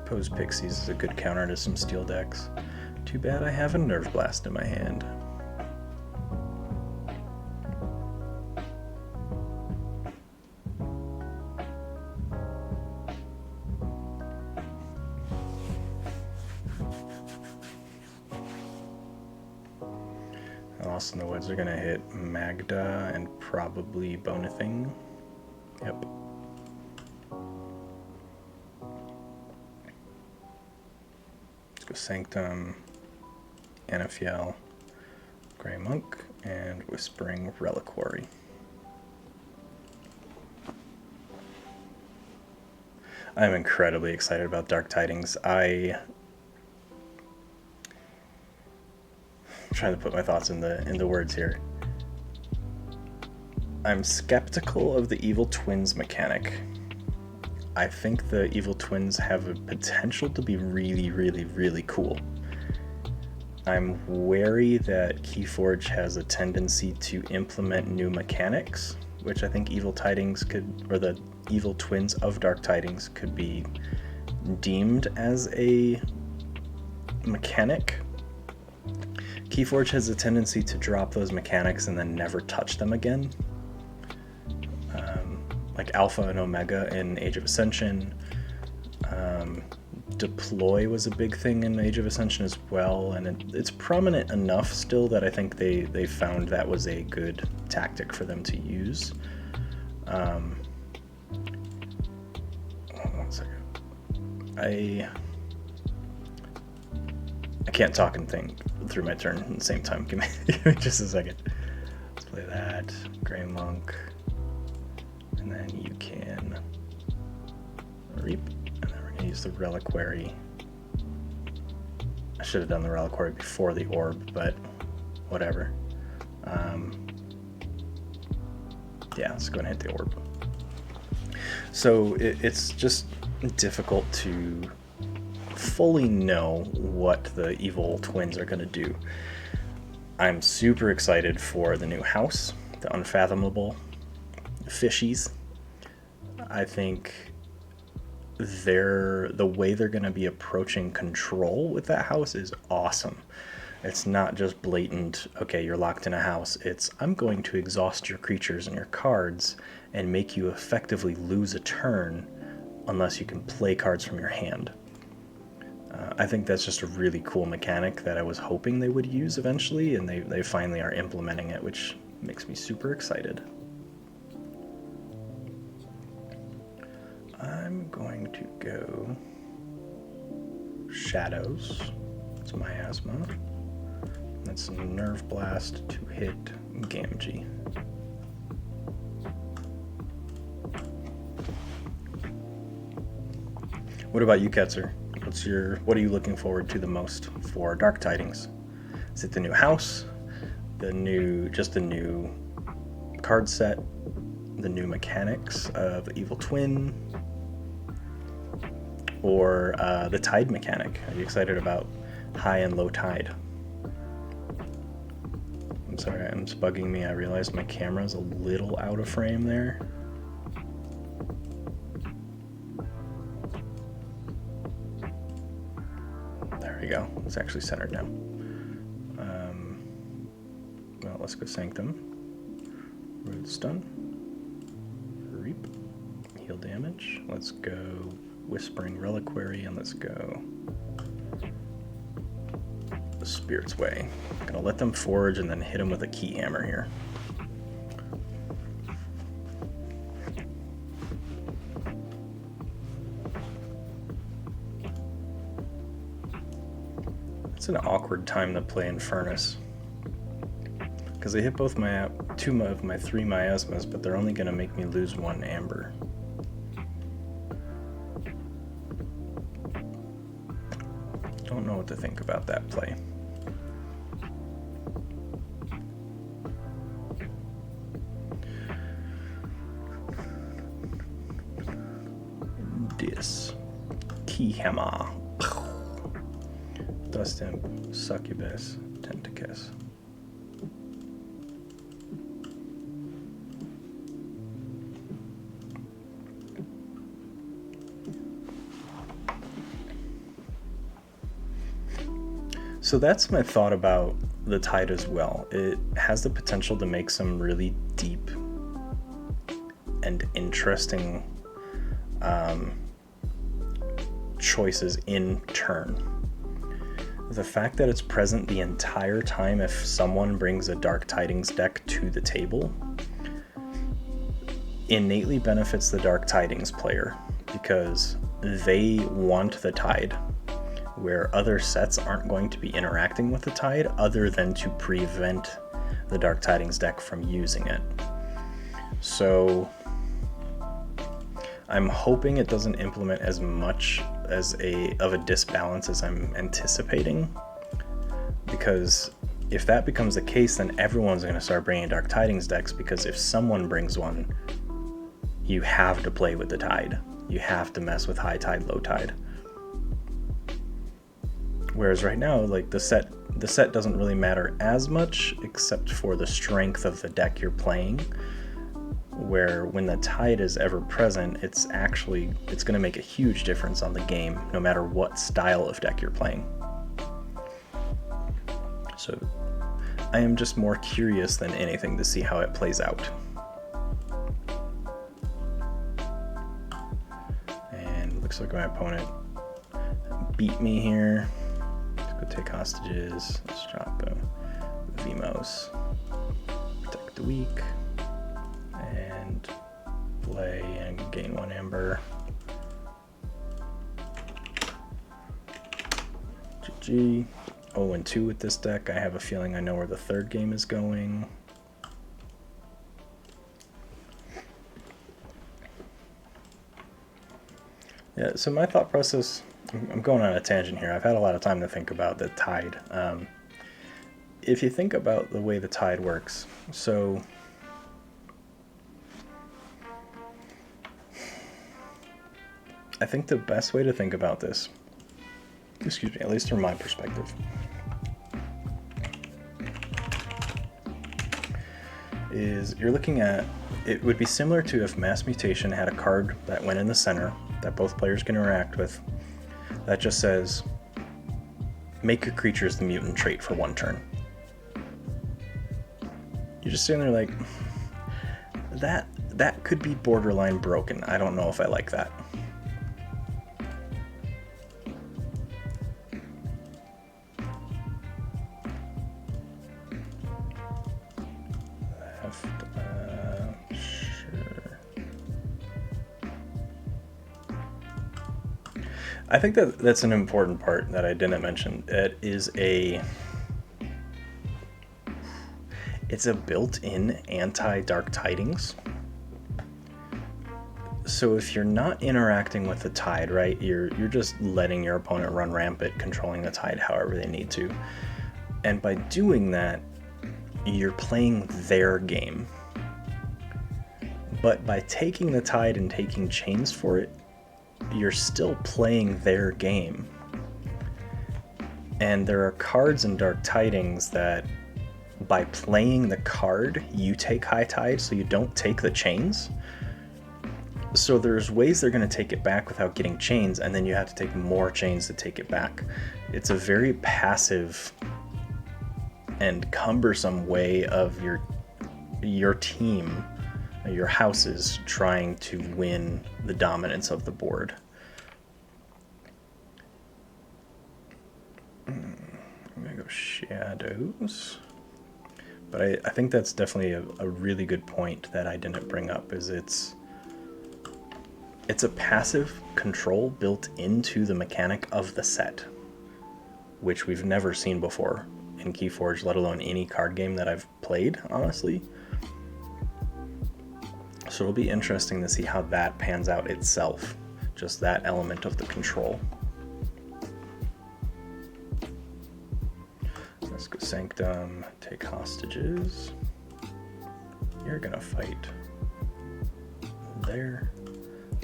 Pose Pixies is a good counter to some steel decks. Too bad I have a Nerve Blast in my hand. Lost in the Woods are going to hit Magda and probably Bonething. Yep. Go Sanctum, Anafiel, Grey Monk, and Whispering Reliquary. I'm incredibly excited about Dark Tidings. I'm trying to put my thoughts into words here. I'm skeptical of the Evil Twins mechanic. I think the Evil Twins have a potential to be really, really, really cool. I'm wary that Keyforge has a tendency to implement new mechanics, which I think Evil Tidings could, or the Evil Twins of Dark Tidings could be deemed as a mechanic. Keyforge has a tendency to drop those mechanics and then never touch them again. Like Alpha and Omega in Age of Ascension. Deploy was a big thing in Age of Ascension as well, and it's prominent enough still that I think they found that was a good tactic for them to use. Hold on one second. I can't talk and think through my turn at the same time. Give me just a second. Let's play that. Grey Monk. And then you can reap, and then we're going to use the Reliquary. I should have done the Reliquary before the Orb, but whatever. Yeah, let's go ahead and hit the Orb. So it's just difficult to fully know what the Evil Twins are going to do. I'm super excited for the new house, the Unfathomable Fishies. I think the way they're going to be approaching control with that house is awesome. It's not just blatant, okay, you're locked in a house. It's, I'm going to exhaust your creatures and your cards and make you effectively lose a turn unless you can play cards from your hand. I think that's just a really cool mechanic that I was hoping they would use eventually, and they finally are implementing it, which makes me super excited. I'm going to go Shadows. It's Miasma. That's Nerve Blast to hit Gamgee. What about you, Ketzer? What are you looking forward to the most for Dark Tidings? Is it the new house, the new card set, the new mechanics of Evil Twin, or the tide mechanic? Are you excited about high and low tide? I'm sorry, it's bugging me. I realized my camera's a little out of frame there. There we go. It's actually centered now. Well, let's go Sanctum. Root Stun. Reap. Heal damage. Let's go Whispering Reliquary, and let's go Spirit's Way. Gonna let them forge and then hit them with a key hammer here. It's an awkward time to play Infernus, because they hit both two of my 3 miasmas, but they're only gonna make me lose 1 amber. Don't know what to think about that play. This key hammer. Dust Imp, Succubus, Tentacus. So that's my thought about the tide as well. It has the potential to make some really deep and interesting choices in turn. The fact that it's present the entire time if someone brings a Dark Tidings deck to the table innately benefits the Dark Tidings player, because they want the tide, where other sets aren't going to be interacting with the tide other than to prevent the Dark Tidings deck from using it. So I'm hoping it doesn't implement as much of a disbalance as I'm anticipating, because if that becomes the case, then everyone's going to start bringing Dark Tidings decks, because if someone brings one, you have to play with the tide. You have to mess with high tide, low tide. Whereas right now, like the set doesn't really matter as much, except for the strength of the deck you're playing, where when the tide is ever present, it's going to make a huge difference on the game, no matter what style of deck you're playing. So I am just more curious than anything to see how it plays out. And looks like my opponent beat me here. Let's go take hostages. Let's drop Vimos. Protect the weak. And play and gain 1 amber. GG. 0-2 with this deck. I have a feeling I know where the third game is going. Yeah, so my thought process, I'm going on a tangent here. I've had a lot of time to think about the tide. If you think about the way the tide works, so I think the best way to think about this, excuse me, at least from my perspective, is you're looking at, it would be similar to if Mass Mutation had a card that went in the center that both players can interact with that just says, make your creatures the mutant trait for 1 turn. You're just sitting there like, that could be borderline broken. I don't know if I like that. I think that that's an important part that I didn't mention. It's a built-in anti-dark tidings. So if you're not interacting with the tide, right, you're just letting your opponent run rampant, controlling the tide however they need to. And by doing that, you're playing their game. But by taking the tide and taking chains for it, you're still playing their game. And there are cards in Dark Tidings that by playing the card, you take high tide, so you don't take the chains. So there's ways they're going to take it back without getting chains, and then you have to take more chains to take it back. It's a very passive and cumbersome way of your team, your houses, trying to win the dominance of the board. I'm going to go shadows. But I think that's definitely a really good point that I didn't bring up, is it's a passive control built into the mechanic of the set, which we've never seen before in Keyforge, let alone any card game that I've played, honestly. So it'll be interesting to see how that pans out itself, just that element of the control. Let's go Sanctum, take hostages. You're gonna fight there.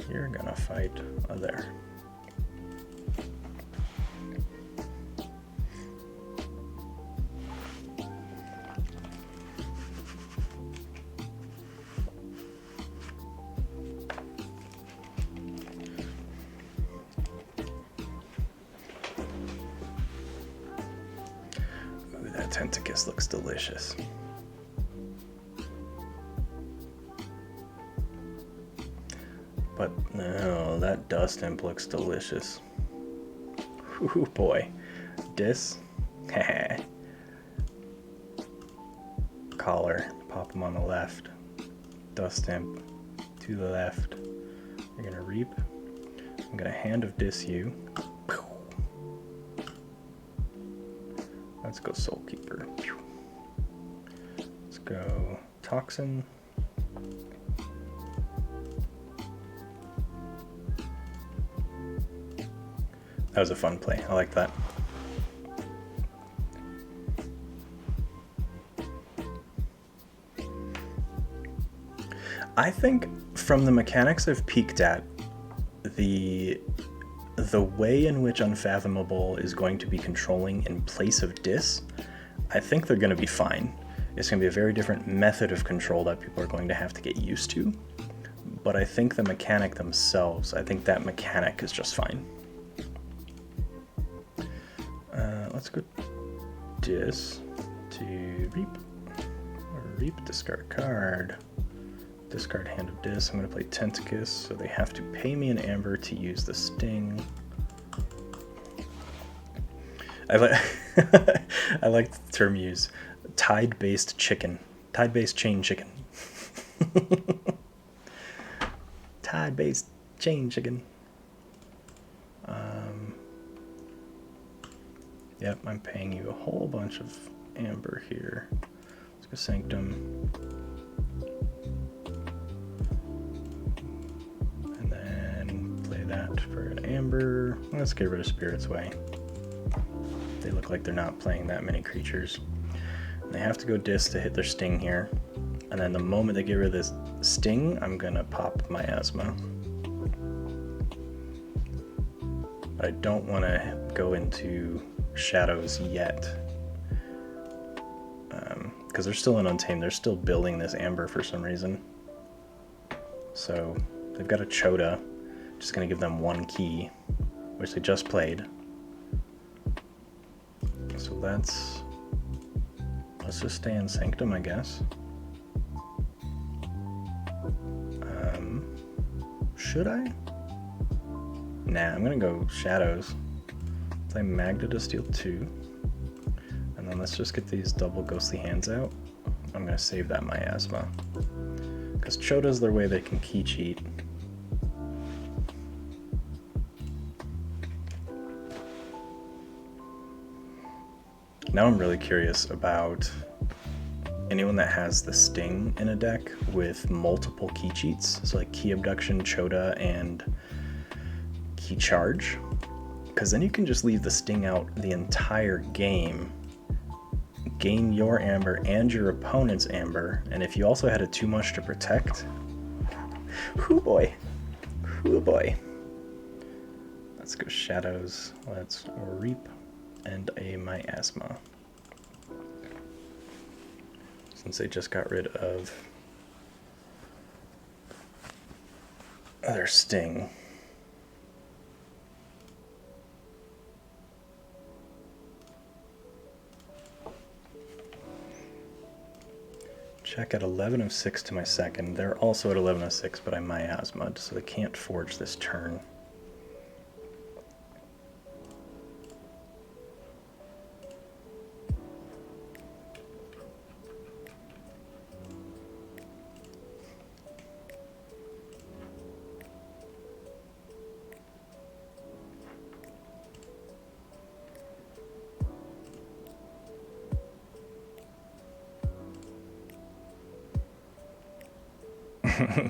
You're gonna fight there. Ooh, that Tentacus looks delicious. But no, that dust imp looks delicious. Ooh boy. Dis. Collar. Pop him on the left. Dust imp to the left. You're gonna reap. I'm gonna Hand of Dis you. Let's go Soulkeeper. Let's go Toxin. That was a fun play. I like that. I think from the mechanics I've peeked at, the way in which Unfathomable is going to be controlling in place of Dis, I think they're going to be fine. It's going to be a very different method of control that people are going to have to get used to. But I think the mechanic themselves, I think that mechanic is just fine. Let's go Dis to Reap. Reap, discard card. Discard Hand of Dis. I'm going to play Tentacus, so they have to pay me an amber to use the Sting. I like the term used. Tide-based chicken. Tide-based chain chicken. Tide-based chain chicken. Yep, I'm paying you a whole bunch of amber here. Let's go Sanctum. And then play that for an amber. Let's get rid of Spirit's Way. They look like they're not playing that many creatures. And they have to go Dis to hit their Sting here. And then the moment they get rid of this Sting, I'm gonna pop Miasma. But I don't want to go into Shadows yet, because they're still in Untamed. They're still building this amber for some reason. So they've got a Chota, just gonna give them one key, which they just played. So let's just stay in Sanctum, I guess. Should I? Nah, I'm gonna go Shadows. Play Magda to steal 2. And then let's just get these double Ghostly Hands out. I'm gonna save that Miasma, because Chota's their way they can key cheat. Now I'm really curious about anyone that has the Sting in a deck with multiple key cheats, so like Key Abduction, Choda, and Key Charge, because then you can just leave the Sting out the entire game, gain your Amber and your opponent's Amber, and if you also had a too much to protect, hoo boy, hoo boy. Let's go Shadows, let's Reap, and a Miasma. Since they just got rid of their Sting. Check at 11 of 6 to my second. They're also at 11 of 6, but I Miasma'd, so they can't forge this turn.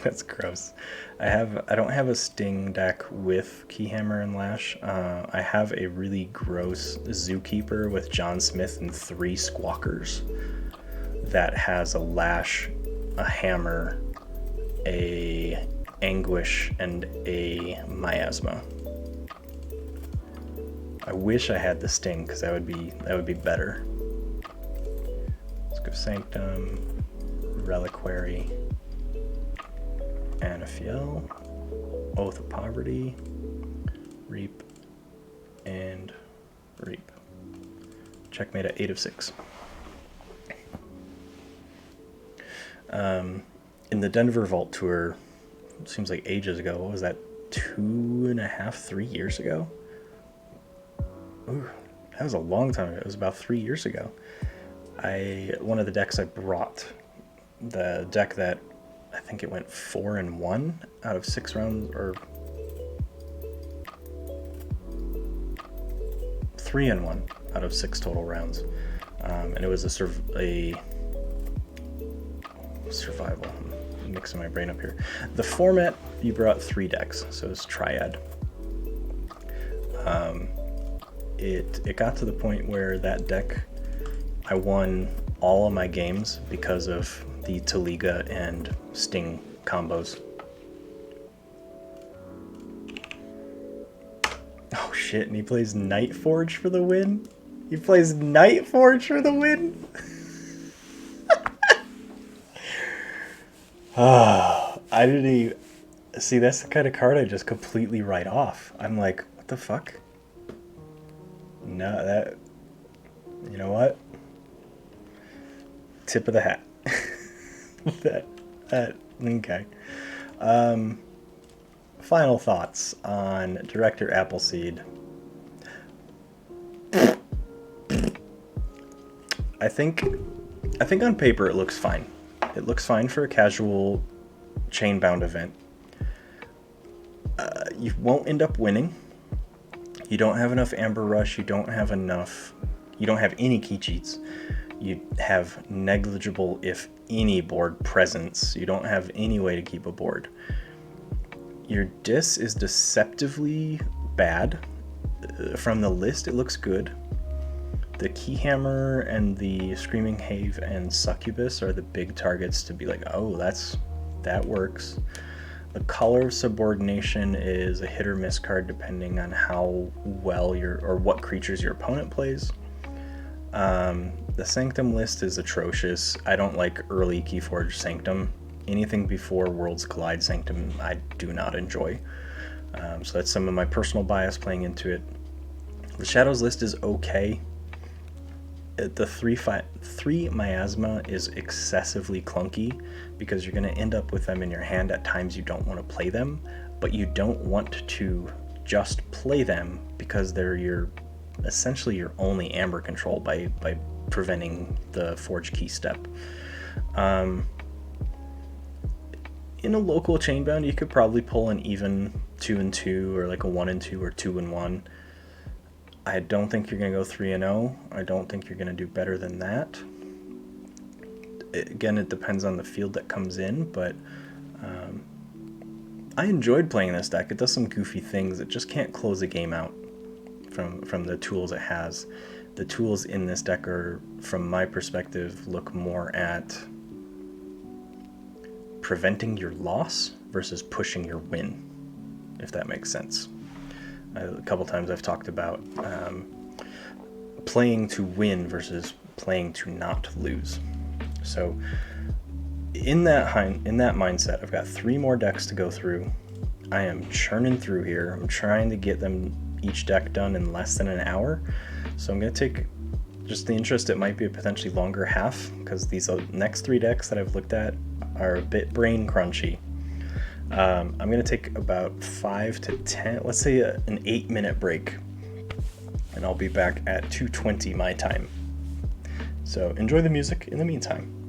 That's gross. I don't have a Sting deck with Keyhammer and Lash. I have a really gross Zookeeper with John Smith and 3 Squawkers that has a Lash, a Hammer, a Anguish, and a Miasma. I wish I had the Sting because that would be better. Let's go Sanctum, Reliquary, Anafiel, Oath of Poverty, Reap, and Reap. Checkmate at 8 of 6. In the Denver Vault Tour, it seems like ages ago, what was that, 2.5, 3 years ago? Ooh, that was a long time ago. It was about 3 years ago. One of the decks I brought, the deck that I think it went 4-1 out of 6 rounds, or 3-1 out of 6 total rounds, and it was a survival. I'm mixing my brain up here. The format, you brought 3 decks, so it's Triad. It got to the point where that deck, I won all of my games because of the Taliga and Sting combos. Oh shit, and he plays Nightforge for the win? He plays Nightforge for the win? Oh, I didn't even... See, that's the kind of card I just completely write off. I'm like, what the fuck? No, that... You know what? Tip of the hat. that okay. Final thoughts on Director Appleseed. I think on paper it looks fine. It looks fine for a casual chain-bound event. You won't end up winning. You don't have enough Amber Rush. You don't have any key cheats. You have negligible, if any, board presence. You don't have any way to keep a board. Your dis is deceptively bad. From the list, it looks good. The Keyhammer and the Screaming Have and Succubus are the big targets to be like, oh, that works. The Color of Subordination is a hit or miss card depending on how well or what creatures your opponent plays. The Sanctum list is atrocious. I don't like early Keyforge Sanctum. Anything before Worlds Collide Sanctum I do not enjoy. So that's some of my personal bias playing into it. The Shadows list is okay. The 3 Miasma is excessively clunky because you're going to end up with them in your hand at times you don't want to play them, but you don't want to just play them because they're essentially your only Amber control by preventing the Forge Key step. In a local chainbound, you could probably pull an even 2-2 or like a 1-2 or 2-1. I don't think you're going to go 3-0. I don't think you're going to do better than that. Again, it depends on the field that comes in, but I enjoyed playing this deck. It does some goofy things. It just can't close a game out from the tools it has. The tools in this deck are, from my perspective, look more at preventing your loss versus pushing your win, if that makes sense. A couple times I've talked about playing to win versus playing to not lose. So in that mindset, I've got 3 more decks to go through. I am churning through here. I'm trying to get them each deck done in less than an hour. So I'm going to take, just the interest, it might be a potentially longer half, because these next 3 decks that I've looked at are a bit brain crunchy. I'm going to take about 5 to 10, let's say an 8-minute break, and I'll be back at 2:20 my time. So enjoy the music in the meantime.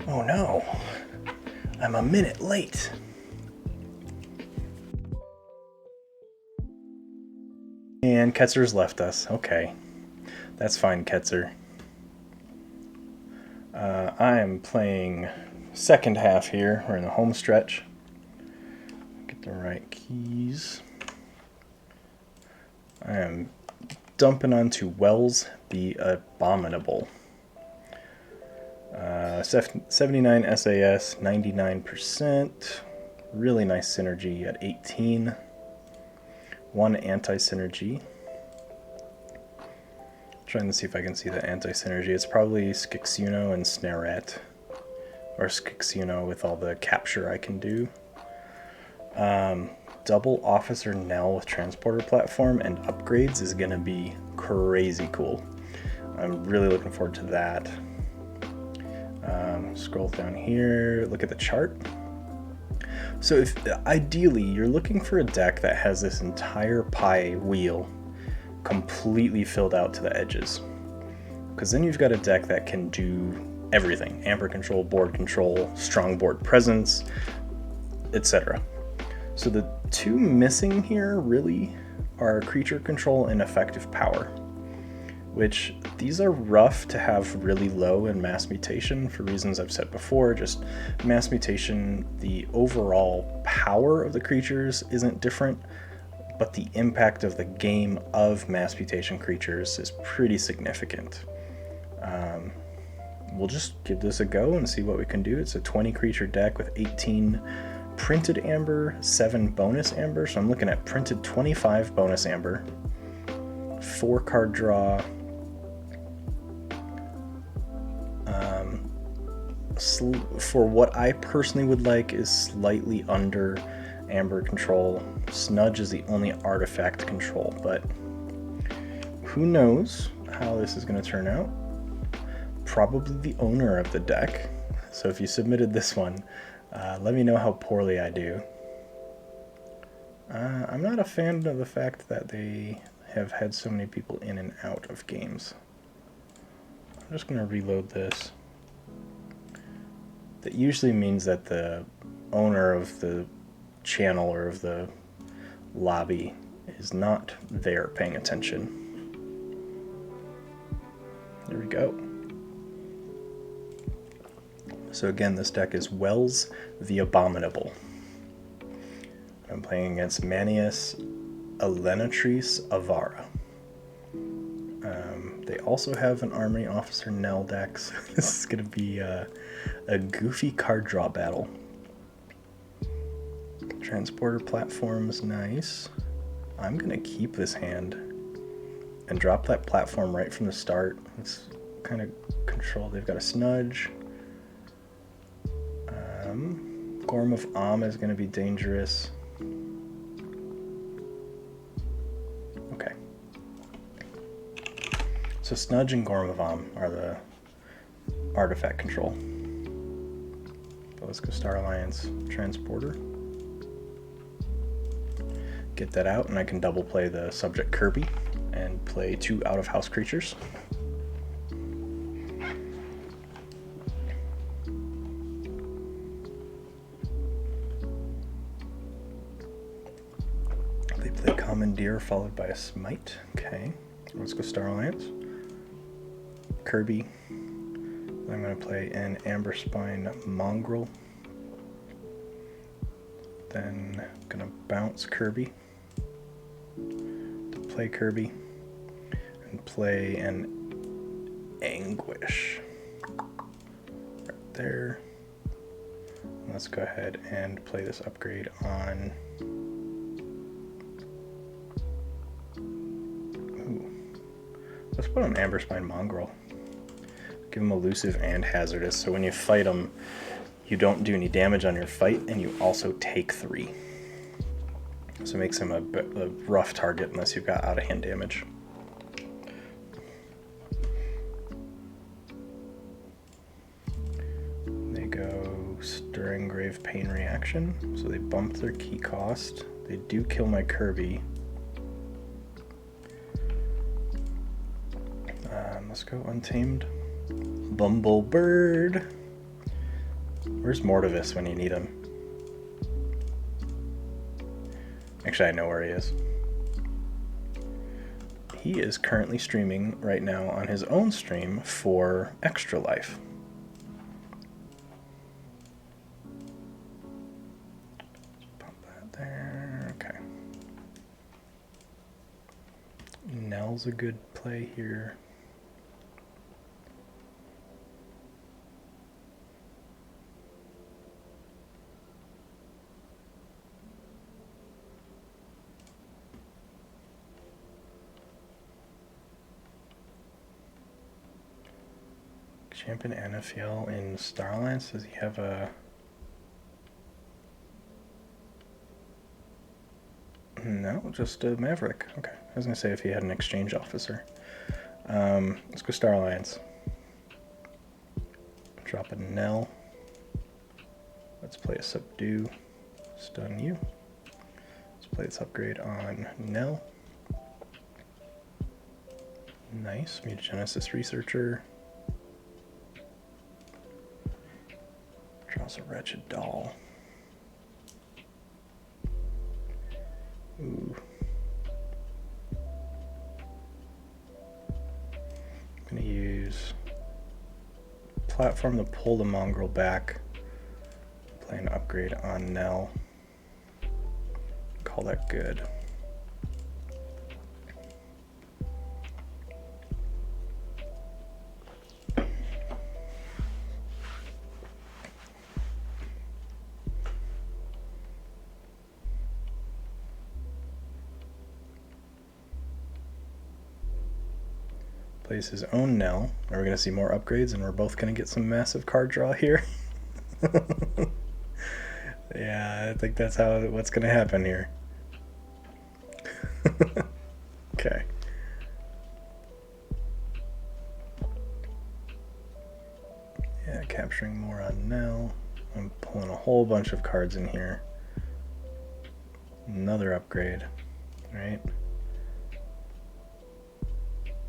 Oh no, I'm a minute late. And Ketzer's left us. Okay, that's fine, Ketzer. I am playing second half here. We're in the home stretch. Get the right keys. I am dumping onto Wells the Abominable. 79 SAS, 99%. Really nice synergy at 18. 1 anti-synergy. Trying to see if I can see the anti-synergy. It's probably Skixuno and Snarette. Or Skixuno with all the capture I can do. Double Officer Nell with Transporter Platform and upgrades is going to be crazy cool. I'm really looking forward to that. Scroll down here, look at the chart. So if ideally you're looking for a deck that has this entire pie wheel completely filled out to the edges, because then you've got a deck that can do everything: amber control, board control, strong board presence, etc. So the two missing here really are creature control and effective power, which these are rough to have really low in mass mutation for reasons I've said before. Just mass mutation, the overall power of the creatures isn't different, but the impact of the game of mass mutation creatures is pretty significant. We'll just give this a go and see what we can do. It's a 20 creature deck with 18 printed amber, 7 bonus amber, so I'm looking at printed 25 bonus amber, 4 card draw, for what I personally would like is slightly under amber control. Snudge is the only artifact control, but who knows how this is going to turn out. Probably the owner of the deck, so if you submitted this one, let me know how poorly I do. I'm not a fan of the fact that they have had so many people in and out of games. I'm just going to reload this. That usually means that the owner of the channel or of the lobby is not there paying attention. There we go. So again, this deck is Wells the Abominable. I'm playing against Manius Elenatrice Avara. They also have an Armory Officer Nell deck, so this is going to be a goofy card draw battle. Transporter Platform's nice. I'm going to keep this hand and drop that platform right from the start. It's kind of control. They've got a Snudge. Gorm of Am is going to be dangerous. Okay. So Snudge and Gorm of Am are the artifact control. But let's go Star Alliance Transporter. Get that out, and I can double play the subject Kirby and play 2 out-of-house creatures. They play Commandeer followed by a Smite. Okay, let's go Star Alliance. Kirby. I'm going to play an Amber Spine Mongrel. Then I'm going to bounce Kirby to play Kirby and play an Anguish right there. Let's go ahead and play this upgrade on. Let's put on Amber Spine Mongrel. Give him elusive and hazardous, so when you fight him, you don't do any damage on your fight, and you also take 3. So it makes him a rough target unless you've got out-of-hand damage. They go Stirring Grave Pain Reaction, so they bump their key cost. They do kill my Kirby. Let's go Untamed Bumblebird. Where's Mortivis when you need him? Actually, I know where he is. He is currently streaming right now on his own stream for Extra Life. Pump that there. Okay. Nell's a good play here. Champion NFL in Star Alliance? Does he have a... No, just a Maverick. Okay, I was gonna say if he had an exchange officer. Let's go Star Alliance. Drop a Nell. Let's play a Subdue. Stun you. Let's play this upgrade on Nell. Nice, Mutagenesis Researcher. Draws a Wretched Doll. Ooh. I'm gonna use Platform to pull the Mongrel back. Play an upgrade on Nell. Call that good. Plays his own Nell. Are we going to see more upgrades and we're both going to get some massive card draw here? Yeah, I think that's what's going to happen here. Okay. Yeah, capturing more on Nell. I'm pulling a whole bunch of cards in here. Another upgrade, right?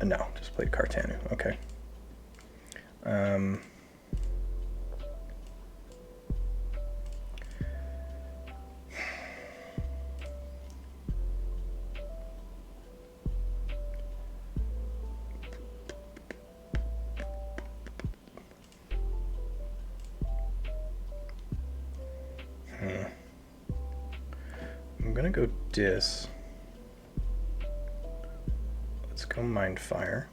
No, just played Cartanu. Okay. I'm gonna go Dis. Let's go Mindfire.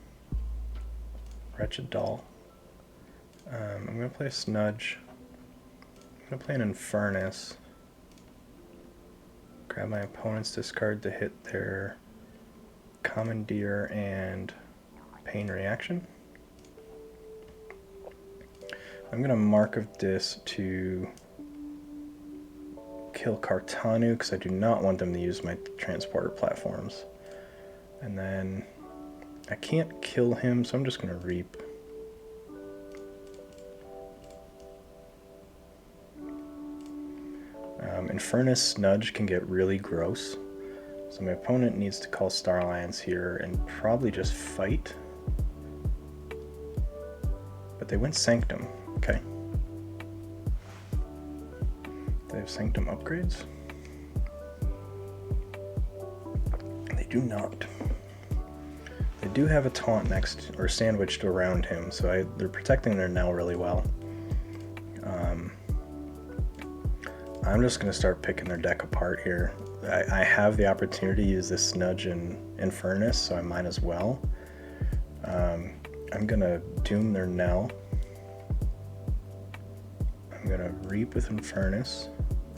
Wretched Doll. I'm gonna play a Snudge. I'm gonna play an Infernus. Grab my opponent's discard to hit their Commandeer and Pain Reaction. I'm gonna Mark of Dis to kill Cartanu because I do not want them to use my transporter platforms. And then I can't kill him, so I'm just gonna Reap. Infernus Snudge can get really gross, so my opponent needs to call Star Alliance here and probably just fight. But they went Sanctum, okay. They have Sanctum upgrades? They do not. They do have a taunt next, or sandwiched around him, so they're protecting their Nell really well. I'm just going to start picking their deck apart here. I have the opportunity to use this Snudge and Infernus, so I might as well. I'm going to Doom their Nell. I'm going to Reap with Infernus,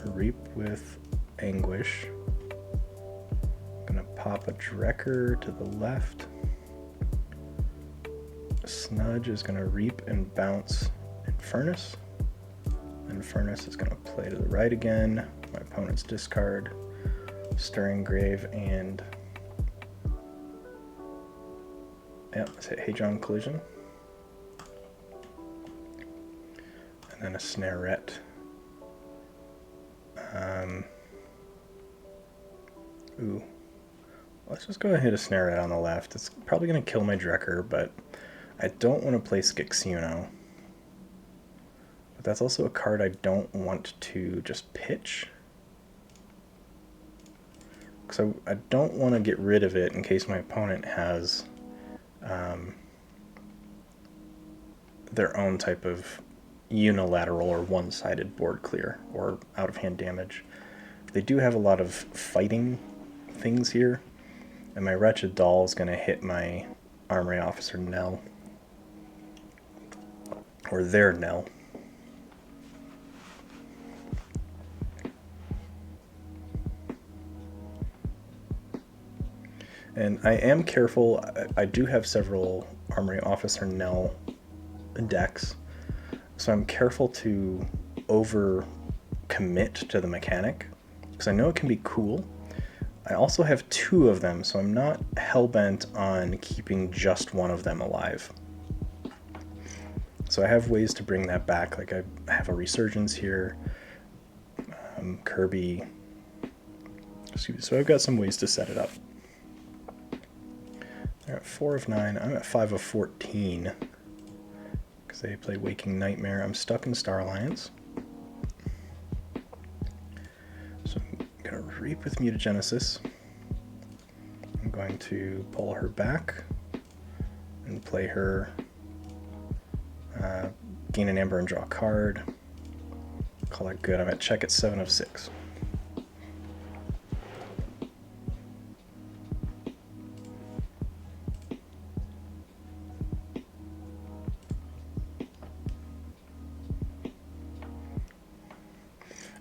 Reap with Anguish. I'm going to pop a Drekker to the left. Snudge is going to Reap and bounce Infernus. Infernus is going to play to the right again. My opponent's discard, Stirring Grave, and let's hit Hadron Collision. And then a Snarette. Let's just go ahead and hit a Snarette on the left. It's probably going to kill my Drekker, but I don't want to play Skixuno. But that's also a card I don't want to just pitch. Because I don't want to get rid of it in case my opponent has their own type of unilateral or one-sided board clear or out-of-hand damage. They do have a lot of fighting things here, and my Wretched Doll is going to hit my Armory Officer Nell, or their Nell. And I am careful. I do have several Armory Officer Nell decks, so I'm careful to over commit to the mechanic, because I know it can be cool. I also have 2 of them, so I'm not hell-bent on keeping just one of them alive. So I have ways to bring that back, like I have a Resurgence here, Kirby. So I've got some ways to set it up. They're at 4 of 9, I'm at 5 of 14. Because they play Waking Nightmare. I'm stuck in Star Alliance. So I'm going to Reap with Mutagenesis. I'm going to pull her back and play her, gain an Amber and draw a card. Call that good. I'm at check at 7 of 6.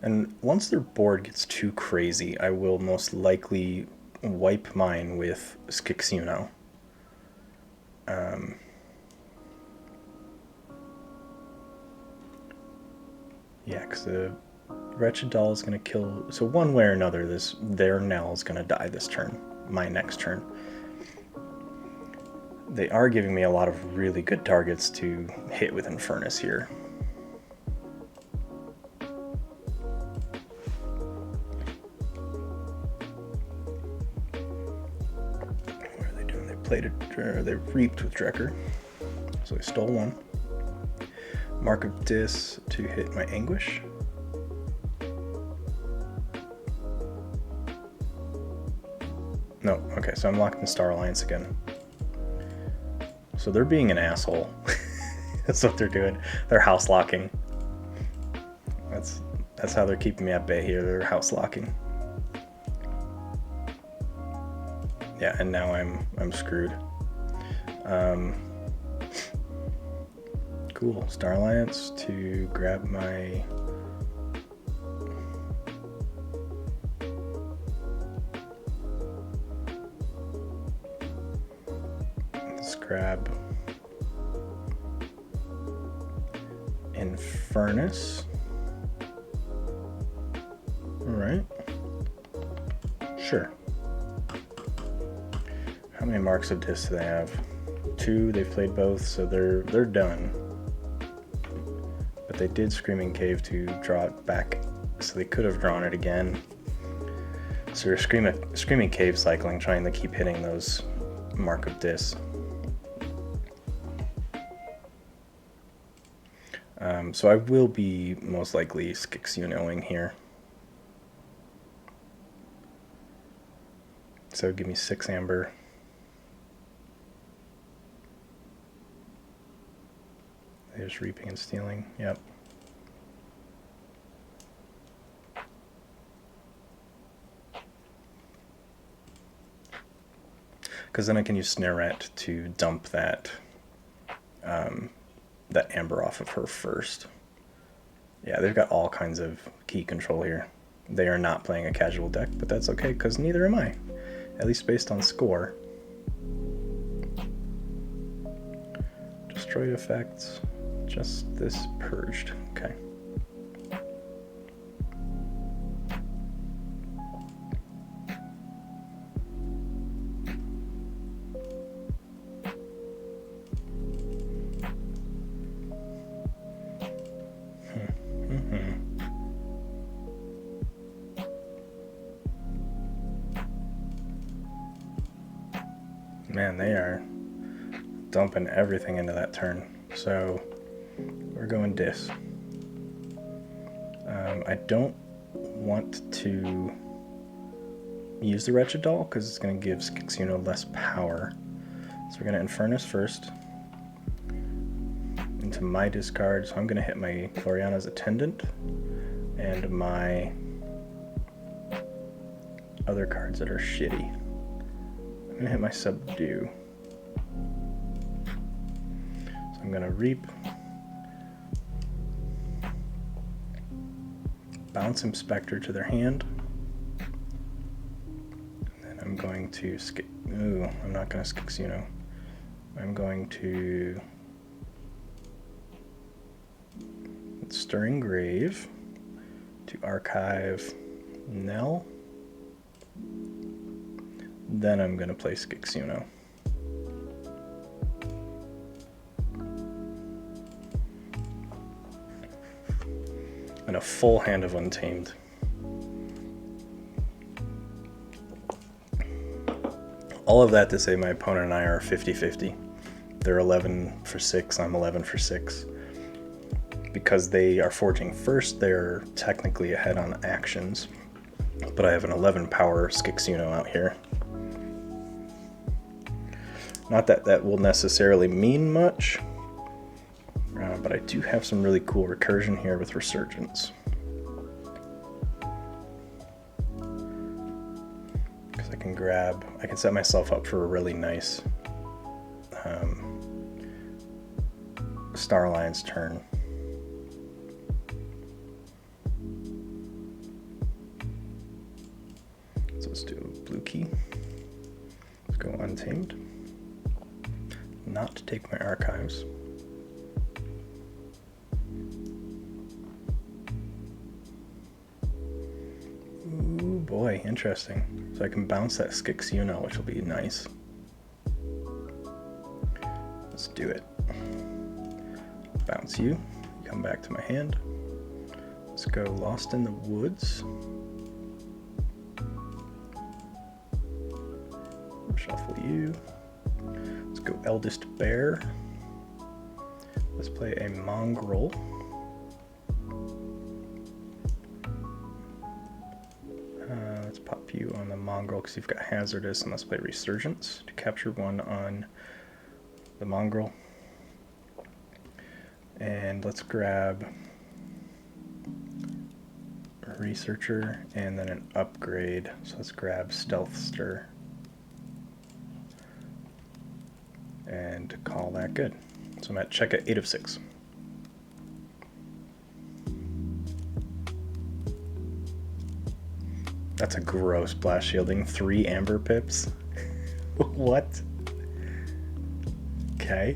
And once their board gets too crazy, I will most likely wipe mine with Skixuno. Yeah, because the Wretched Doll is going to kill... So one way or another, their Nell is going to die this turn, my next turn. They are giving me a lot of really good targets to hit with Infernus here. They reaped with Drekker, so they stole 1. Mark of Dis to hit my Anguish. No, okay, so I'm locked in Star Alliance again. So they're being an asshole. That's what they're doing. They're house locking. That's how they're keeping me at bay here. They're house locking. Yeah, and now I'm screwed. Cool. Star Alliance to grab my... Let's grab Infernus. Alright. Sure. How many marks of Dis do they have? 2, they've played both, so they're done. But they did Screaming Cave to draw it back, so they could have drawn it again. So they're Screaming Cave cycling, trying to keep hitting those Mark of Dis. So I will be most likely Skixunoing here. So give me 6 Amber. There's Reaping and Stealing, yep. Because then I can use Snarette to dump that that Amber off of her first. Yeah, they've got all kinds of key control here. They are not playing a casual deck, but that's okay, because neither am I. At least based on score. Destroyed effects. Just this purged. Okay. Man, they are dumping everything into that turn. So we're going Dis. I don't want to use the Wretched Doll because it's going to give Skixuno less power. So we're going to Infernus first into my discard. So I'm going to hit my Gloriana's Attendant and my other cards that are shitty. I'm going to hit my Subdue. So I'm going to Reap, bounce Inspector to their hand, and then I'm going to I'm not going to Skixuno. I'm going to Stirring Grave to archive Nell. Then I'm going to play Skixuno. And a full hand of Untamed. All of that to say my opponent and I are 50-50. They're 11 for 6, I'm 11 for 6. Because they are forging first, they're technically ahead on actions. But I have an 11 power Skixuno out here. Not that that will necessarily mean much, but I do have some really cool recursion here with Resurgence. Because I can set myself up for a really nice Star Alliance turn. So let's do a blue key. Let's go Untamed. Not take my archives. Ooh boy, interesting. So I can bounce that Skixuno, which will be nice. Let's do it. Bounce you, come back to my hand. Let's go Lost in the Woods. Shuffle you. Let's go Eldest Bear. Let's play a Mongrel. Let's pop you on the Mongrel because you've got Hazardous, and let's play Resurgence to capture one on the Mongrel. And let's grab a Researcher and then an upgrade. So let's grab Stealthster and call that good. So I'm at check at 8 of 6. That's a gross blast shielding. 3 Amber Pips. What? Okay.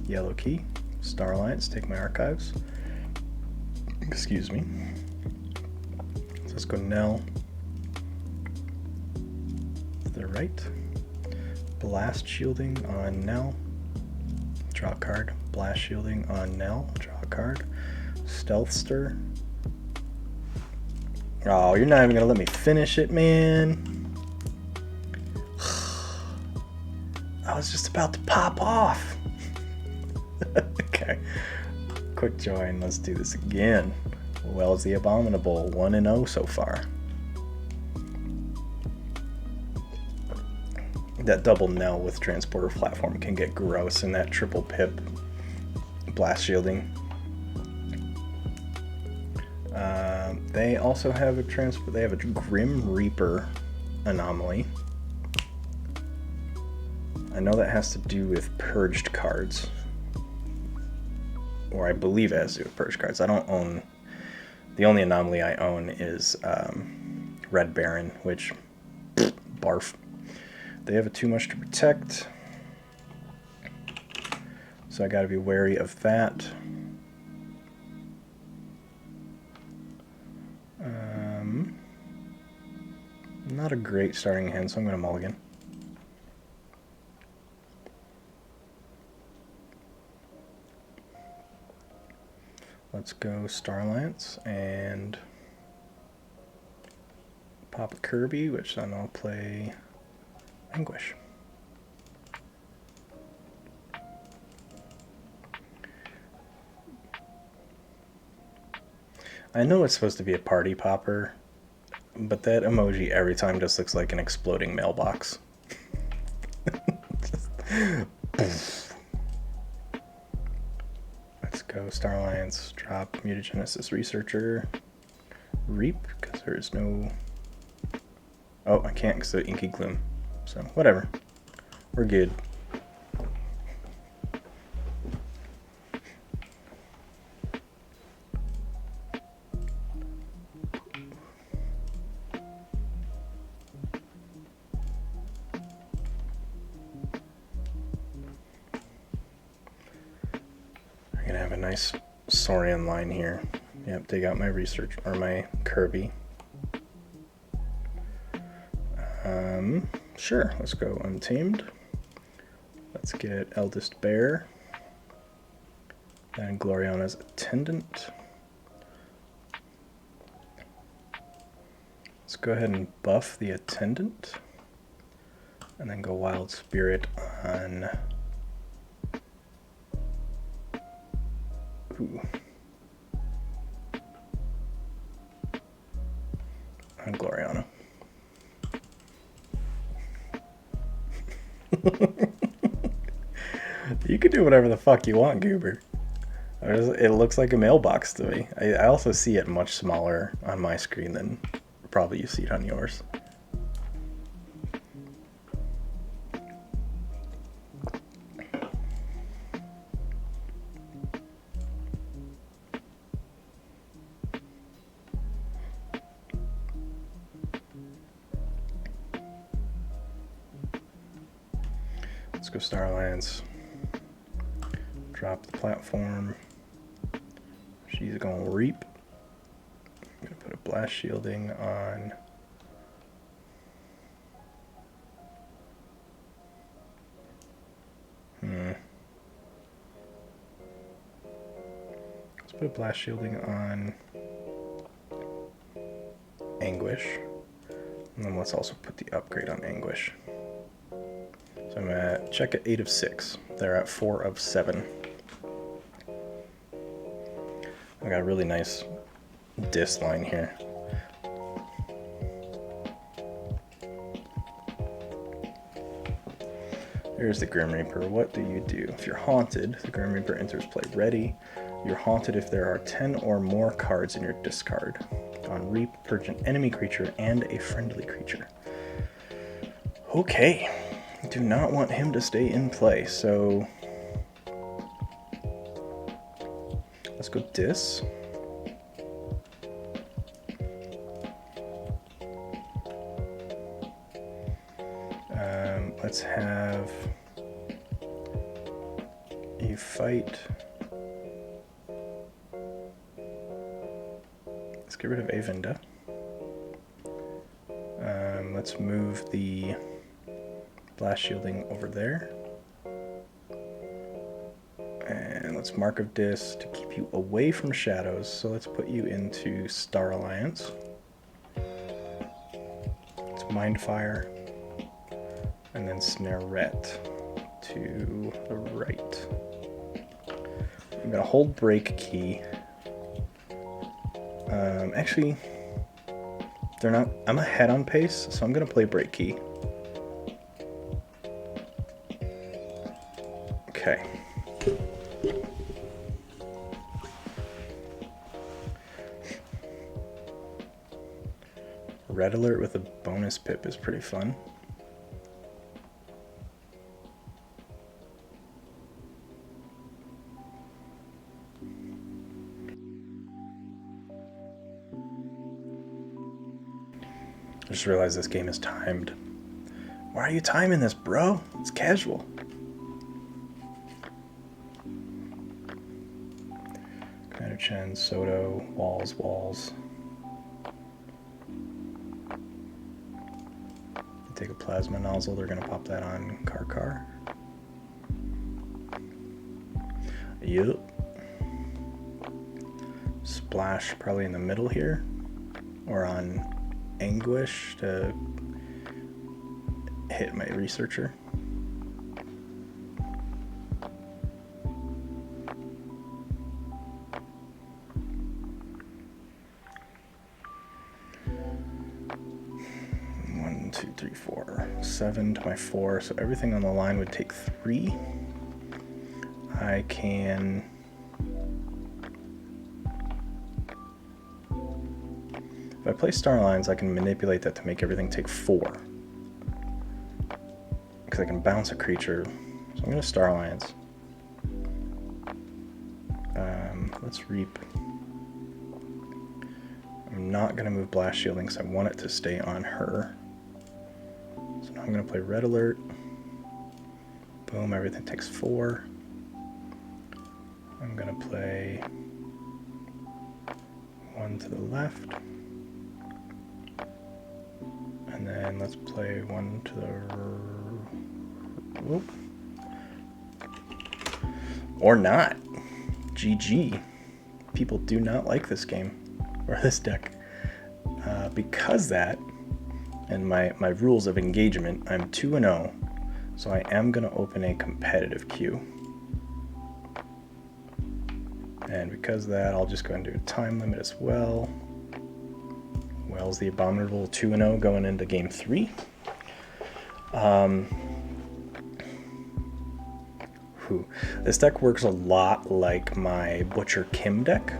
Yellow key. Star Alliance, take my archives. Excuse me. So let's go Nell. To the right. Blast shielding on Nell. Draw a card. Blast shielding on Nell. Draw a card. Stealthster. Oh, you're not even gonna let me finish it, man. I was just about to pop off. Okay. Quick join. Let's do this again. Wells the Abominable. 1-0 so far. That double Nell with Transporter Platform can get gross in that triple pip blast shielding. They also have they have a Grim Reaper anomaly. I know that has to do with purged cards. Or I believe it has to do with purged cards. I don't own... The only anomaly I own is Red Baron, which... barf. They have a too much to protect. So I gotta be wary of that. Not a great starting hand, so I'm gonna mulligan. Let's go Star Alliance and pop a Kirby, which then I'll play Anguish. I know it's supposed to be a party popper, but that emoji every time just looks like an exploding mailbox. Let's go Star Alliance, drop mutagenesis researcher, reap, because there is no... Oh, I can't because of Inky Gloom. So, whatever. We're good. I'm gonna have a nice Saurian line here. Yep, dig out my research, or my Kirby. Sure, let's go Untamed. Let's get Eldest Bear. And Gloriana's Attendant. Let's go ahead and buff the Attendant. And then go Wild Spirit on... Ooh. On Gloriana. You can do whatever the fuck you want, Goober. It looks like a mailbox to me. I also see it much smaller on my screen than probably you see it on yours. Let's go Star Alliance. Drop the platform. She's going to reap. I'm going to put a blast shielding on. Let's put a blast shielding on Anguish. And then let's also put the upgrade on Anguish. So I'm at check at 8 of 6. They're at 4 of 7. I got a really nice diss line here. Here's the Grim Reaper. What do you do? If you're haunted, the Grim Reaper enters play ready. You're haunted if there are 10 or more cards in your discard. On reap, purge an enemy creature and a friendly creature. Okay. Do not want him to stay in play, so let's go Dis. Let's have you fight. Let's get rid of Avinda. Let's move the blast shielding over there. And let's Mark of Dis to keep you away from shadows. So let's put you into Star Alliance. Let's Mindfire. And then Snarette to the right. I'm gonna hold Break Key. Actually, they're not. I'm ahead on pace, so I'm gonna play Break Key. Okay. Red Alert with a bonus pip is pretty fun. I just realized this game is timed. Why are you timing this, bro? It's casual. Commander Chen, Soto, walls. Take a plasma nozzle, they're gonna pop that on Karkar. Yup. Splash probably in the middle here, or on Anguish to hit my researcher. 3, 4, 7 to my 4, so everything on the line would take 3. I can... If I play star lines, I can manipulate that to make everything take 4. Because I can bounce a creature. So I'm going to star lines. Let's reap. I'm not going to move blast shielding because I want it to stay on her. So now I'm going to play red alert. Boom, everything takes 4. I'm going to play 1 to the left. And then let's play 1 to the... Whoop. Or not. GG. People do not like this game, or this deck. Because that, and my rules of engagement, I'm 2-0, so I am going to open a competitive queue. And because of that, I'll just go ahead and do a time limit as well. Wells the Abominable 2-0 going into game 3. This deck works a lot like my Butcher Kim deck,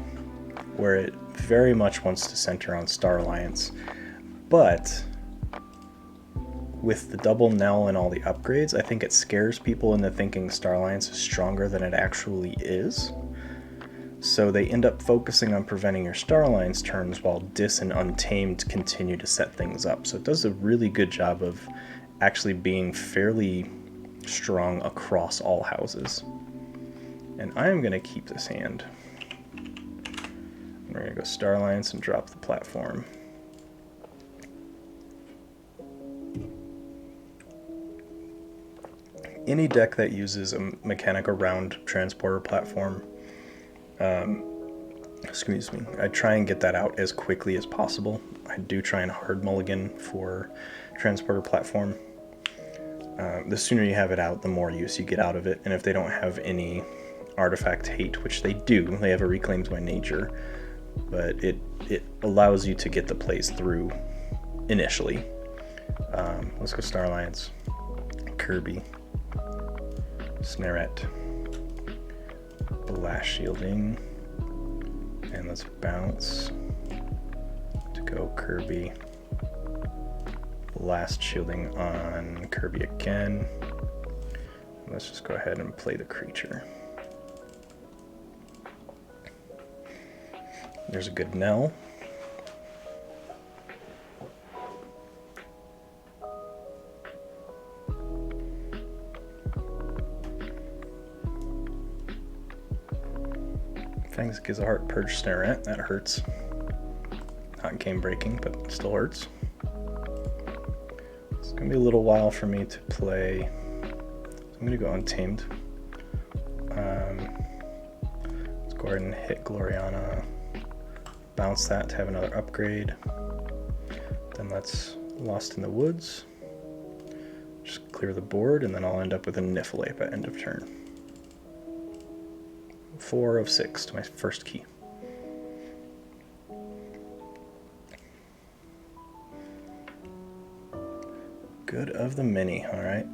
where it very much wants to center on Star Alliance, but with the double Nell and all the upgrades, I think it scares people into thinking Star Alliance is stronger than it actually is. So they end up focusing on preventing your Star Alliance turns while Dis and Untamed continue to set things up. So it does a really good job of actually being fairly strong across all houses. And I am going to keep this hand. We're going to go Star Alliance and drop the platform. Any deck that uses a mechanic around transporter platform, excuse me, I try and get that out as quickly as possible. I do try and hard mulligan for transporter platform. The sooner you have it out, the more use you get out of it. And if they don't have any artifact hate, which they do, they have a Reclaimed by Nature, but it allows you to get the plays through initially. Let's go Star Alliance, Kirby, Snarette, Blast Shielding, and let's bounce to go Kirby. Blast Shielding on Kirby again. Let's just go ahead and play the creature. There's a good Nell. Fangs gives a heart purge Snarette. That hurts. Not game breaking, but it still hurts. It's gonna be a little while for me to play. So I'm gonna go Untamed. Let's go ahead and hit Gloriana. Bounce that to have another upgrade. Then let's Lost in the Woods. Just clear the board, and then I'll end up with a Niffle at end of turn. 4 of 6 to my first key. Good of the mini, alright.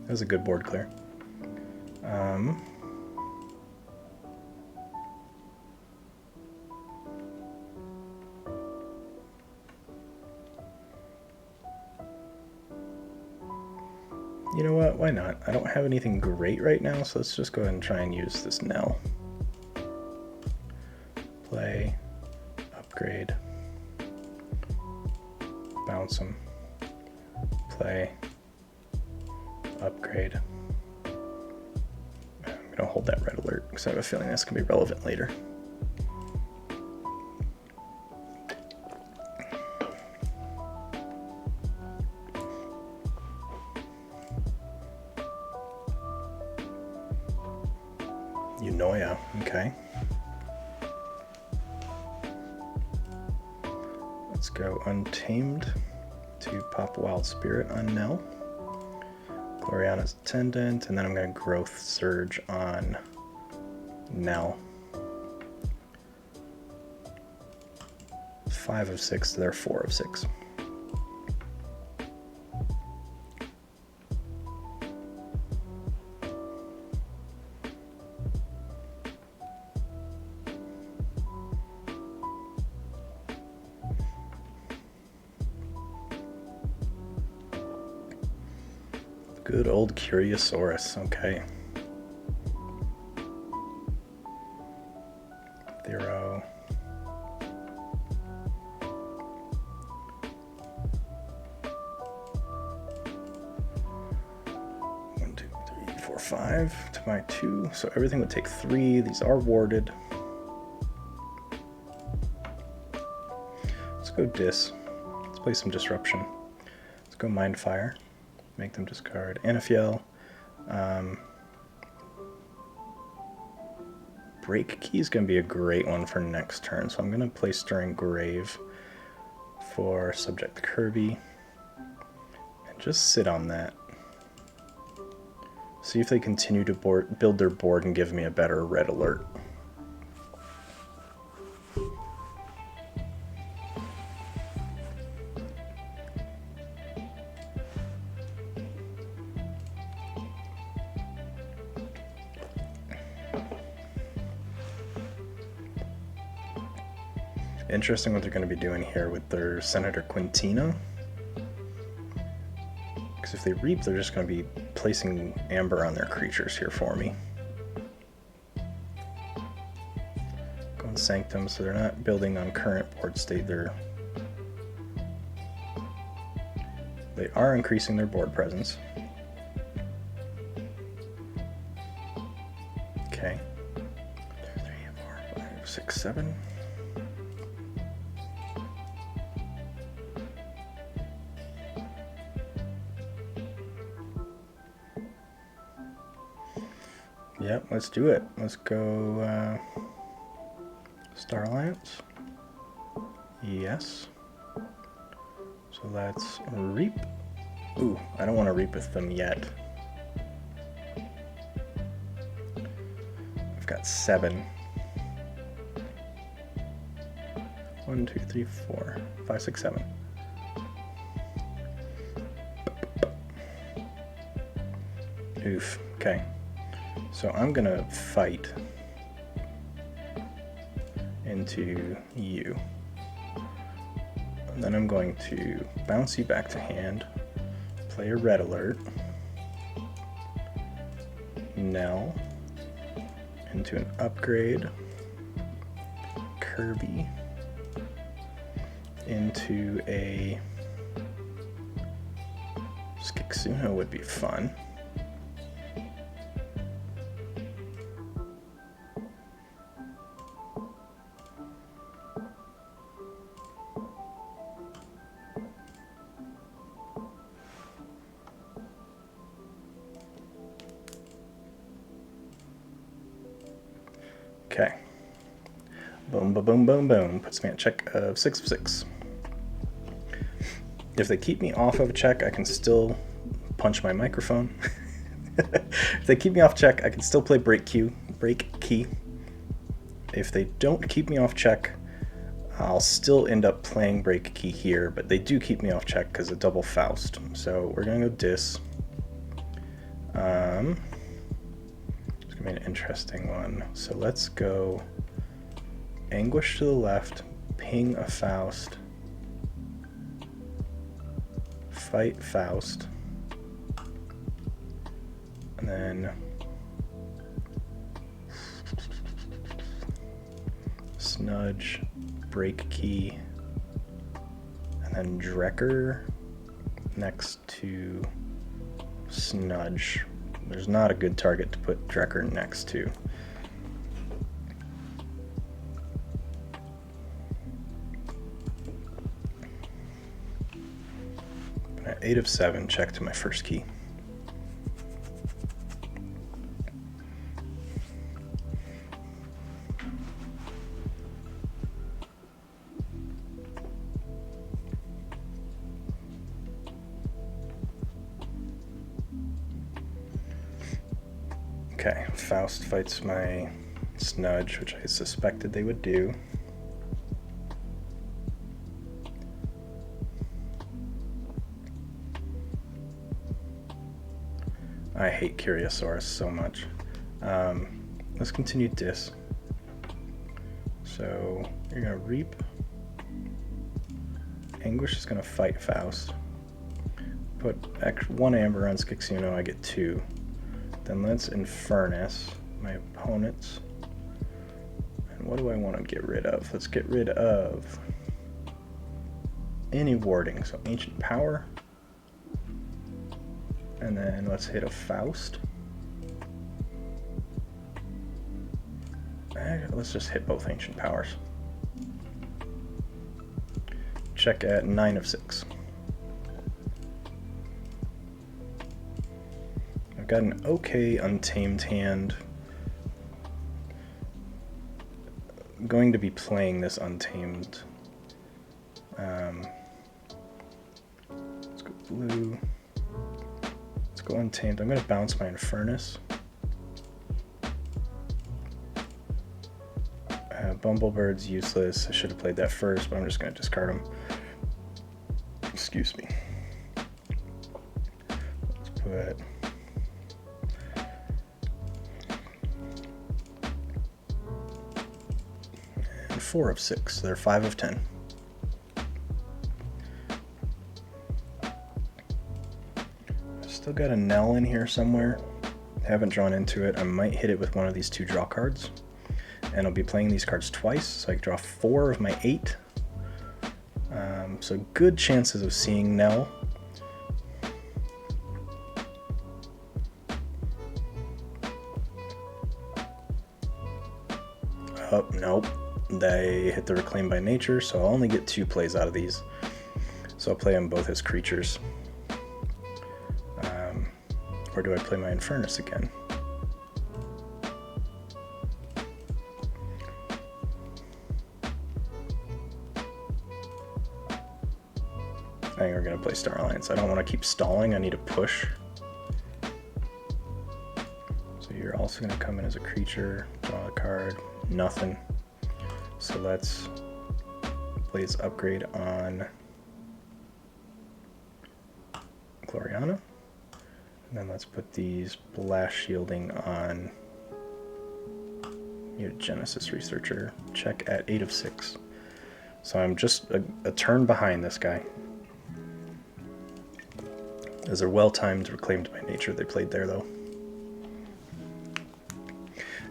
That was a good board clear. You know what, why not? I don't have anything great right now, so let's just go ahead and try and use this Nell. Play, upgrade, bounce them, play, upgrade. I'm going to hold that red alert because I have a feeling that's going to be relevant later. Unoya, okay. Let's go Untamed to pop Wild Spirit on Nell. Gloriana's Attendant, and then I'm going to Growth Surge on Nell. 5 of 6 to their 4 of 6. Good old Curiosaurus, okay. 0. One, 2, 3, 4, 5 to my 2. So everything would take 3. These are warded. Let's go Dis. Let's play some Disruption. Let's go Mindfire. Make them discard Anafiel. Break Key is going to be a great one for next turn, so I'm going to play Stirring Grave for Subject Kirby and just sit on that. See if they continue to build their board and give me a better red alert. Interesting what they're going to be doing here with their Senator Quintino. Because if they reap, they're just going to be placing Amber on their creatures here for me. Going Sanctum, so they're not building on current board state. They are increasing their board presence. Okay. 2, 3, 4, 5, 6, 7. Yep, let's do it. Let's go Star Alliance. Yes. So let's reap. Ooh, I don't want to reap with them yet. I've got 7. 1, 2, 3, 4, 5, 6, 7. Oof. Okay. So I'm gonna fight into you. And then I'm going to bounce you back to hand, play a red alert, Nell into an upgrade, Kirby into a Skixuno would be fun. Okay. Boom, ba boom, boom, boom. Puts me at check of 6 of 6. If they keep me off of a check, I can still punch my microphone. If they keep me off check, I can still play break key. If they don't keep me off check, I'll still end up playing break key here, but they do keep me off check because of double Faust. So we're gonna go Dis. It's gonna be an interesting one. So let's go Anguish to the left, ping a Faust, fight Faust, and then Snudge, break key, and then Drekker next to Snudge. There's not a good target to put Drekker next to. At 8 of 7, check to my first key. Okay, Faust fights my Snudge, which I suspected they would do. I hate Curiosaurus so much. Let's continue Dis. So you're gonna reap. Anguish is gonna fight Faust. put 1 amber on Skixuno, I get 2. Then let's Infernus my opponents. And what do I want to get rid of? Let's get rid of any warding, so Ancient Power. And then let's hit a Faust. Let's just hit both Ancient Powers. Check at 9 of 6. I've got an okay Untamed hand. I'm going to be playing this Untamed. Let's go blue. Let's go Untamed. I'm going to bounce my Infernus. Bumblebird's useless. I should have played that first, but I'm just going to discard him. Excuse me. Let's put... and 4 of 6. They're 5 of 10. Still got a Nell in here somewhere. Haven't drawn into it. I might hit it with one of these 2 draw cards. And I'll be playing these cards twice, so I can draw 4 of my 8. So good chances of seeing Nell. Oh, nope. They hit the Reclaim by Nature, so I'll only get 2 plays out of these. So I'll play them both as creatures. Or do I play my Infernus again? I think we're going to play Star Alliance. I don't want to keep stalling. I need a push. So you're also going to come in as a creature, draw a card, nothing. So let's Blaze Upgrade on Gloriana. And then let's put these Blast Shielding on Genesis Researcher. Check at 8 of 6. So I'm just a turn behind this guy. As a well-timed Reclaimed by Nature they played there, though.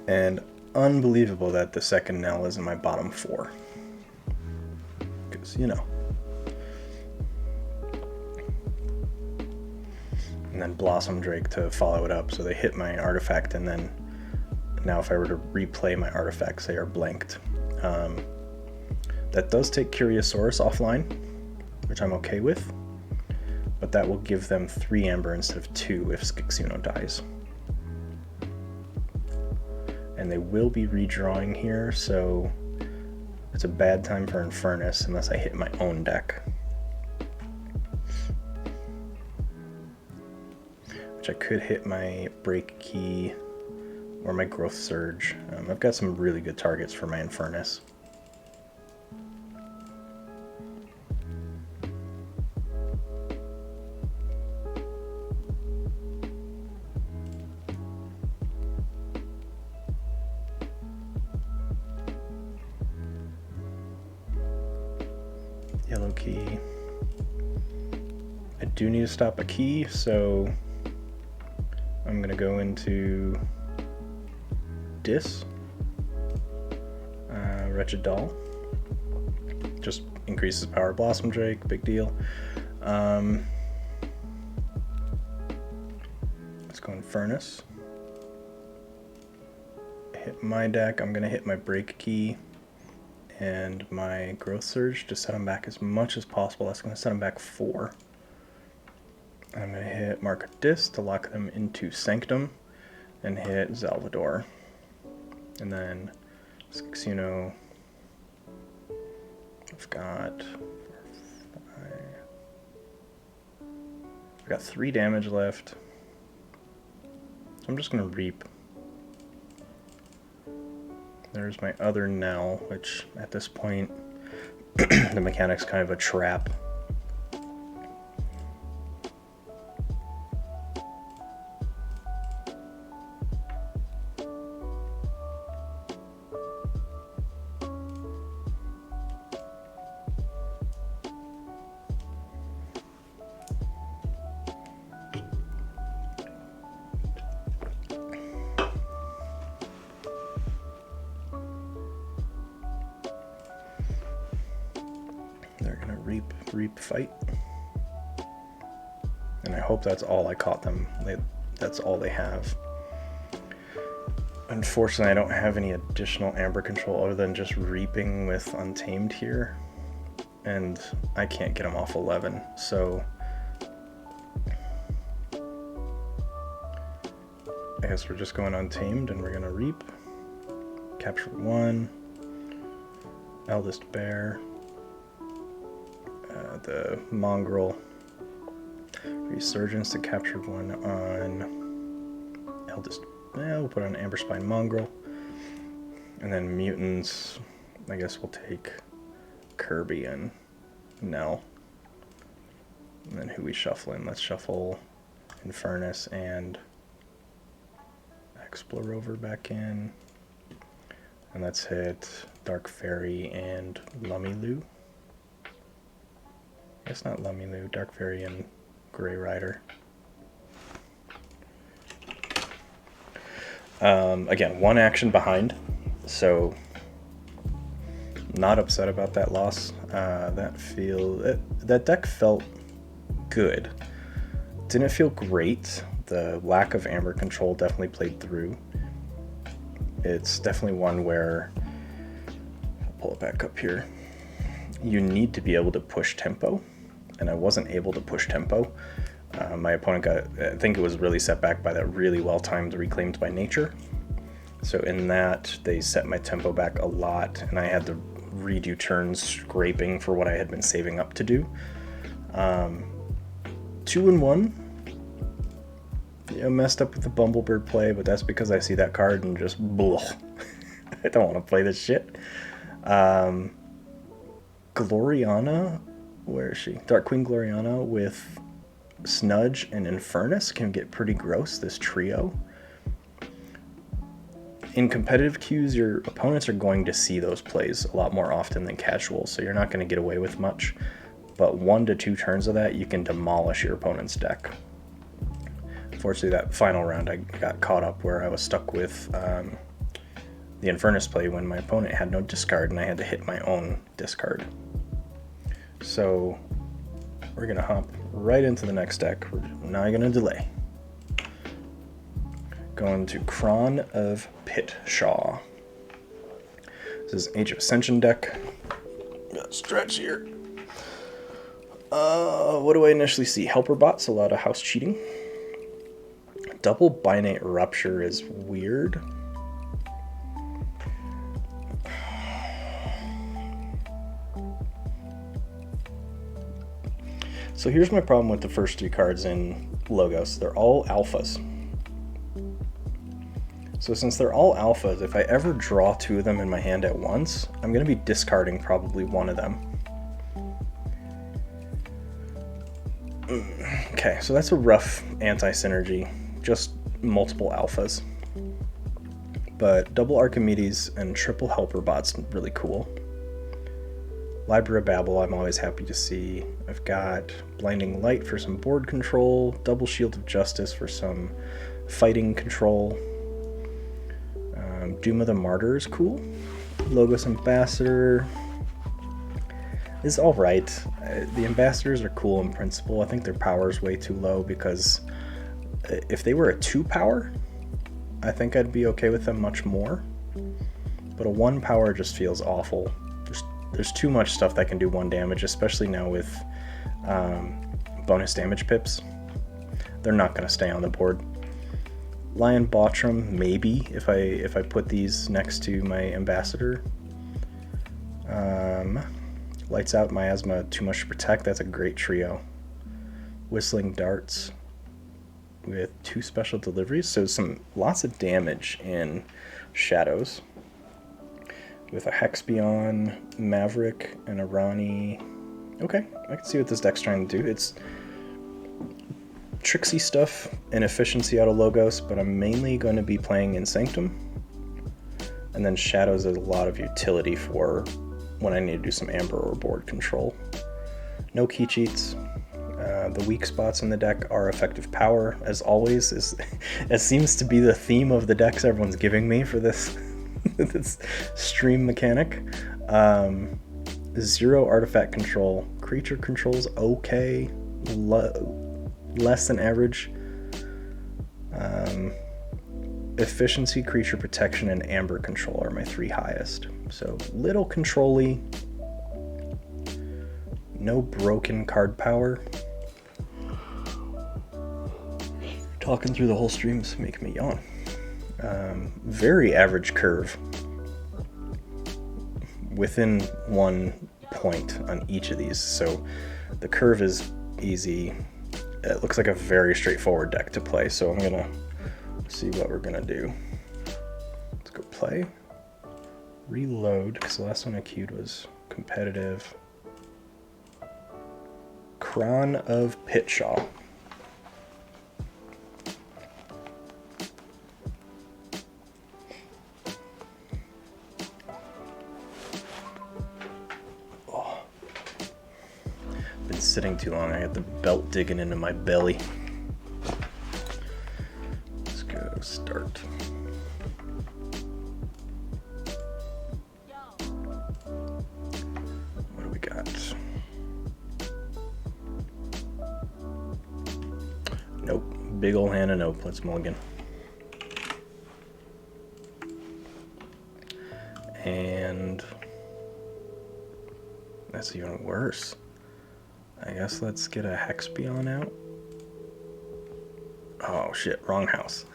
And unbelievable that the second Nell is in my bottom 4. Because, you know. And then Blossom Drake to follow it up, so they hit my artifact, and then now if I were to replay my artifacts, they are blanked. That does take Curiosaurus offline, which I'm okay with. But that will give them 3 amber instead of 2 if Skixuno dies. And they will be redrawing here, so it's a bad time for Infernus unless I hit my own deck. Which I could hit my Break Key or my Growth Surge. I've got some really good targets for my Infernus. Yellow key. I do need to stop a key, so I'm gonna go into Dis, Wretched Doll. Just increases power. Blossom Drake, big deal. Let's go Infernus. Hit my deck. I'm gonna hit my Break Key and my Growth Surge to set them back as much as possible. That's going to set them back 4. I'm going to hit Mark of Dis to lock them into Sanctum and hit Salvador. And then Skixuno, I've got 3 damage left. So I'm just going to Reap. There's my other Nell, which at this point, the mechanic's kind of a trap. They're gonna reap, fight. And I hope that's all I caught them. That's all they have. Unfortunately, I don't have any additional amber control other than just reaping with Untamed here. And I can't get them off 11, so I guess we're just going Untamed and we're gonna reap. Capture 1. Eldest Bear. The Mongrel. Resurgence to capture 1 on Eldest. We'll put on Amber Spine Mongrel. And then Mutants, I guess we'll take Kirby and Nell. And then who we shuffling? Let's shuffle Infernus and Explorer back in. And let's hit Dark Fairy and Lummiloo. I guess not Lummiloo, Dark Fairy and Grey Rider. Again, 1 action behind, so not upset about that loss. That deck felt good. Didn't feel great. The lack of amber control definitely played through. It's definitely one where, I'll pull it back up here, you need to be able to push tempo, and I wasn't able to push tempo. My opponent I think it was really set back by that really well-timed Reclaimed by Nature. So in that, they set my tempo back a lot, and I had to redo turns scraping for what I had been saving up to do. 2-1. Yeah, messed up with the Bumblebird play, but that's because I see that card and just blah. I don't want to play this shit. Gloriana, where is she? Dark Queen Gloriana with Snudge and Infernus can get pretty gross, this trio. In competitive queues, your opponents are going to see those plays a lot more often than casual, so you're not going to get away with much. But 1 to 2 turns of that, you can demolish your opponent's deck. Unfortunately, that final round I got caught up where I was stuck with the Infernus play when my opponent had no discard and I had to hit my own discard. So we're going to hop right into the next deck. We're not going to delay. Going to Kron of Pitshaw. This is Age of Ascension deck. Got stretch here. What do I initially see? Helper bots, a lot of house cheating. Double Binate Rupture is weird. So here's my problem with the first 3 cards in Logos. They're all alphas. So since they're all alphas, if I ever draw 2 of them in my hand at once, I'm going to be discarding probably 1 of them. Okay, so that's a rough anti-synergy. Just multiple alphas. But double Archimedes and triple Helper Bot's really cool. Library of Babel, I'm always happy to see. I've got Blinding Light for some board control, double Shield of Justice for some fighting control. Doom of the Martyr is cool. Logos Ambassador is alright. The Ambassadors are cool in principle. I think their power is way too low because if they were a 2 power, I think I'd be okay with them much more. But a 1 power just feels awful. There's too much stuff that can do 1 damage, especially now with bonus damage pips. They're not going to stay on the board. Lion Botrom, maybe, if I put these next to my Ambassador. Lights Out, Miasma, Too Much to Protect, that's a great trio. Whistling Darts with 2 special deliveries, so lots of damage in Shadows. With a Hexbion, Maverick, and a Rani. Okay, I can see what this deck's trying to do. It's tricksy stuff and efficiency out of Logos, but I'm mainly going to be playing in Sanctum. And then Shadows is a lot of utility for when I need to do some Amber or board control. No key cheats. The weak spots in the deck are effective power, as always. It seems to be the theme of the decks everyone's giving me for this this stream mechanic. 0 artifact control. Creature control's okay. Less than average. Efficiency, creature protection, and amber control are my 3 highest. So little control-y. No broken card power. Talking through the whole stream is making me yawn. Very average curve. Within 1 point on each of these. So the curve is easy. It looks like a very straightforward deck to play. So I'm going to see what we're going to do. Let's go play. Reload, because the last one I queued was competitive. Kron of Pitshaw. Oh. Been sitting too long. I got the belt digging into my belly. Let's go start. What do we got? Nope. Big ol' hand of nope. Let's mulligan. And that's even worse. I guess let's get a Hexbion out. Oh shit, wrong house.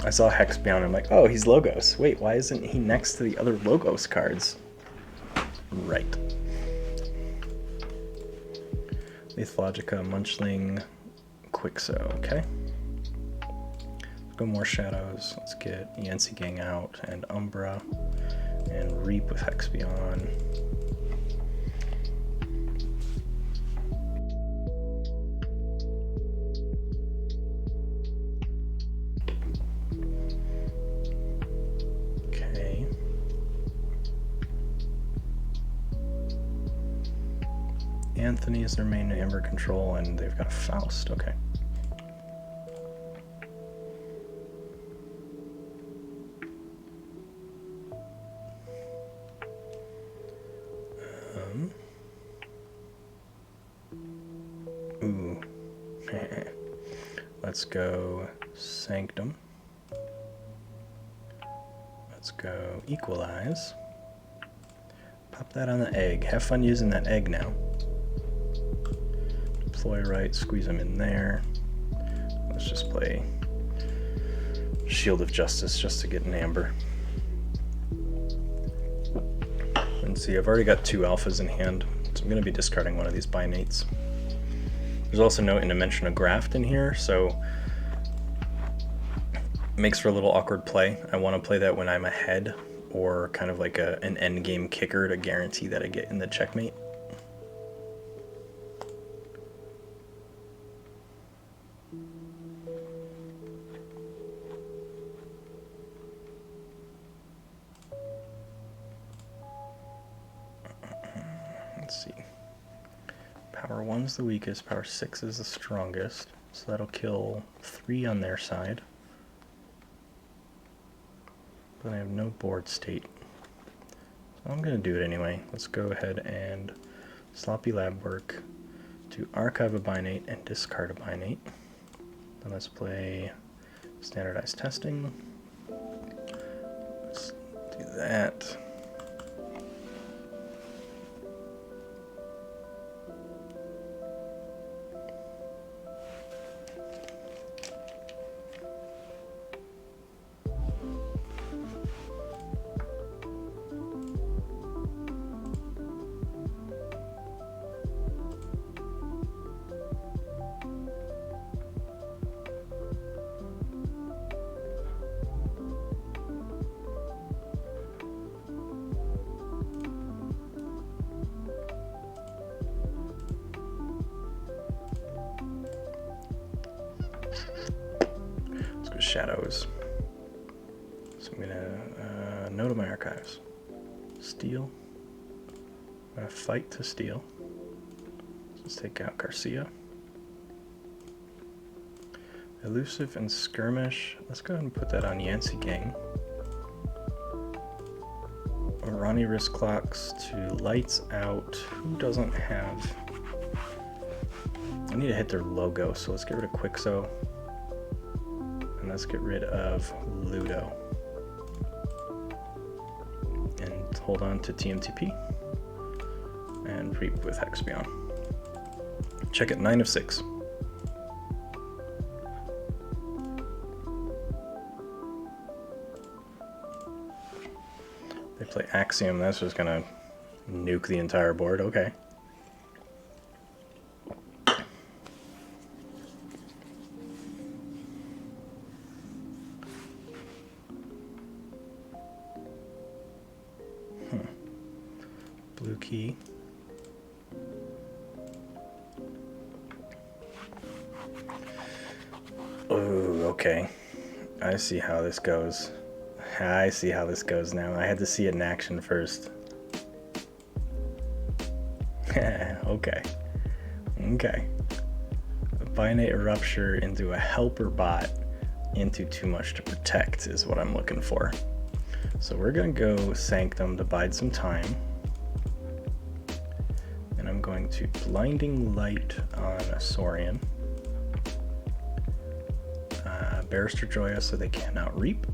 I saw Hexbion and I'm like, oh, he's Logos. Wait, why isn't he next to the other Logos cards? Right. Lethalogica, Munchling, Quixo, okay. Let's go more shadows. Let's get Yancy Gang out and Umbra and Reap with Hexbion. Okay. Anthony is their main Amber control, and they've got Faust. Okay. Ooh. Let's go Sanctum. Let's go Equalize. Pop that on the egg. Have fun using that egg now. Deploy right, squeeze them in there. Let's just play Shield of Justice just to get an Amber. And see, I've already got 2 alphas in hand, so I'm going to be discarding one of these binates. There's also no Interdimensional Graft in here, so it makes for a little awkward play. I want to play that when I'm ahead, or kind of like an endgame kicker to guarantee that I get in the checkmate. Let's see. Power 1's the weakest, Power 6 is the strongest, so that'll kill 3 on their side. But I have no board state. So I'm going to do it anyway. Let's go ahead and sloppy lab work to archive a binate and discard a binate. Then let's play standardized testing. Let's do that. Shadows. So I'm gonna no to my archives. Steal. I'm gonna fight to steal. So Let's take out Garcia. Elusive and Skirmish. Let's go ahead and put that on Yancey Gang. Ronnie wrist clocks to Lights Out. Who doesn't have... I need to hit their logo, so let's get rid of Quixo. And let's get rid of Ludo. And hold on to TMTP. And Reap with Hexbion. Check it, 9 of 6. They play Axiom, that's just gonna nuke the entire board, okay. Blue key. Oh, okay. I see how this goes. I see how this goes now. I had to see it in action first. Okay. Okay. Binate Rupture into a helper bot into too much to protect is what I'm looking for. So we're going to go Sanctum to bide some time. And I'm going to Blinding Light on Saurian. Barrister Joya so they cannot reap.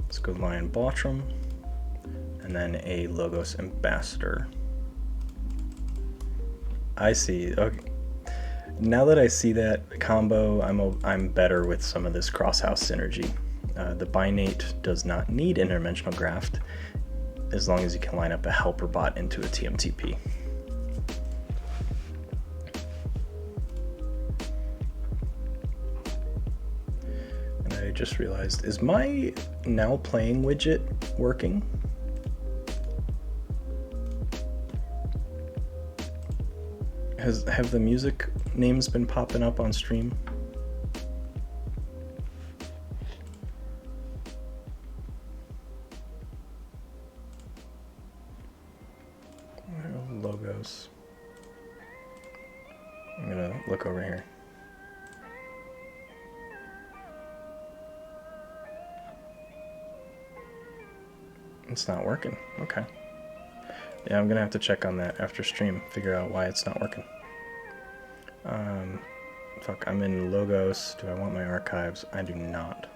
Let's go Lion Botrom. And then a Logos Ambassador. I see. Okay. Now that I see that combo, I'm better with some of this cross-house synergy. The Binate does not need Interdimensional Graft as long as you can line up a helper bot into a TMTP. And I just realized, is my now playing widget working? Have the music names been popping up on stream? Logos. I'm gonna look over here. It's not working. Okay. Yeah, I'm gonna have to check on that after stream, figure out why it's not working. Fuck, I'm in Logos. Do I want my archives? I do not.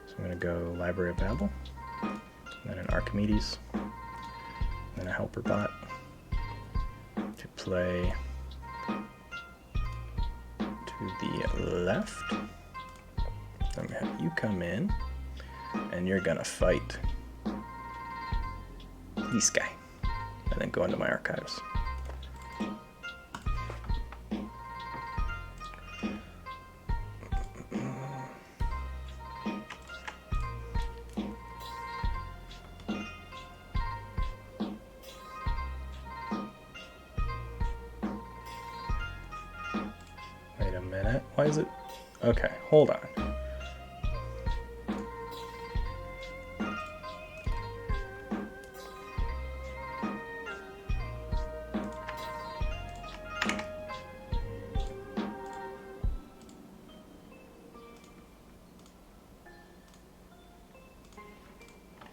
So I'm gonna go Library of Babel, and then an Archimedes, and then a helper bot to play to the left. I'm gonna have you come in, and you're gonna fight this guy, and then go into my archives. Wait a minute, why is it? Okay, hold on.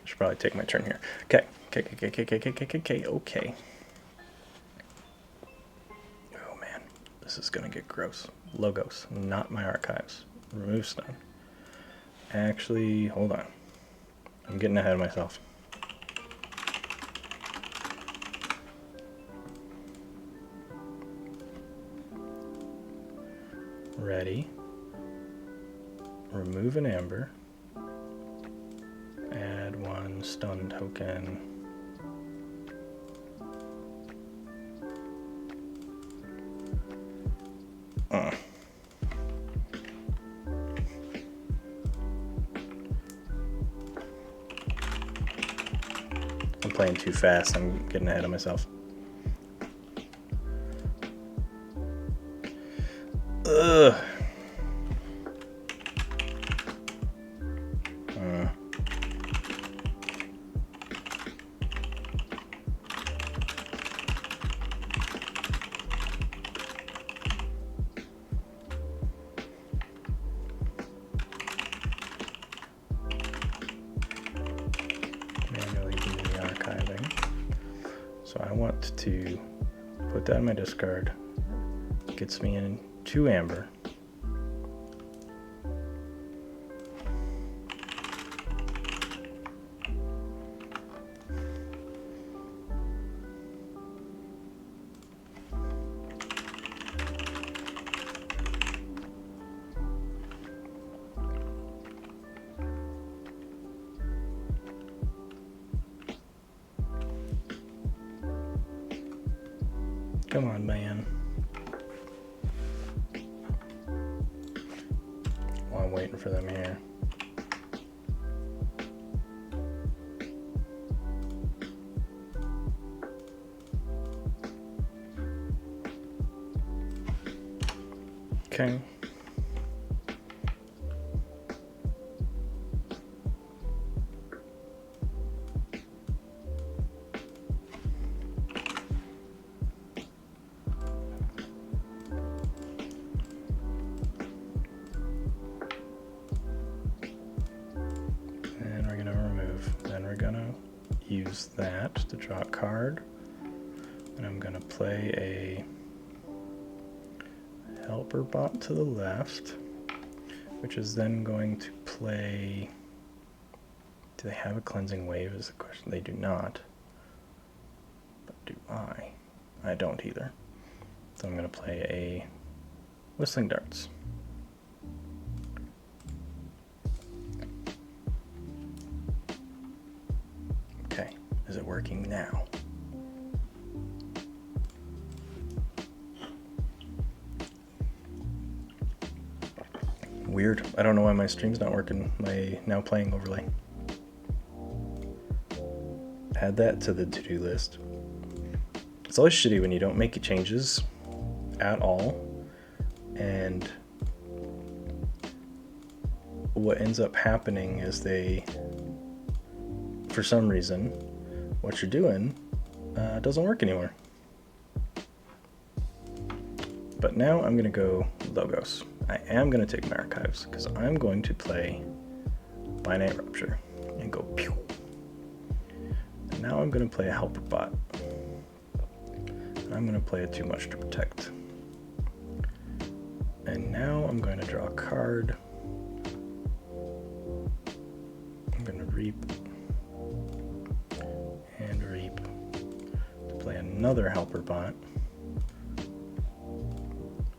Should probably take my turn here. Okay. Okay. Oh man, this is gonna get gross. Logos, not my archives. Remove stone. Actually, hold on. I'm getting ahead of myself. Ready. Remove an amber. Add one stun token. I'm playing too fast. I'm getting ahead of myself. Ugh. want to put that in my discard. Gets me in 2 amber. Come on, man. While I'm waiting for them here. Okay. We're gonna use that to draw a card, and I'm gonna play a helper bot to the left, which is then going to play. Do they have a cleansing wave? Is the question. They do not. But do I? I don't either. So I'm gonna play a whistling darts. Is it working now? Weird. I don't know why my stream's not working. My now playing overlay. Add that to the to-do list. It's always shitty when you don't make changes at all, and what ends up happening is for some reason, what you're doing doesn't work anymore. But now I'm gonna go logos. I am gonna take my archives because I'm going to play Finite Rupture and go pew. And now I'm gonna play a helper bot. And I'm gonna play a Too Much to Protect. And now I'm going to draw a card. I'm gonna reap. Play another helper bot.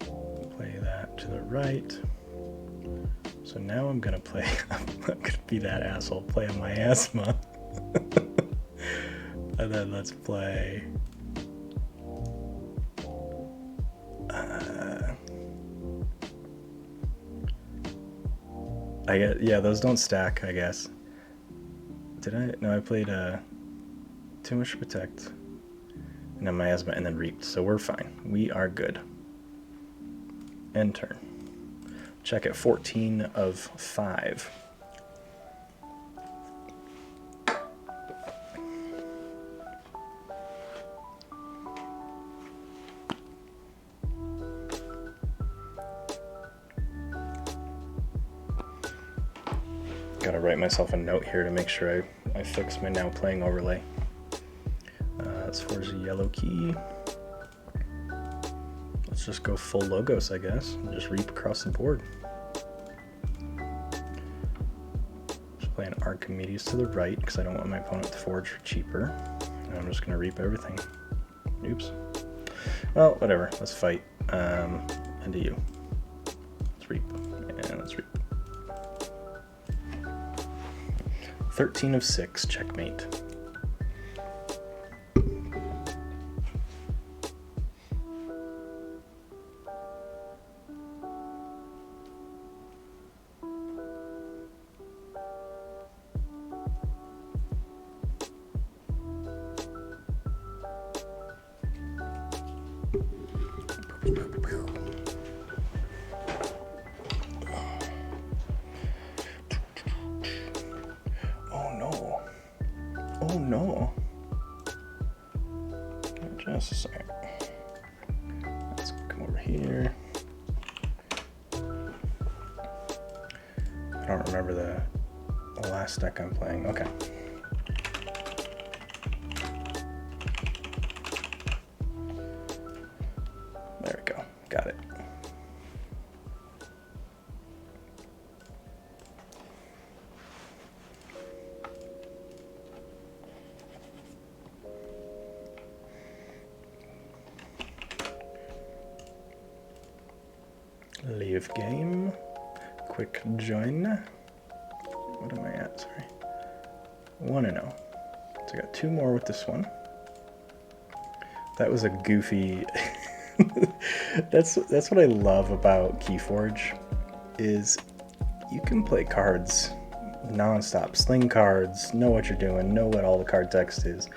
Play that to the right. So now I'm gonna play. I'm gonna be that asshole. Play a miasma, and then let's play. I get those don't stack. I guess. Did I? No, I played Too Much to Protect. And then miasma, and then reaped. So we're fine. We are good. End turn. Check at 14 of 5. Gotta write myself a note here to make sure I fix my now playing overlay. As far as a yellow key, let's just go full logos, I guess, and just reap across the board. Just play an Archimedes to the right because I don't want my opponent to forge for cheaper. And I'm just gonna reap everything. Oops. Well, whatever. Let's fight. And to you. Let's reap. And let's reap. 13 of 6. Checkmate. Oh no. Just a second. Let's come over here. I don't remember the last deck I'm playing. Okay. live game. Quick join. What am I at? Sorry. 1-0. So I got 2 more with this one. That was a goofy... that's what I love about Keyforge, is you can play cards non-stop, sling cards, know what you're doing, know what all the card text is,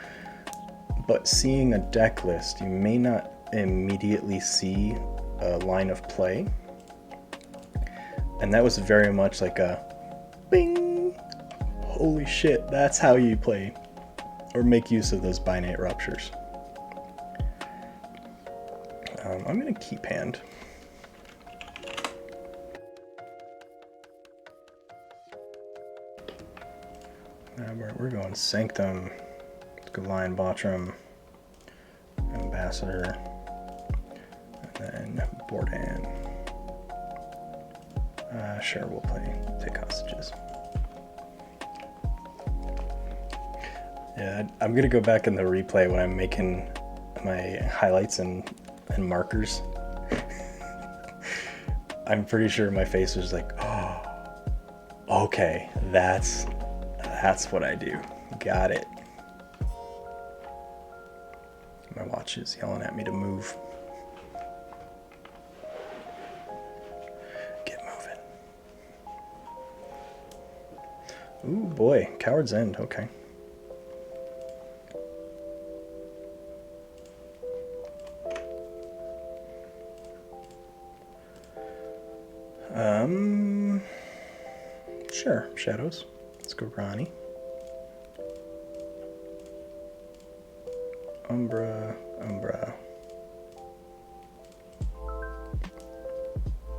but seeing a deck list, you may not immediately see a line of play, and that was very much like a bing, holy shit, that's how you play or make use of those binate ruptures. I'm going to keep hand. We're going Sanctum, let's go Lion Botrom, Ambassador, and then Bordan. Sure, we'll take hostages. Yeah, I'm gonna go back in the replay when I'm making my highlights and markers. I'm pretty sure my face was like, oh, okay, that's what I do. Got it. My watch is yelling at me to move. Get moving. Ooh boy, Coward's End, okay. Sure, Shadows. Let's go Ronnie. Umbra.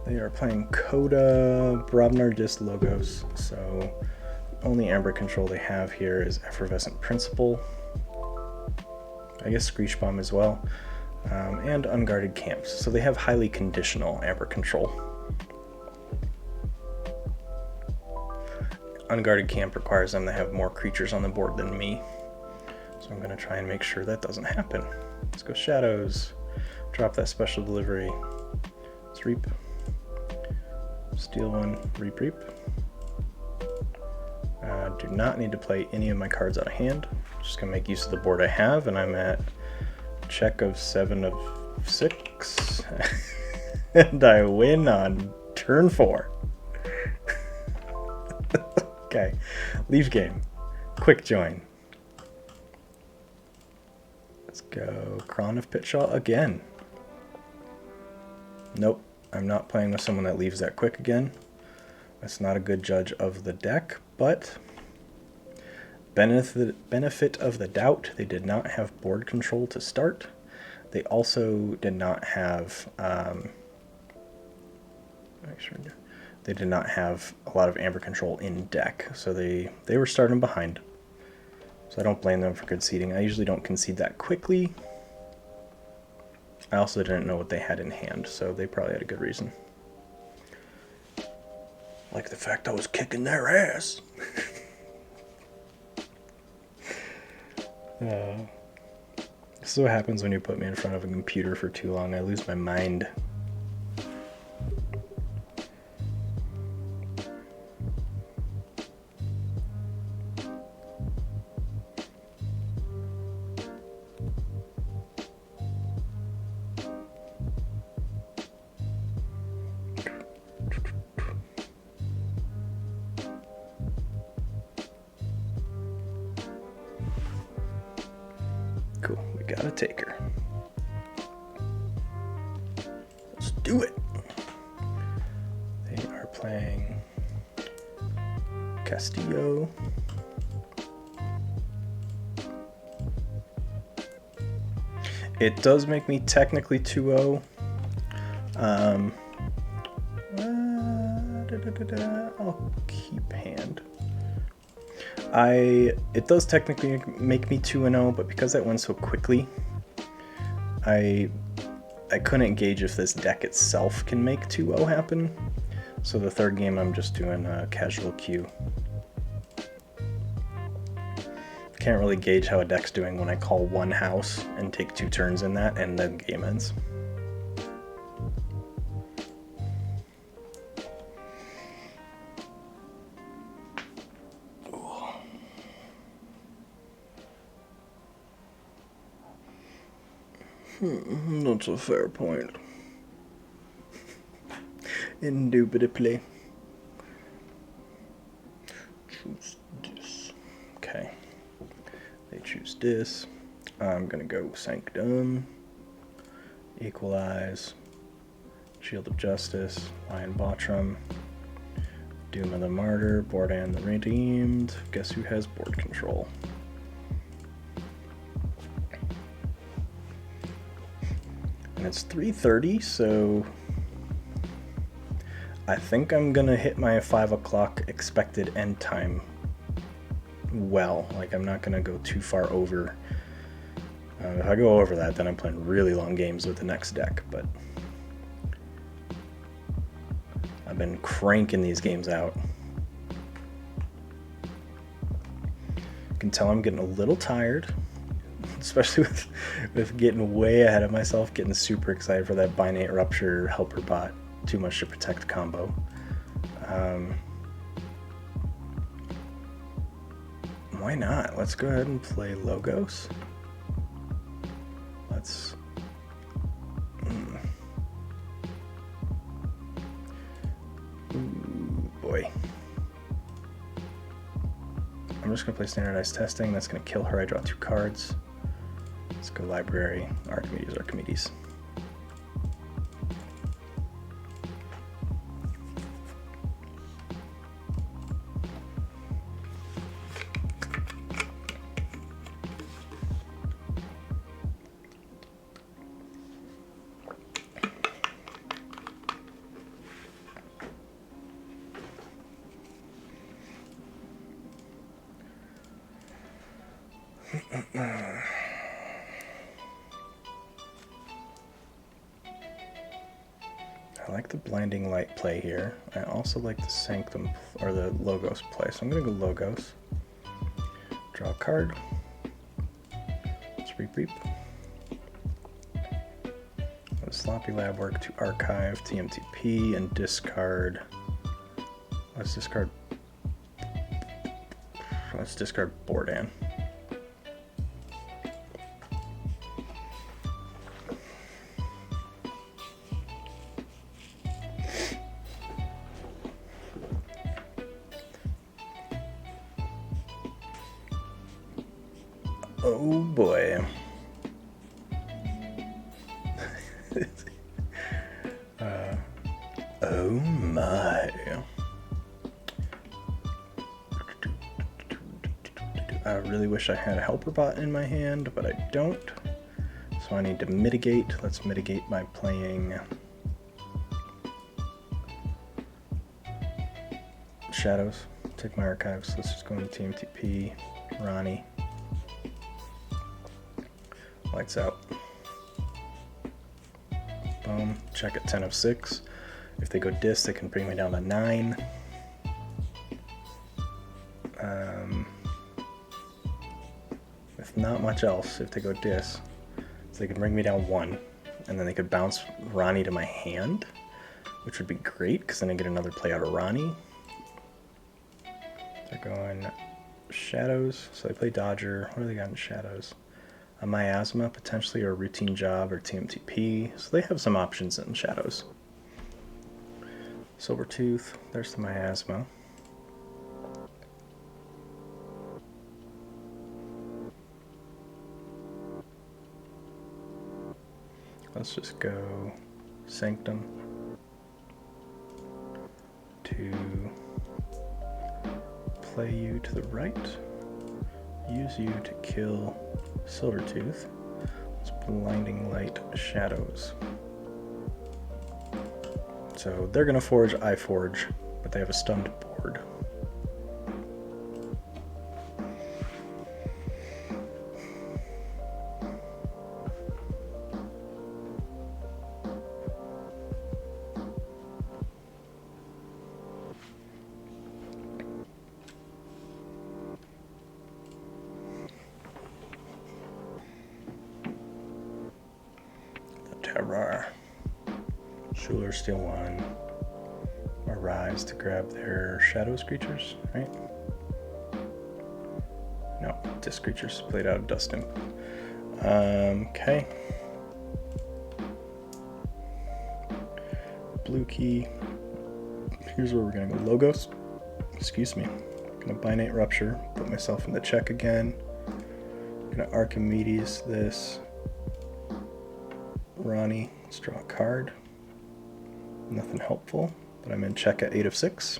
They are playing Coda, Brobnar Dis Logos, so only Amber control they have here is Effervescent Principle. I guess Screech Bomb as well, and Unguarded Camps, so they have highly conditional Amber control. Unguarded Camp requires them to have more creatures on the board than me, so I'm going to try and make sure that doesn't happen. Let's go Shadows, drop that special delivery, let's Reap, steal one, Reap. Do not need to play any of my cards out of hand, just going to make use of the board I have, and I'm at check of 7 of 6, and I win on turn 4. Okay, leave game. Quick join. Let's go Kron of Pitshaw again. Nope, I'm not playing with someone that leaves that quick again. That's not a good judge of the deck, but benefit of the doubt, they did not have board control to start. They also did not have they did not have a lot of Amber control in deck, so they were starting behind. So I don't blame them for conceding. I usually don't concede that quickly. I also didn't know what they had in hand, so they probably had a good reason. Like the fact I was kicking their ass. This is what happens when you put me in front of a computer for too long. I lose my mind. Cool, we got a taker. Let's do it. They are playing Castillo. It does make me technically 2-0. I'll keep hand. It does technically make me 2-0, but because that went so quickly, I couldn't gauge if this deck itself can make 2-0 happen. So the third game I'm just doing a casual queue. Can't really gauge how a deck's doing when I call one house and take 2 turns in that and the game ends. That's a fair point. Indubitably. Choose this. Okay. They choose this. I'm gonna go Sanctum, Equalize, Shield of Justice, Lion Botrom, Doom of the Martyr, Bordan the Redeemed. Guess who has board control? And it's 3:30, so I think I'm gonna hit my 5 o'clock expected end time well. Like, I'm not gonna go too far over. If I go over that, then I'm playing really long games with the next deck, but I've been cranking these games out. You can tell I'm getting a little tired, especially with getting way ahead of myself, getting super excited for that Binate Rupture Helper Bot Too Much to Protect combo. Why not? Let's go ahead and play Logos. Let's... Ooh, boy. I'm just going to play Standardized Testing. That's going to kill her. I draw 2 cards. Let's go Library. Archimedes. I like the Blinding Light play here. I also like the Sanctum, or the Logos play, so I'm going to go Logos. Draw a card. Let's reap. Sloppy Lab Work to archive TMTP and discard. Let's discard Bordan. Oh boy. Oh my. I really wish I had a Helper Bot in my hand, but I don't. So I need to mitigate. Let's mitigate by playing Shadows. Take my archives. Let's just go into TMTP. Ronnie. Lights out. Boom. Check at 10 of 6. If they go dis, they can bring me down to 9. If not much else, if they go dis, so they can bring me down 1, and then they could bounce Ronnie to my hand, which would be great, because then I get another play out of Ronnie. They're going Shadows, so they play Dodger. What do they got in Shadows? A Miasma, potentially, or a Routine Job, or TMTP. So they have some options in Shadows. Silvertooth, there's the Miasma. Let's just go Sanctum to play you to the right. Use you to kill Silvertooth. It's Blinding Light Shadows. So they're gonna forge, I forge, but they have a stunned board. Terror. Schuler steal 1. Arise to grab their Shadows creatures, right? No, disc creatures played out of Dust Imp. Okay. blue key. Here's where we're going to go logos. Excuse me. I'm going to binate rupture, put myself in the check again. I'm going to Archimedes this. Ronnie, let's draw a card. Nothing helpful, but I'm in check at 8 of 6.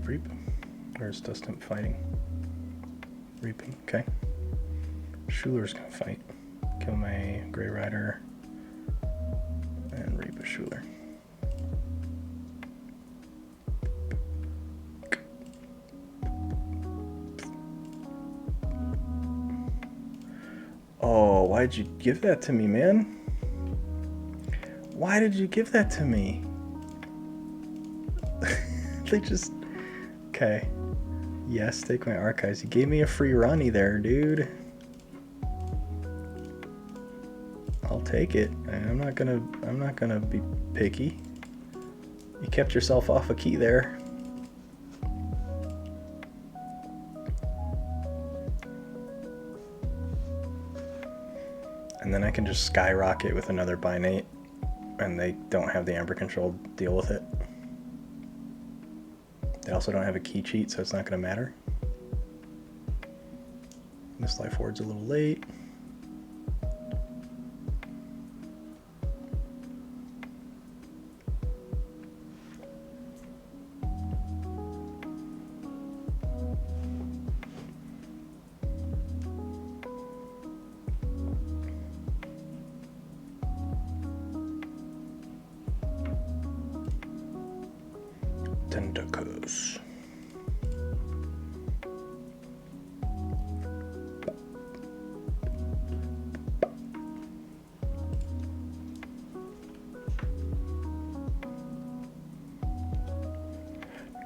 Reap. Where's Dustin fighting? Reaping, okay. Schuler's gonna fight. Kill my Grey Rider and reap a Schuler. Oh, why'd you give that to me, man? Why did you give that to me? They just... Okay. Yes, take my archives. You gave me a free Ronnie there, dude. I'll take it. I'm not gonna be picky. You kept yourself off a key there. And then I can just skyrocket with another binate, and they don't have the amber control to deal with it. They also don't have a key cheat, so it's not going to matter. This life ward's a little late. Tentacles.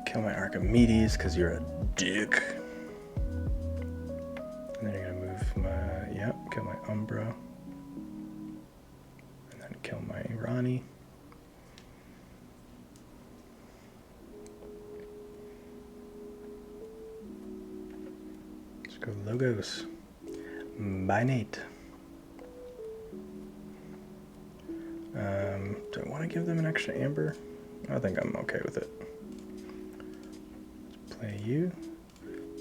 Kill my Archimedes because you're a dick. And then you're gonna move my, kill my Umbra. And then kill my Ronnie. Let's go logos. Binate. Do I want to give them an extra amber? I think I'm okay with it. Let's play you.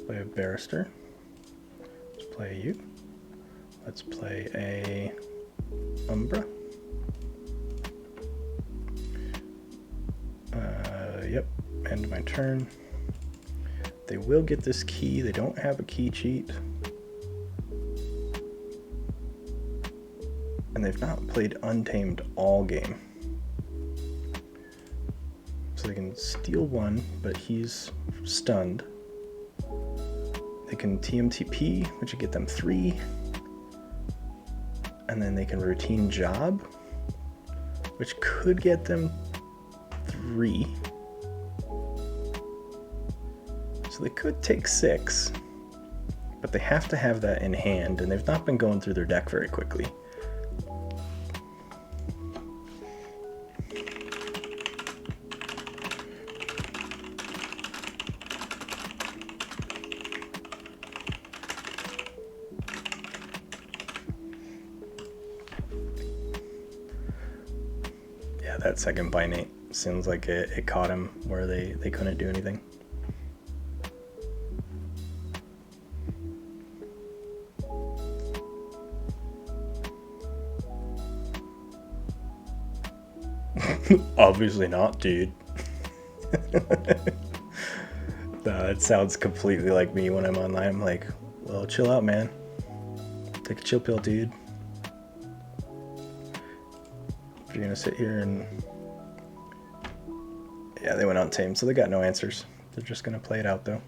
Play a barrister. Let's play you. Let's play a Umbra. Yep, end my turn. They will get this key. They don't have a key cheat. And they've not played Untamed all game. So they can steal one, but he's stunned. They can TMTP, which would get them 3. And then they can routine job, which could get them 3. So they could take 6, but they have to have that in hand, and they've not been going through their deck very quickly. Yeah, that second binate seems like it caught him where they couldn't do anything. Obviously not, dude. That sounds completely like me when I'm online. I'm like, well, chill out, man. Take a chill pill, dude. If you're gonna sit here and... Yeah, they went Untamed, so they got no answers. They're just gonna play it out, though.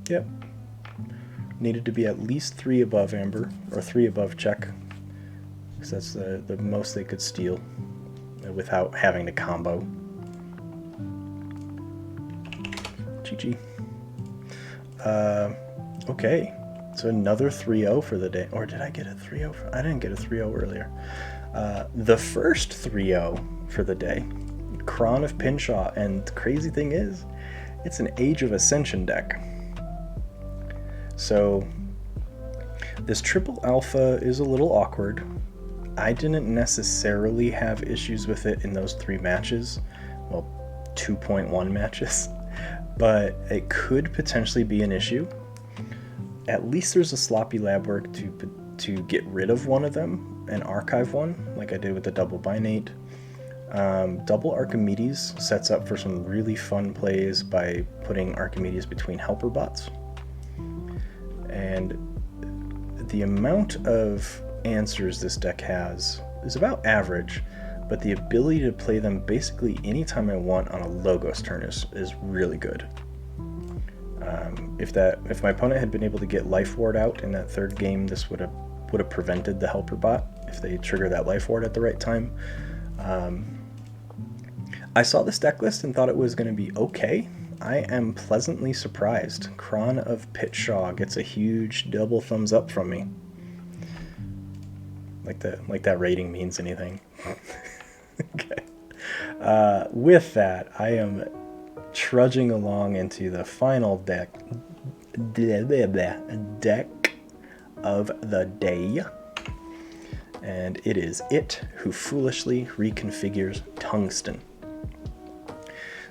Yep. Needed to be at least 3 above amber, or 3 above check. Because that's the most they could steal. without having to combo. GG. Okay, so another 3-0 for the day. Or did I get a 3-0? I didn't get a 3-0 earlier. The first 3-0 for the day, Kron of Pinshaw, and the crazy thing is, it's an Age of Ascension deck. So this triple alpha is a little awkward. I didn't necessarily have issues with it in those 3 matches, well, 2.1 matches, but it could potentially be an issue. At least there's a sloppy lab work to get rid of one of them and archive one, like I did with the double binate. Double Archimedes sets up for some really fun plays by putting Archimedes between helper bots. And the amount of answers this deck has is about average, but the ability to play them basically anytime I want on a Logos turn is really good. If my opponent had been able to get Life Ward out in that 3rd game, this would have prevented the helper bot if they trigger that Life Ward at the right time. I saw this deck list and thought it was going to be okay. I am pleasantly surprised. Kron of Pinshaw gets a huge double thumbs up from me. Like that rating means anything. Okay. With that, I am trudging along into the final deck of the day. And it is It Who Foolishly Reconfigures Tungsten.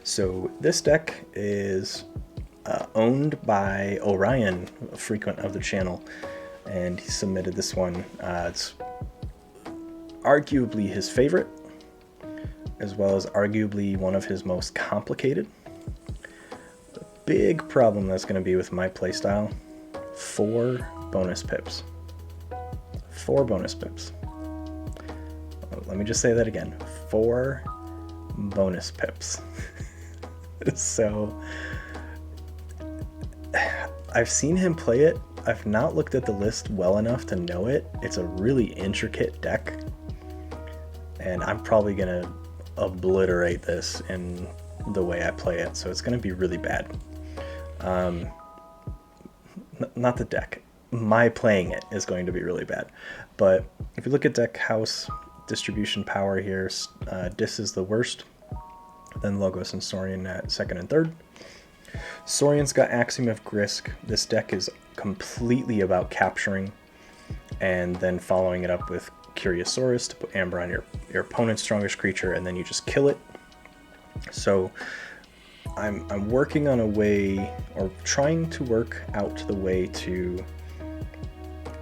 So this deck is owned by Orion, a frequent of the channel, and he submitted this one. It's arguably his favorite, as well as arguably one of his most complicated. The big problem that's going to be with my playstyle, 4 bonus pips. 4 bonus pips. Let me just say that again. 4 bonus pips. So I've seen him play it. I've not looked at the list well enough to know it. It's a really intricate deck, and I'm probably gonna obliterate this in the way I play it, so it's gonna be really bad. Not the deck. My playing it is going to be really bad. But if you look at deck house distribution power here, Dis is the worst, then Logos and Saurian at 2nd and 3rd. Saurian's got Axiom of Grisk. This deck is completely about capturing and then following it up with Curiosaurus to put Amber on your opponent's strongest creature, and then you just kill it. So I'm working on a way, or trying to work out the way to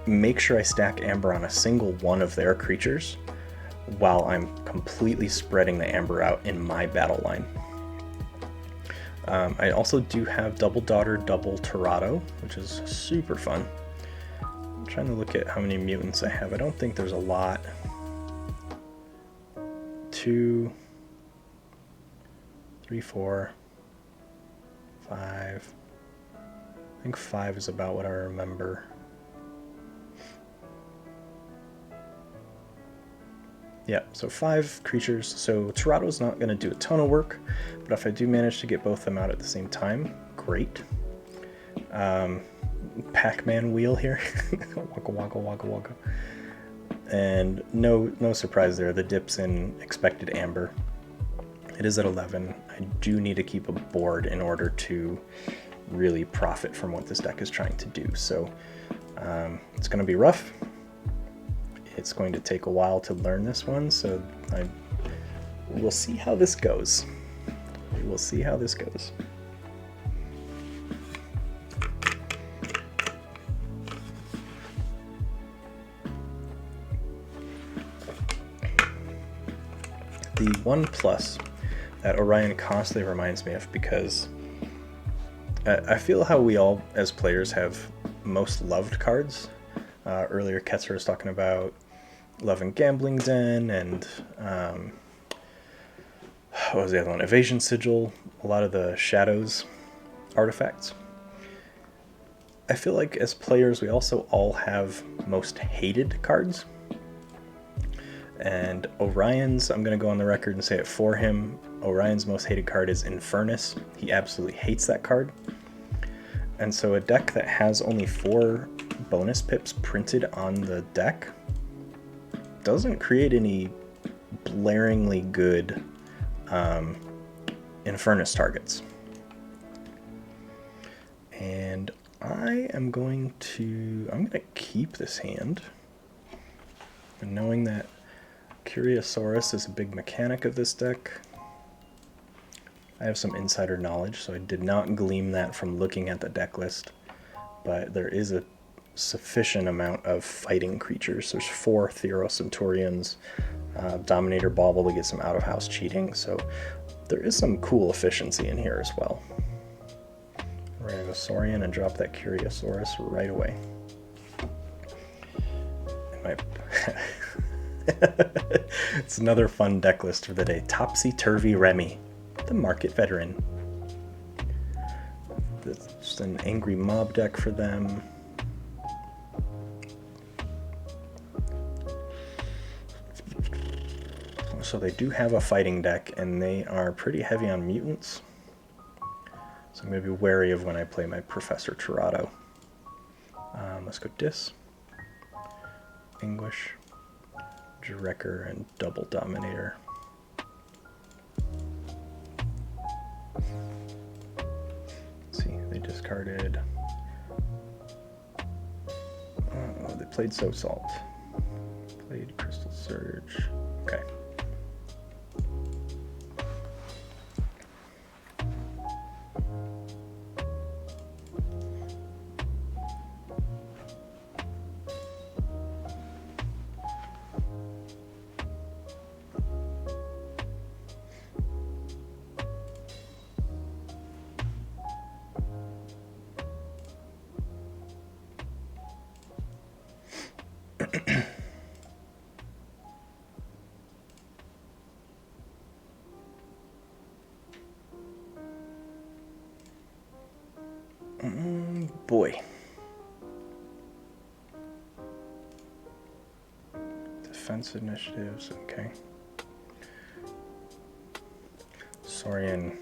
make sure I stack Amber on a single one of their creatures while I'm completely spreading the Amber out in my battle line. I also do have Double Daughter, Double Torado, which is super fun. I'm trying to look at how many mutants I have. I don't think there's a lot. 2, 3, 4, 5. I think 5 is about what I remember. Yeah, so 5 creatures. So Torado's not going to do a ton of work, but if I do manage to get both of them out at the same time, great. Pac-Man wheel here. Waka waka waka waka. And no surprise there, the dip's in expected Amber. It is at 11. I do need to keep a board in order to really profit from what this deck is trying to do. So it's going to be rough. It's going to take a while to learn this one, so we'll see how this goes. We will see how this goes. The one plus that Orion constantly reminds me of, because I feel how we all as players have most loved cards. Earlier Ketzer was talking about Love and Gambling Den, and what was the other one? Evasion Sigil, a lot of the Shadows artifacts. I feel like as players we also all have most hated cards. And Orion's, I'm going to go on the record and say it for him, Orion's most hated card is Infernus. He absolutely hates that card. And so a deck that has only 4 bonus pips printed on the deck doesn't create any blaringly good Infernus targets. And I'm going to keep this hand. And knowing that Curiosaurus is a big mechanic of this deck, I have some insider knowledge, so I did not glean that from looking at the deck list, but there is a sufficient amount of fighting creatures. There's 4 Therocentorians, Dominator Bauble to get some out-of-house cheating, so there is some cool efficiency in here as well. We're going to go Saurian and drop that Curiosaurus right away. It's another fun deck list for the day. Topsy-Turvy Remy, the Market Veteran. That's just an angry mob deck for them. So they do have a fighting deck, and they are pretty heavy on mutants. So I'm going to be wary of when I play my Professor Tirado. Let's go Dis, English, Drekker, and Double Dominator. Let's see, they discarded... Oh, they played So Salt. Played Crystal Surge. Okay. Boy. Defense initiatives, okay. Saurian.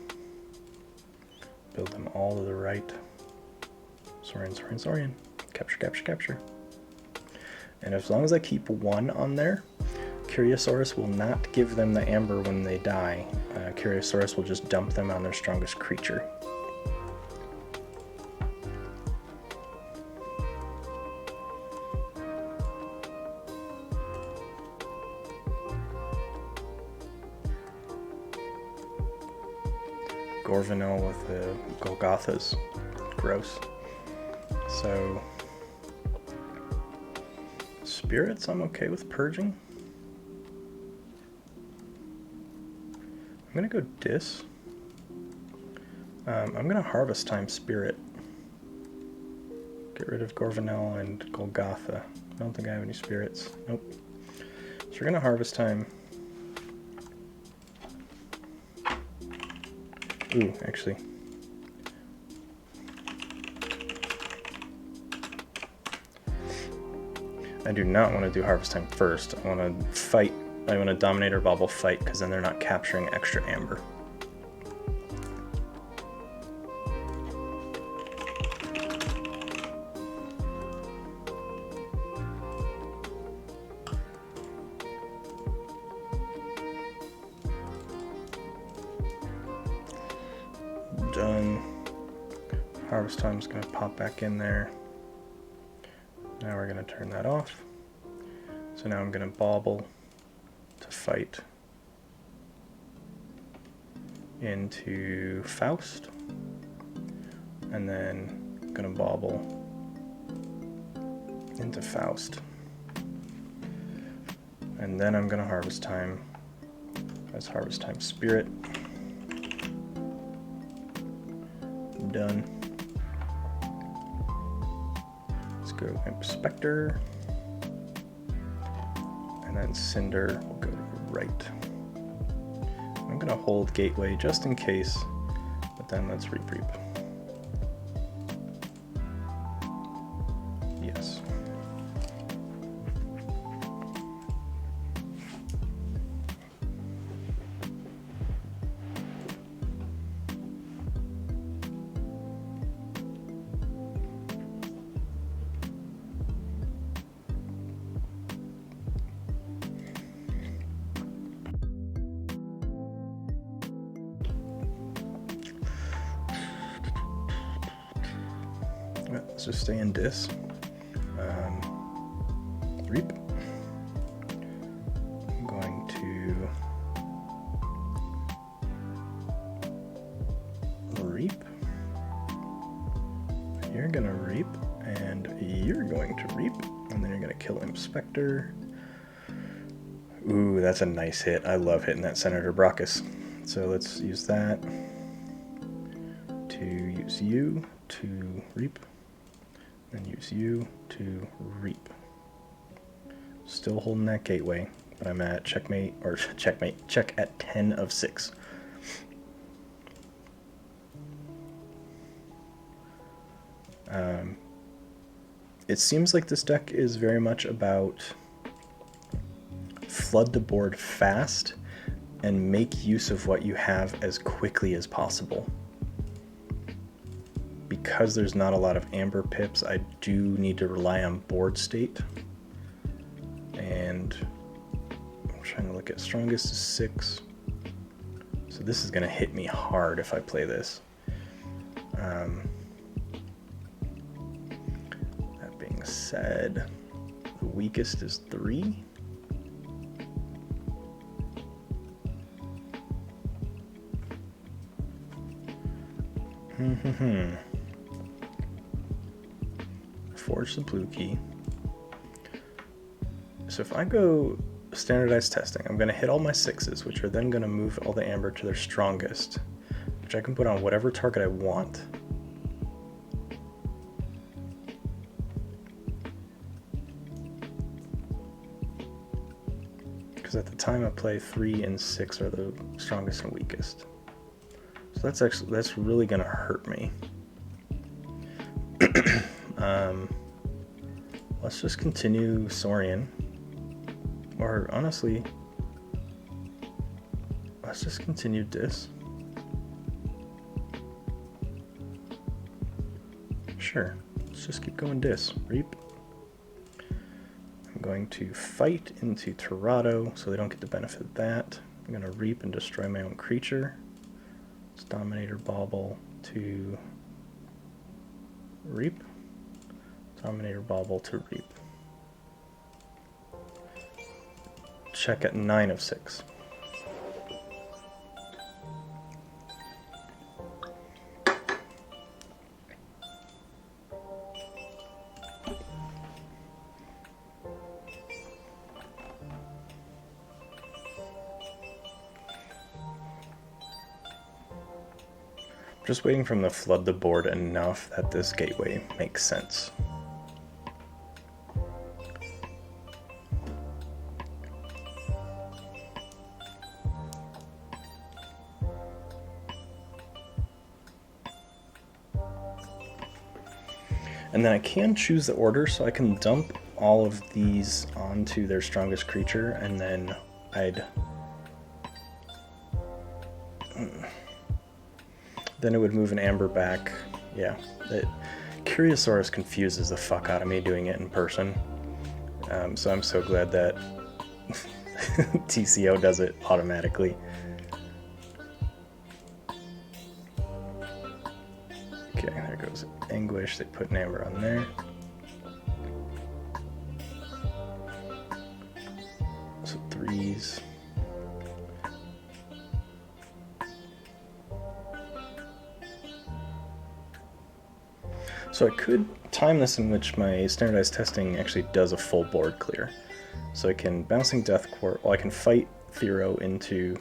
Build them all to the right. Saurian, Saurian, Saurian. Capture, capture, capture. And as long as I keep 1 on there, Curiosaurus will not give them the amber when they die. Curiosaurus will just dump them on their strongest creature. Gorvanel with the Golgotha's gross. So spirits I'm okay with purging. I'm gonna go Dis. I'm gonna Harvest Time Spirit. Get rid of Gorvanel and Golgotha. I don't think I have any spirits. Nope. So we're gonna Harvest Time. Ooh, actually. I do not want to do Harvest Time first. I want to fight. I want to Dominator Bauble fight, because then they're not capturing extra amber. Done. Harvest Time's going to pop back in there. Now we're going to turn that off. So now I'm going to Bauble to fight into Faust. And then I'm going to Bauble into Faust. And then I'm going to Harvest Time as Harvest Time Spirit. Done. Let's go Inspector. And then Cinder will go to the right. I'm going to hold Gateway just in case, but then let's Reap. Yes. Let's just stay in dis. Reap. I'm going to reap. You're gonna reap, and you're going to reap, and then you're gonna kill Inspector. Ooh, that's a nice hit. I love hitting that Senator Brockus. So let's use that to use you to reap, and use you to reap. Still holding that gateway, but I'm at checkmate, or checkmate, check at 10 of 6. It seems like this deck is very much about flood the board fast and make use of what you have as quickly as possible. Because there's not a lot of amber pips, I do need to rely on board state. And I'm trying to look at strongest is 6. So this is going to hit me hard if I play this. That being said, the weakest is 3. Forge the blue key. So if I go standardized testing, I'm going to hit all my 6s, which are then going to move all the amber to their strongest, which I can put on whatever target I want. Because at the time I play 3 and 6 are the strongest and weakest. So that's really going to hurt me. Let's just continue Saurian. Or honestly, let's just continue dis. Sure, let's just keep going dis. Reap. I'm going to fight into Torado so they don't get the benefit of that. I'm going to reap and destroy my own creature. It's Dominator Bauble to reap. Dominator Bauble to reap. Check at 9 of 6. Just waiting for them to flood the board enough that this gateway makes sense. And then I can choose the order, so I can dump all of these onto their strongest creature, and then then it would move an amber back. Yeah, Curiosaurus confuses the fuck out of me doing it in person. So I'm so glad that TCO does it automatically. Okay, there goes Anguish. They put an amber on there. So 3s. So I could time this in which my standardized testing actually does a full board clear. So I can Bouncing Death Court, well I can fight Thero into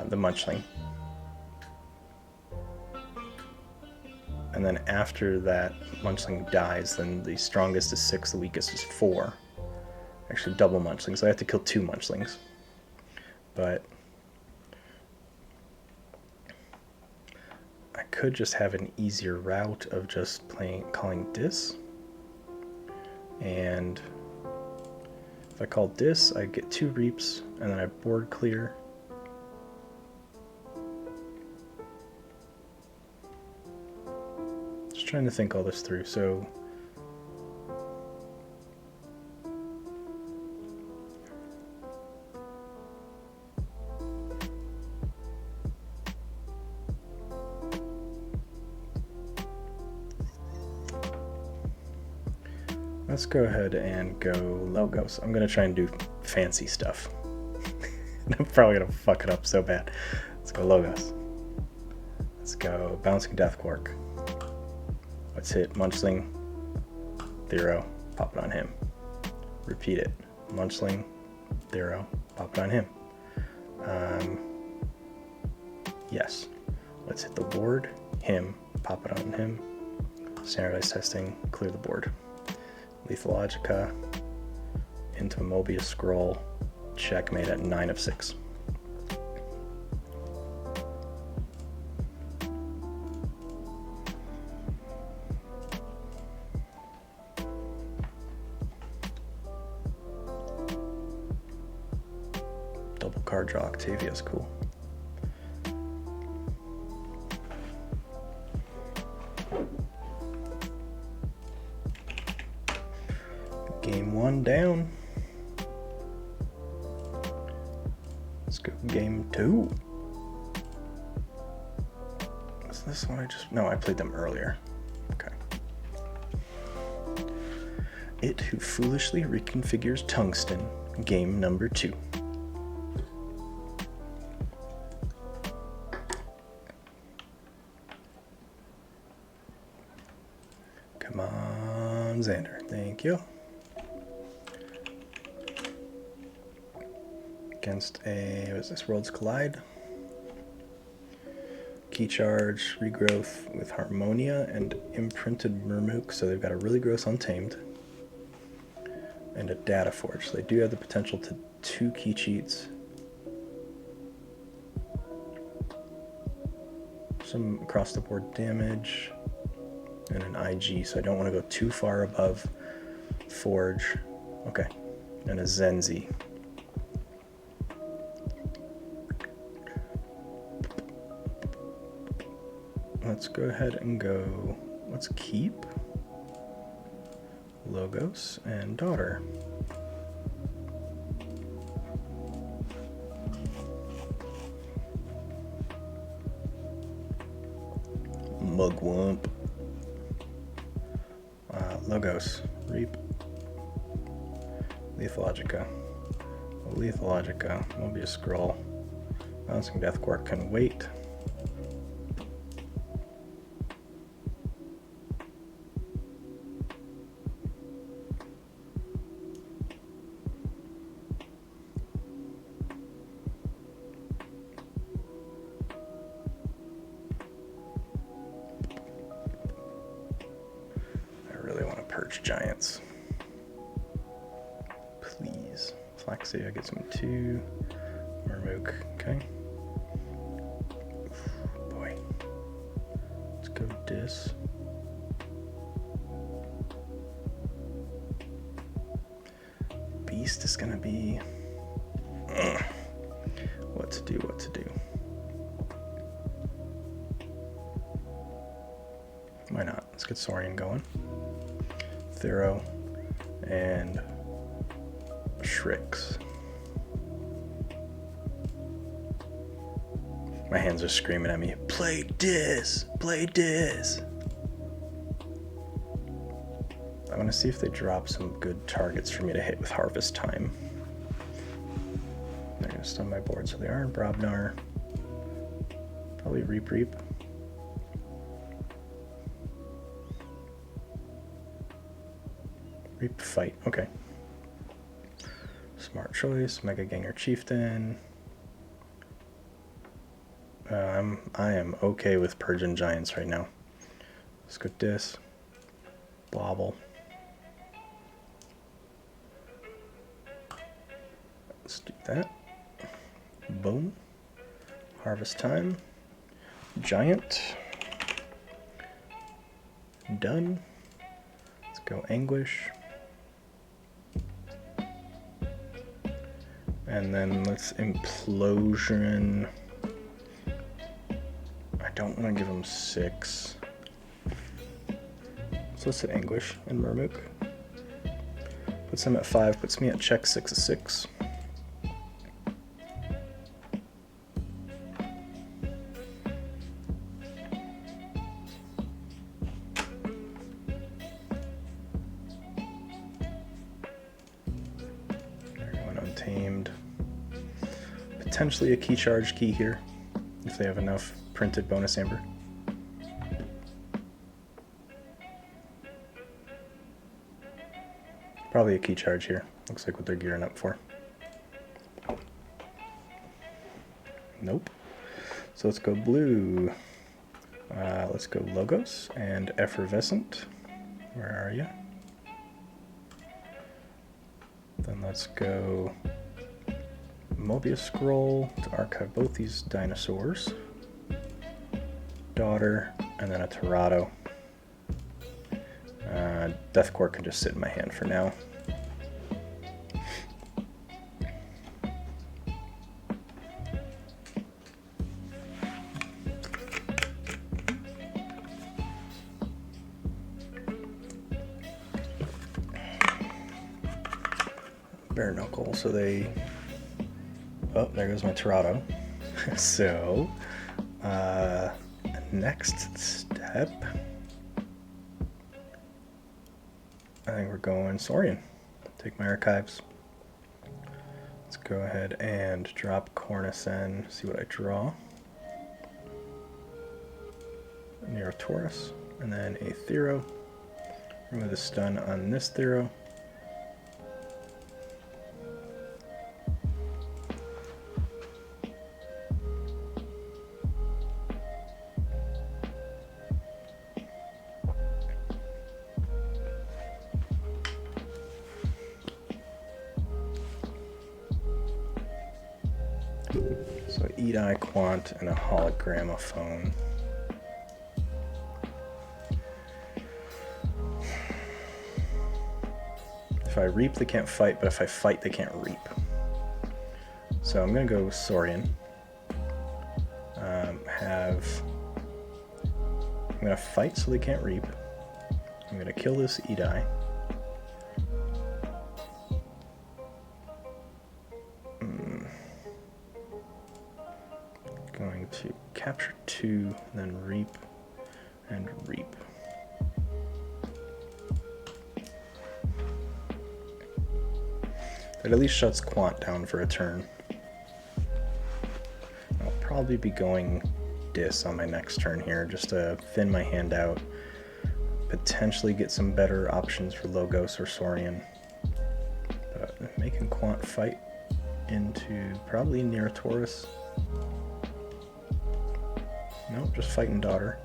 the Munchling. And then after that Munchling dies, then the strongest is 6, the weakest is 4. Actually double Munchlings, so I have to kill 2 Munchlings. But I could just have an easier route of just calling Dis. And if I call Dis, I get 2 Reaps, and then I board clear. Just trying to think all this through. So Let's go ahead and go logos. I'm going to try and do fancy stuff. I'm probably going to fuck it up so bad. Let's go logos. Let's go bouncing death quark. Let's hit Munchling, Thero, pop it on him. Repeat it. Munchling, Thero, pop it on him. Yes. Let's hit the board, him, pop it on him. Standardized testing, clear the board. Lethalogica, into a Mobius scroll, checkmate at 9 of 6. Double card draw Octavia's cool. Game 1 down. Let's go game 2. Is this one no, I played them earlier. Okay. It Who Foolishly Reconfigures Tungsten, game number 2. Come on, Xander. Thank you. Against what is this, Worlds Collide. Key Charge, Regrowth with Harmonia and Imprinted Murmook, so they've got a really gross Untamed. And a Data Forge, so they do have the potential to 2 key cheats. Some across the board damage. And an IG, so I don't want to go too far above Forge. Okay, and a Zenzi. Let's go ahead and go, let's keep Logos and Daughter. Mugwump. Logos, Reap, Lethalogica, Mobius Scroll, Bouncing Death Quark can wait. Giants. Please. Flaxia gets him 2. Murmook, okay. Boy. Let's go Dis. Beast is gonna be what to do. Why not? Let's get Saurian going. Thero and Shrix. My hands are screaming at me, play Dis, play Dis. I want to see if they drop some good targets for me to hit with Harvest Time. They're going to stun my board, so they are Brobnar. Probably Reap. Fight, okay. Smart choice, Mega Ganger Chieftain. I am okay with Purging Giants right now. Let's go Dis. Blobble. Let's do that. Boom. Harvest Time. Giant. Done. Let's go Anguish. And then let's Implosion. I don't want to give him 6. So let's hit Anguish and Murmook. Puts him at 5, puts me at check 6 of 6. tamed. Potentially a key charge key here, if they have enough printed bonus amber. Probably a key charge here. Looks like what they're gearing up for. Nope. So let's go blue. Let's go Logos and Effervescent. Where are you? Then let's go Mobius Scroll to archive both these dinosaurs. Daughter, and then a Torado. Death Core can just sit in my hand for now. Bare Knuckle, so they... Oh, there goes my Torado. So, next step... I think we're going Saurian. Take my archives. Let's go ahead and drop Cornicen, see what I draw. Near Taurus, and then a Thero. Remove the stun on this Thero. So Edi Quant and a Hologramophone. If I reap, they can't fight, but if I fight, they can't reap. So I'm going to go Saurian. I'm going to fight so they can't reap. I'm going to kill this Edi. Going to capture 2, then reap and reap. That at least shuts Quant down for a turn. I'll probably be going Dis on my next turn here, just to thin my hand out. Potentially get some better options for Logos or Saurian. But making Quant fight into probably near Taurus. Nope, just fighting Daughter.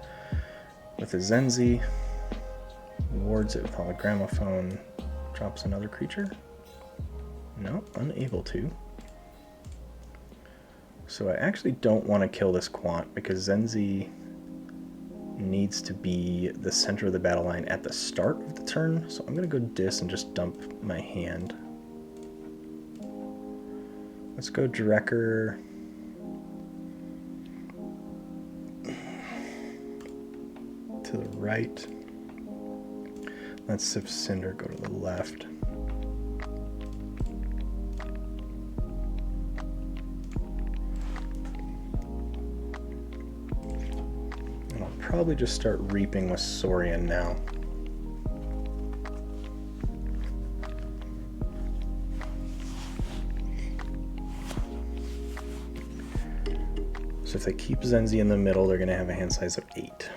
With a Zenzi, wards it with Hologramophone, drops another creature. No, unable to. So I actually don't want to kill this Quant because Zenzi needs to be the center of the battle line at the start of the turn. So I'm going to go Dis and just dump my hand. Let's go Drekker. To the right. Let's Sif Cinder go to the left. And I'll probably just start reaping with Saurian now. So if they keep Zenzi in the middle, they're going to have a hand size of 8.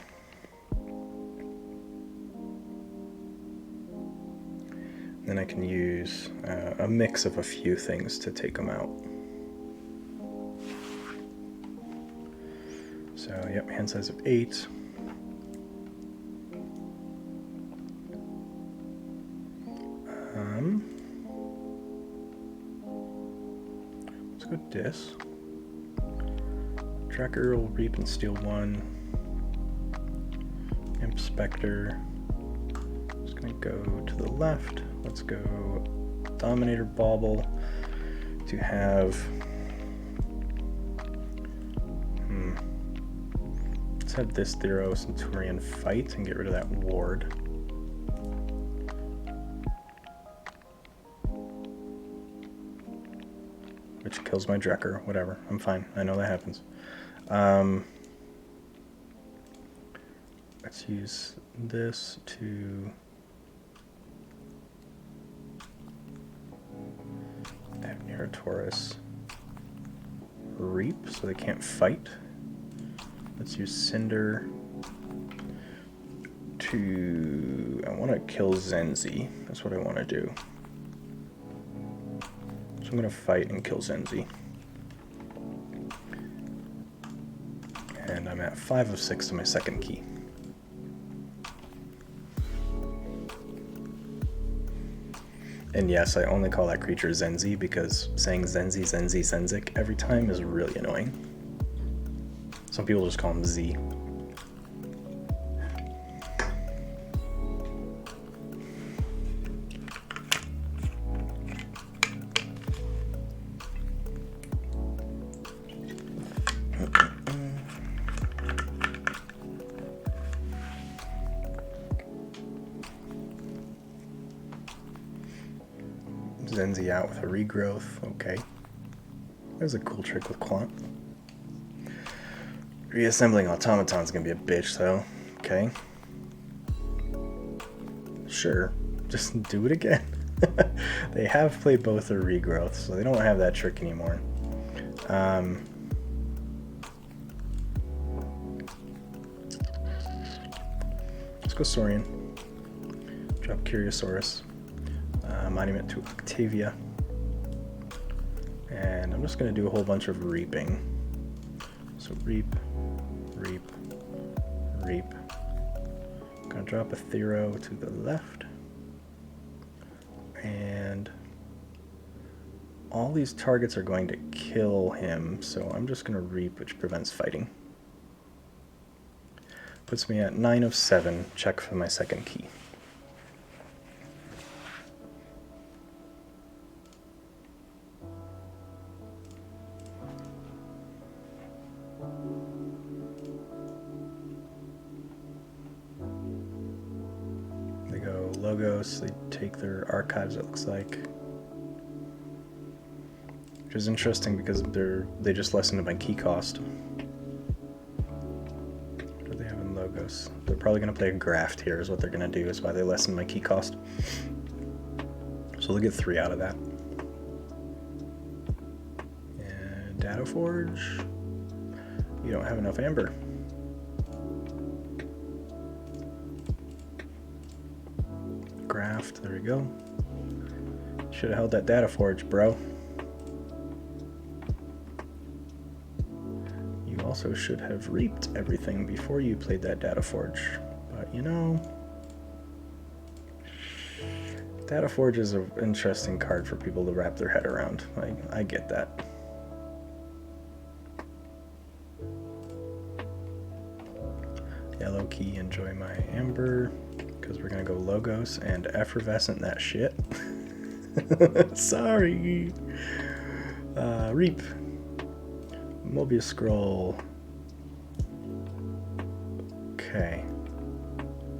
Then I can use a mix of a few things to take them out. So, yep, hand size of 8. Let's go Dis. Tracker will reap and steal 1. Imp Spectre. Just gonna go to the left. Let's go Dominator Bauble to have. Let's have this Thero Centurion fight and get rid of that ward. Which kills my Drekker, whatever. I'm fine. I know that happens. Let's use this to I have near Taurus. Reap, so they can't fight. Let's use Cinder to... I want to kill Zenzi. That's what I want to do. So I'm going to fight and kill Zenzi. And I'm at 5 of 6 to my second key. And yes, I only call that creature Zenzi because saying Zenzi, Zenzi, Zenzik every time is really annoying. Some people just call him Z. Zenzi out with a regrowth. Okay. There's a cool trick with Quant. Reassembling Automaton's gonna be a bitch, though. Okay. Sure. Just do it again. They have played both their regrowth, so they don't have that trick anymore. Let's go Saurian. Drop Curiosaurus. Monument to Octavia. And I'm just going to do a whole bunch of reaping. So reap, reap, reap. I'm going to drop a Thero to the left. And all these targets are going to kill him, so I'm just going to reap, which prevents fighting. Puts me at 9 of 7. Check for my second key. Logos, they take their archives, it looks like. Which is interesting because they just lessened my key cost. What do they have in Logos? They're probably going to play a graft here is what they're going to do, is why they lessened my key cost. So they'll get 3 out of that. And Data Forge. You don't have enough amber. Graft, there we go. Should have held that Data Forge, bro. You also should have reaped everything before you played that Data Forge. But you know, Data Forge is an interesting card for people to wrap their head around. I get that. Yellow key, enjoy my amber. Because we're going to go Logos and Effervescent that shit. Sorry. Reap. Mobius Scroll. Okay.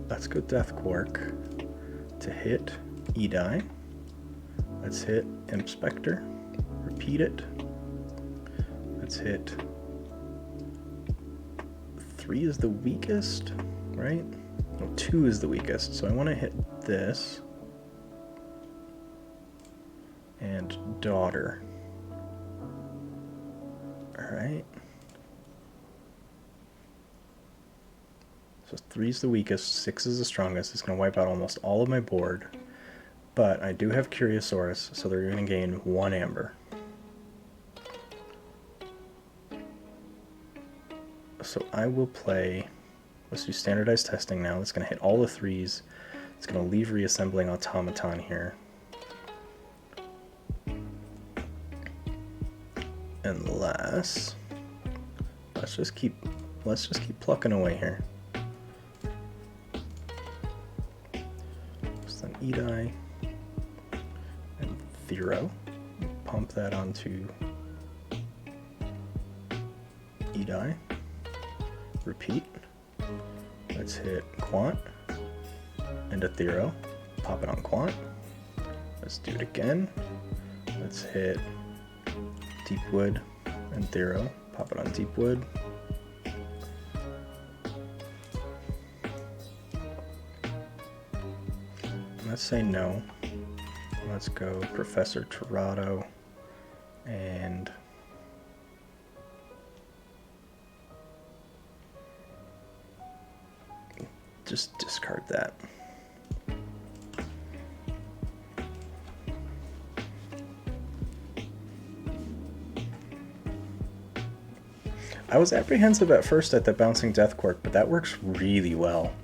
Let's go Death Quark to hit Edie. Let's hit Inspector. Repeat it. Let's hit 3 is the weakest, right? 2 is the weakest, so I want to hit this and Daughter. Alright. So 3 is the weakest, 6 is the strongest. It's going to wipe out almost all of my board. But I do have Curiosaurus, so they're going to gain 1 amber. So I will play... Let's do standardized testing now. It's going to hit all the 3s. It's going to leave reassembling Automaton here. Unless let's just keep plucking away here. So then Edie and Thero. Pump that onto Edie. Repeat. Let's hit Quant and a Thero. Pop it on Quant. Let's do it again. Let's hit Deepwood and Thero. Pop it on Deepwood. Let's say no. Let's go Professor Torado. and just discard that. I was apprehensive at first at the Bouncing Death Quirk, but that works really well.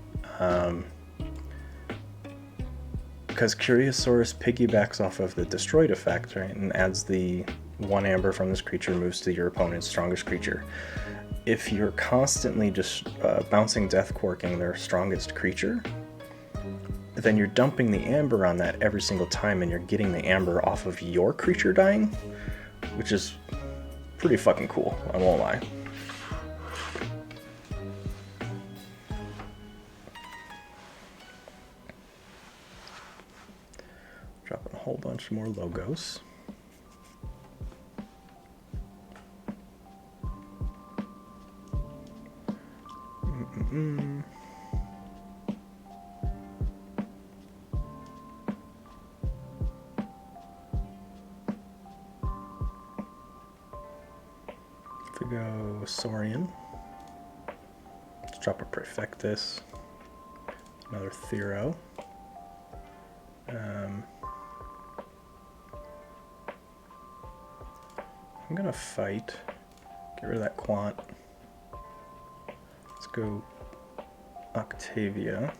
Because Curiosaurus piggybacks off of the Destroyed effect, right, and adds the 1 amber from this creature moves to your opponent's strongest creature. If you're constantly just Bouncing Death Quirking their strongest creature, then you're dumping the amber on that every single time, and you're getting the amber off of your creature dying, which is pretty fucking cool, I won't lie. Dropping a whole bunch more logos. If we go Saurian, let's drop a Prefectus, another Thero. I'm gonna fight, get rid of that Quant. Let's go Octavia.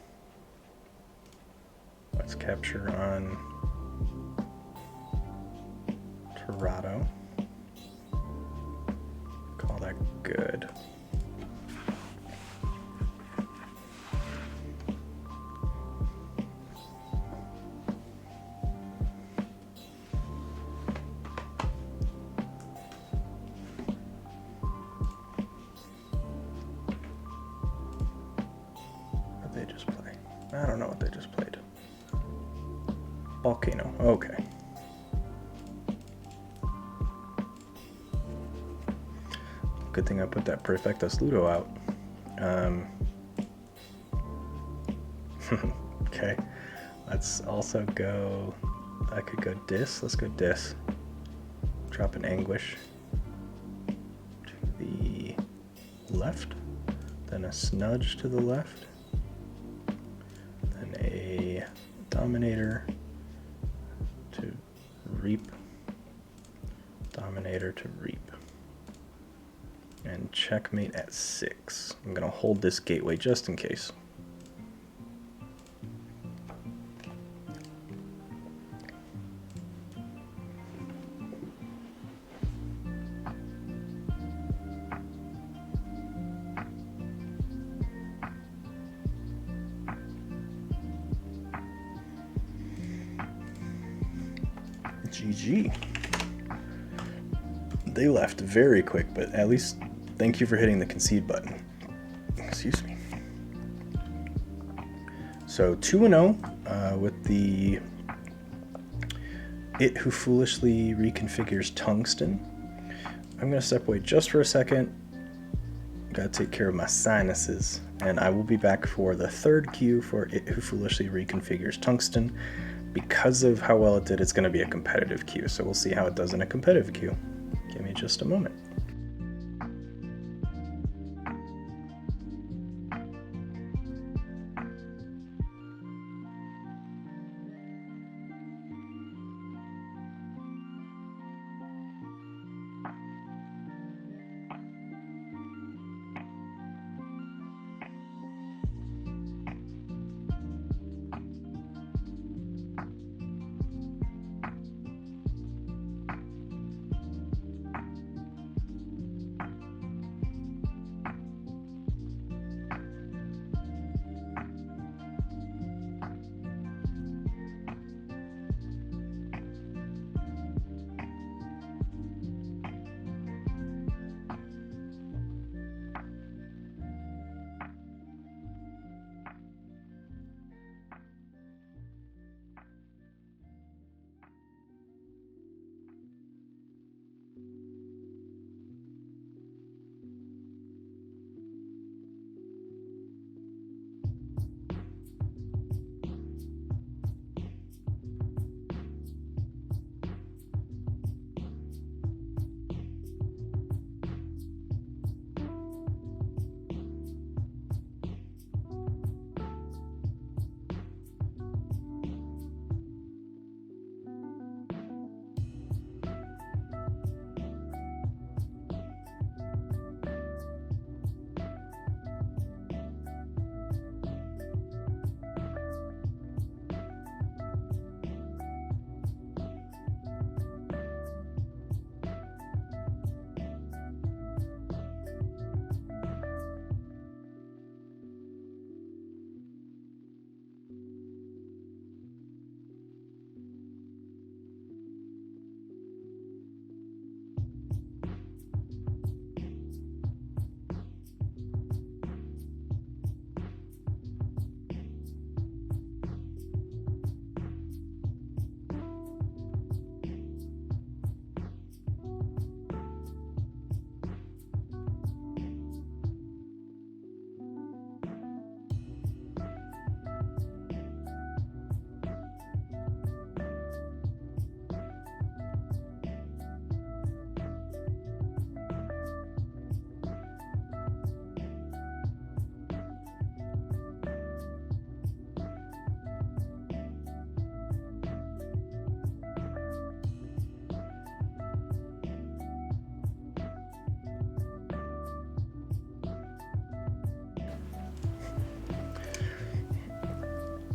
Let's capture on Torado. Call that good. I don't know what they just played. Volcano, okay. Good thing I put that Prefectus Ludo out. Okay, let's also go, I could go Dis, let's go Dis. Drop an Anguish to the left, then a Snudge to the left. A Dominator to Reap, Dominator to Reap, and checkmate at 6. I'm going to hold this gateway just in case. GG. They left very quick, but at least thank you for hitting the concede button. Excuse me. So 2-0 with the It Who Foolishly Reconfigures Tungsten. I'm going to step away just for a second. Gotta take care of my sinuses. And I will be back for the 3rd queue for It Who Foolishly Reconfigures Tungsten. Because of how well it did, it's going to be a competitive queue, so we'll see how it does in a competitive queue. Give me just a moment.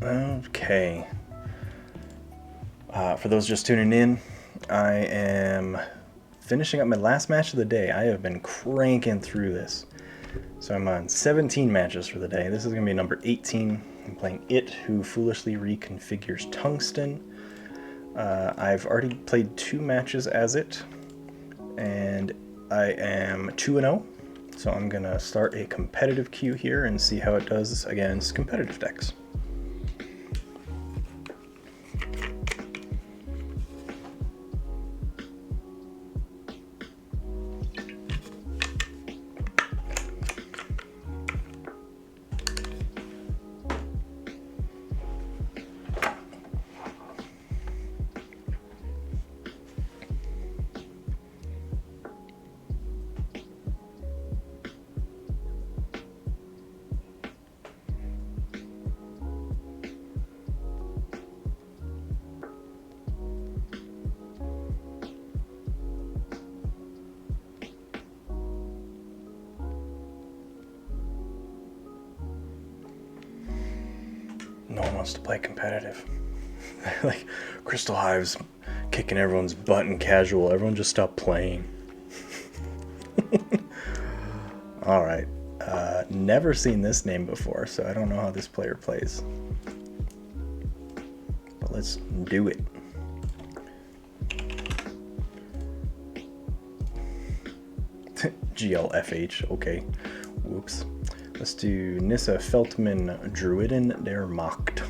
Okay. For those just tuning in, I am finishing up my last match of the day. I have been cranking through this. So I'm on 17 matches for the day. This is going to be number 18. I'm playing It, Who Foolishly Reconfigures Tungsten. I've already played 2 matches as it, and I am 2-0. So I'm going to start a competitive queue here and see how it does against competitive decks. No one wants to play competitive. Like, Crystal Hive's kicking everyone's butt in casual. Everyone just stop playing. Alright. Never seen this name before, so I don't know how this player plays. But let's do it. GLFH, okay. Whoops. Let's do Nissa Feltman Druiden der Macht.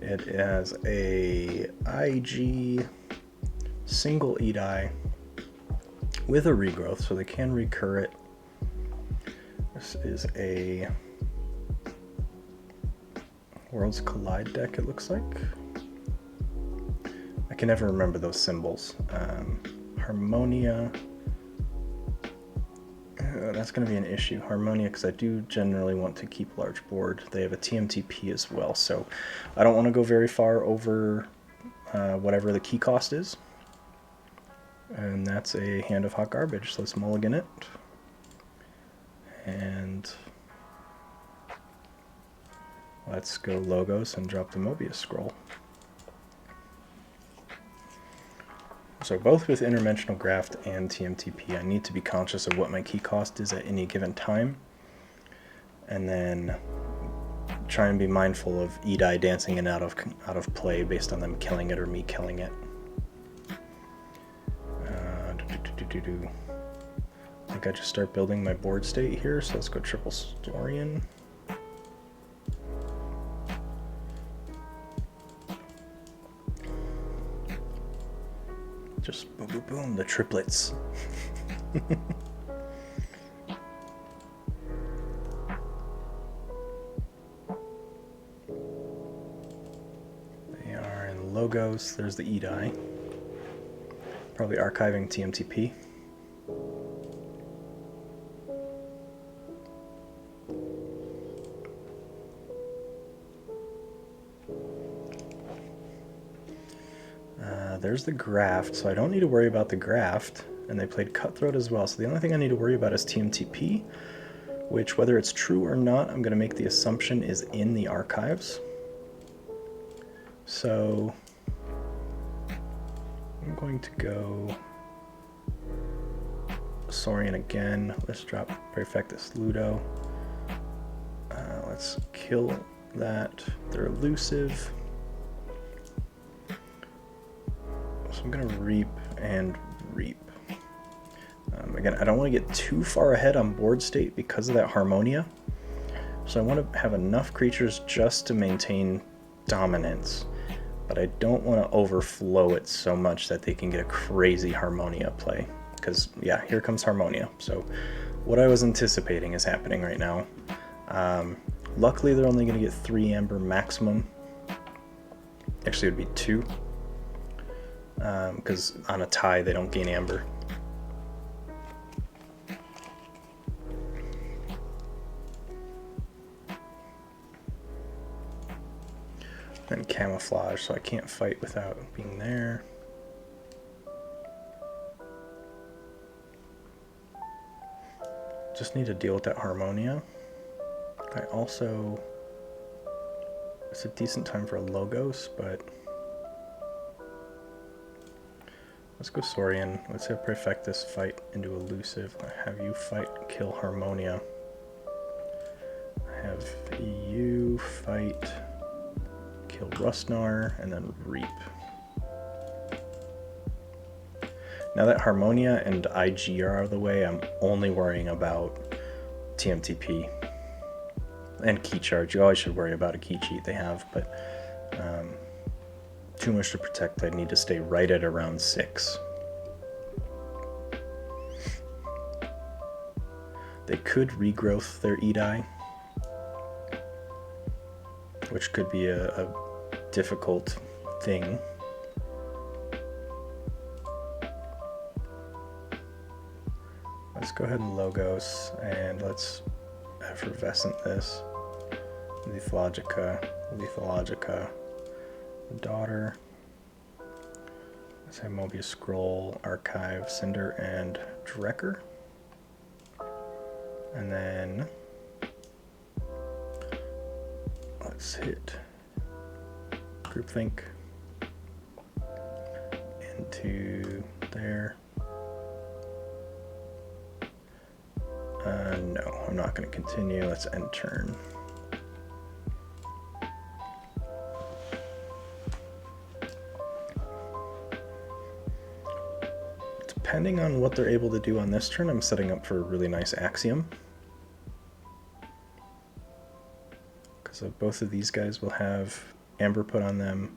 It has a IG single Edie with a regrowth, so they can recur it. This is a Worlds Collide deck, it looks like. I can never remember those symbols. Harmonia. That's going to be an issue. Harmonia, because I do generally want to keep large board. They have a TMTP as well, so I don't want to go very far over whatever the key cost is. And that's a Hand of Hot Garbage, so let's mulligan it. And let's go Logos and drop the Mobius Scroll. So both with Interdimensional Graft and TMTP, I need to be conscious of what my key cost is at any given time. And then try and be mindful of Edie dancing in and out of play based on them killing it or me killing it. I think I just start building my board state here, so let's go Triple Storian. Just boom, boom, boom, the triplets. They are in Logos. There's the Edie. Probably archiving TMTP. There's the Graft, so I don't need to worry about the Graft. And they played Cutthroat as well, so the only thing I need to worry about is TMTP, which, whether it's true or not, I'm going to make the assumption is in the archives. So I'm going to go Saurian again. Let's drop Perfectus Ludo. Let's kill that. They're elusive. So I'm going to Reap and Reap. Again, I don't want to get too far ahead on board state because of that Harmonia. So I want to have enough creatures just to maintain dominance. But I don't want to overflow it so much that they can get a crazy Harmonia play. Because, yeah, here comes Harmonia. So what I was anticipating is happening right now. Luckily, they're only going to get 3 Amber maximum. Actually, it would be 2. Because on a tie, they don't gain Amber. And Camouflage, so I can't fight without being there. Just need to deal with that Harmonia. I also It's a decent time for a Logos, but let's go Saurian. Let's have Prefect this fight into Elusive. Have you fight, kill Harmonia. Have you fight, kill Rustnar, and then Reap. Now that Harmonia and IG are out of the way, I'm only worrying about TMTP. And Key Charge. You always should worry about a key cheat they have, but too much to protect. I need to stay right at around 6. They could regrowth their Edai, which could be a difficult thing. Let's go ahead and Logos, and let's Effervescent this. Lethalogica, Daughter. Let's have Mobius Scroll, Archive, Cinder, and Drekker. And then let's hit Groupthink into there. No, I'm not going to continue. Let's end turn. Depending on what they're able to do on this turn, I'm setting up for a really nice Axiom. Because both of these guys will have Amber put on them.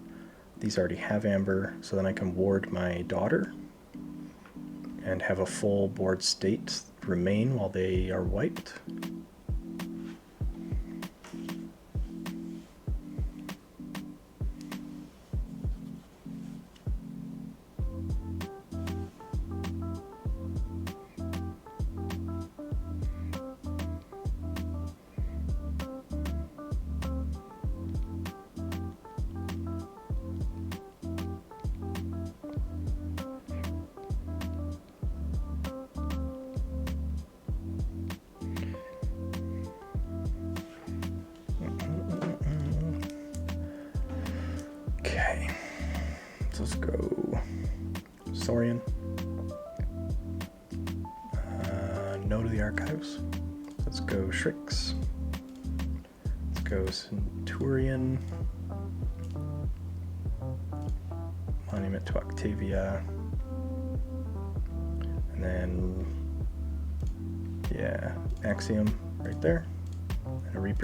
These already have Amber, so then I can ward my Daughter and have a full board state remain while they are wiped. Let's go Saurian. No to the Archives. Let's go Shrix. Let's go Centurion. Monument to Octavia. And then, yeah, Axiom right there. And a Reap.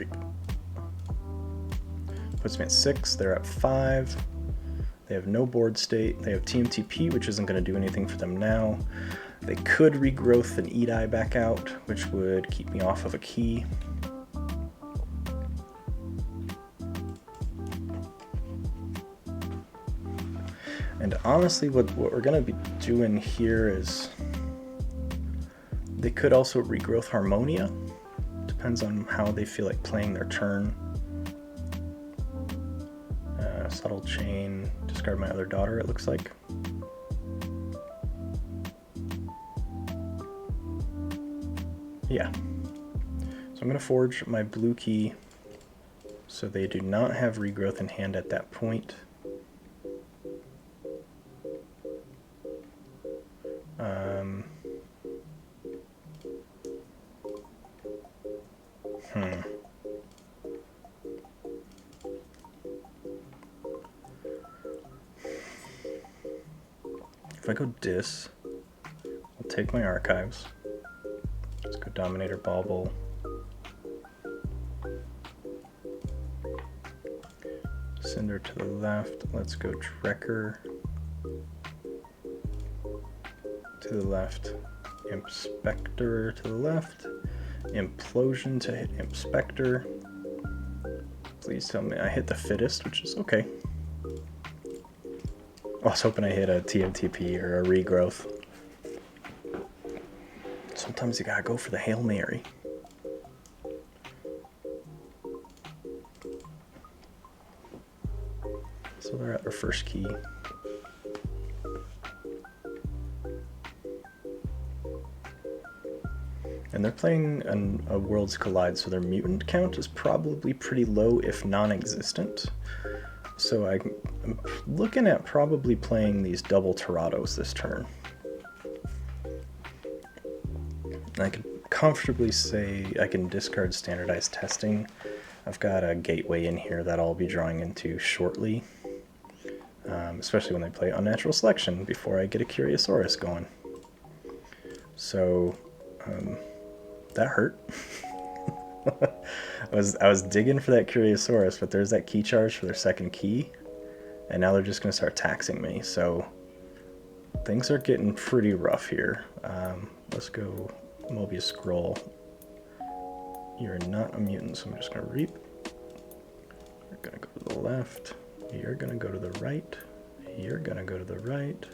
Puts me at 6, they're at 5. They have no board state. They have TMTP, which isn't going to do anything for them now. They could regrowth an Edai back out, which would keep me off of a key. And honestly, what we're going to be doing here is they could also regrowth Harmonia. Depends on how they feel like playing their turn. Subtle Chain, discard my other Daughter, it looks like. Yeah. So I'm going to forge my blue key so they do not have regrowth in hand at that point. If I go Dis, I'll take my Archives. Let's go Dominator Bauble. Cinder to the left. Let's go Drekker to the left. Inspector to the left. Implosion to hit Inspector. Please tell me I hit the fittest, which is okay. I was hoping I hit a TMTP or a regrowth. Sometimes you gotta go for the Hail Mary. So they're at their first key. And they're playing a Worlds Collide, so their mutant count is probably pretty low, if non-existent. So I'm looking at probably playing these double Tirados this turn. I could comfortably say I can discard standardized testing. I've got a gateway in here that I'll be drawing into shortly, especially when they play Unnatural Selection before I get a Curiosaurus going. So that hurt. I was digging for that Curiosaurus, but there's that key charge for their second key, and now they're just going to start taxing me. So things are getting pretty rough here. Let's go Mobius Scroll. You're not a mutant, so I'm just going to reap. You're going to go to the left. You're going to go to the right. You're going to go to the right.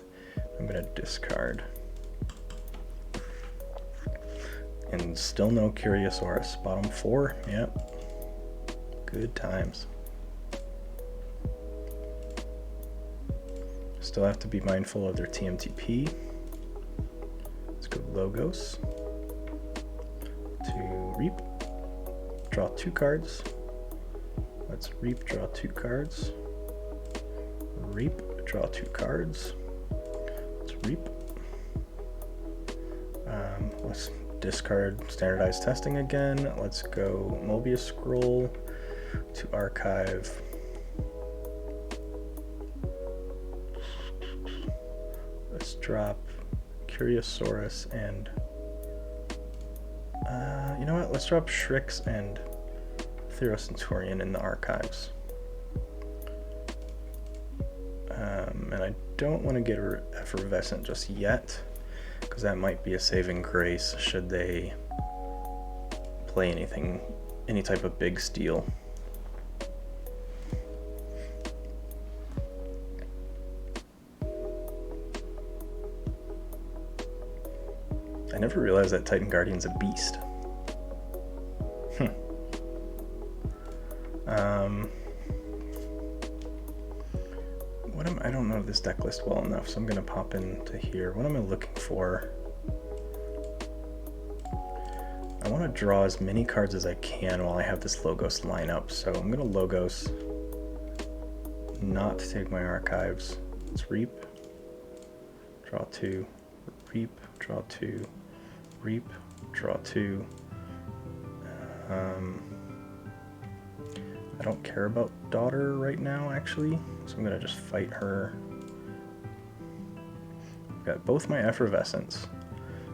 I'm going to discard. And still no Curiosaurus. Bottom 4, yep. Good times. Still have to be mindful of their TMTP. Let's go Logos. To reap. Draw 2 cards. Let's reap, draw 2 cards. Reap, draw 2 cards. Let's reap. Let's discard standardized testing again. Let's go Mobius Scroll to archive. Let's drop Curiosaurus and you know what? Let's drop Shrix and Therocentorian in the archives. And I don't want to get Effervescent just yet, because that might be a saving grace should they play any type of big steal. I never realized that Titan Guardian's a beast. I don't know this deck list well enough, so I'm going to pop into here. What am I looking for? I want to draw as many cards as I can while I have this Logos lineup, so I'm going to Logos, not take my archives. Let's reap, draw 2, reap, draw 2, reap, draw 2. I don't care about Daughter right now, actually, so I'm going to just fight her. I've got both my Effervescents.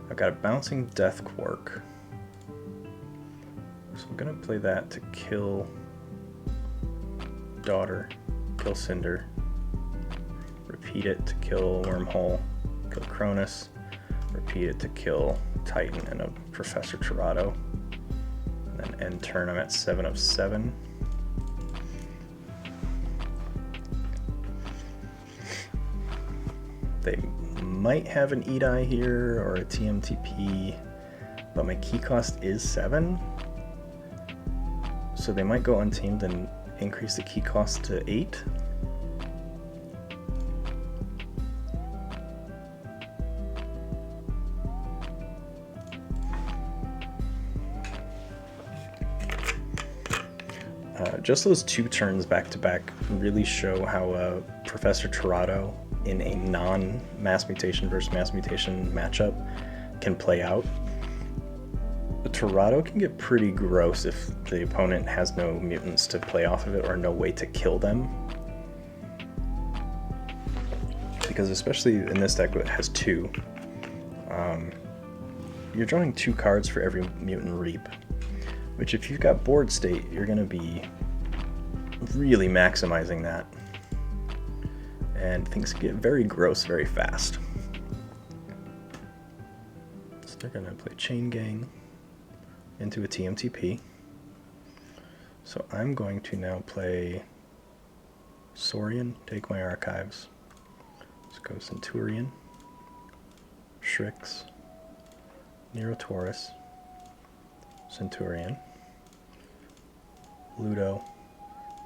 I've got a Bouncing Death Quark. So I'm going to play that to kill Daughter, kill Cinder, repeat it to kill Wormhole, kill Cronus, repeat it to kill Titan and a Professor Tirado. And then end turn, I'm at 7 of 7. They might have an Eat-Eye here or a TMTP, but my key cost is 7. So they might go untamed and increase the key cost to 8. Just those 2 turns back to back really show how Professor Tirado in a non-mass mutation versus mass mutation matchup can play out. The Tirado can get pretty gross if the opponent has no mutants to play off of it or no way to kill them. Because especially in this deck that has 2, you're drawing 2 cards for every mutant reap, which if you've got board state, you're going to be really maximizing that. And things get very gross very fast. So they're going to play Chain Gang into a TMTP. So I'm going to now play Saurian, take my archives. Let's go Centurion, Shrix, Neurotaurus, Centurion, Ludo,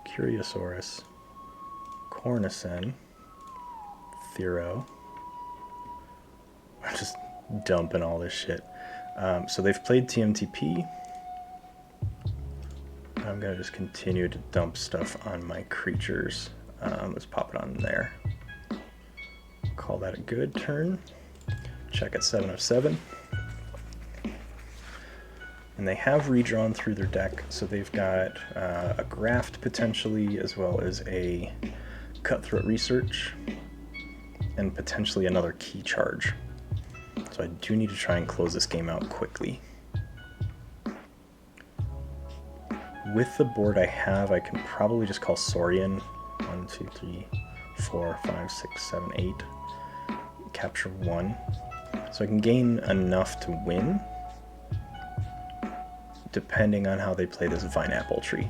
Curiosaurus, Cornicen, Thero. I'm just dumping all this shit. So they've played TMTP. I'm going to just continue to dump stuff on my creatures. Let's pop it on there. Call that a good turn. Check at 7 of 7. And they have redrawn through their deck, so they've got a Graft potentially, as well as a Cutthroat Research, and potentially another Key Charge. So I do need to try and close this game out quickly. With the board I have, I can probably just call Saurian. 1, 2, 3, 4, 5, 6, 7, 8. Capture 1. So I can gain enough to win, depending on how they play this Vineapple tree.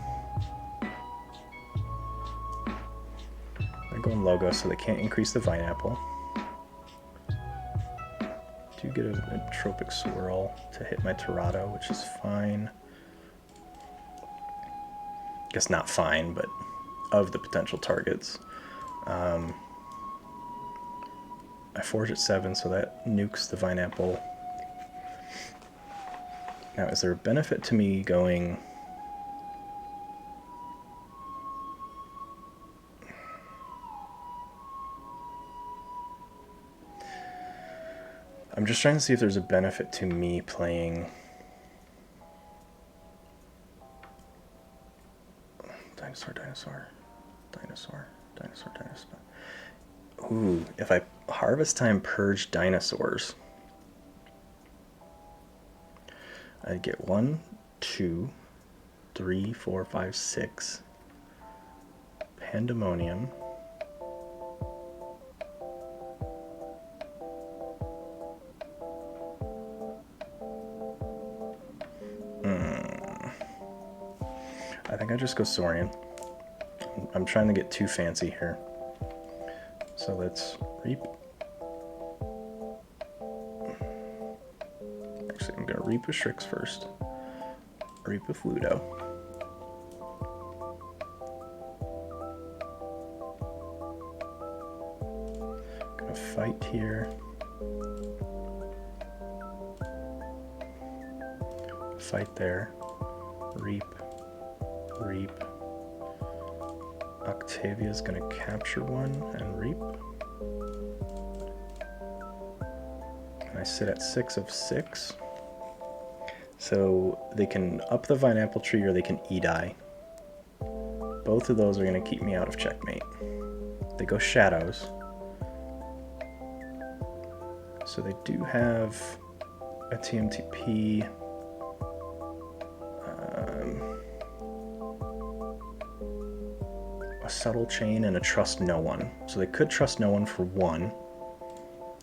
They're going logo, so they can't increase the Vineapple. Do get a Tropic Swirl to hit my Torado, which is fine. Guess not fine, but of the potential targets. I forge at 7, so that nukes the Vineapple. Now, is there a benefit to me going... I'm just trying to see if there's a benefit to me playing... Dinosaur, dinosaur, dinosaur, dinosaur, dinosaur. Ooh, if I Harvest Time Purge dinosaurs, I'd get 1, 2, 3, 4, 5, 6. Pandemonium. I think I just go Saurian. I'm trying to get too fancy here. So let's Reap. Actually, I'm going to Reap with Strix first. Reap with Ludo. Gonna fight here. Fight there. Reap. Reap. Octavia's gonna capture 1 and Reap. And I sit at 6 of 6. So they can up the Vineapple tree or they can E-die. Both of those are gonna keep me out of checkmate. They go Shadows. So they do have a TMTP. A Subtle Chain and a Trust No One. So they could Trust No One for 1.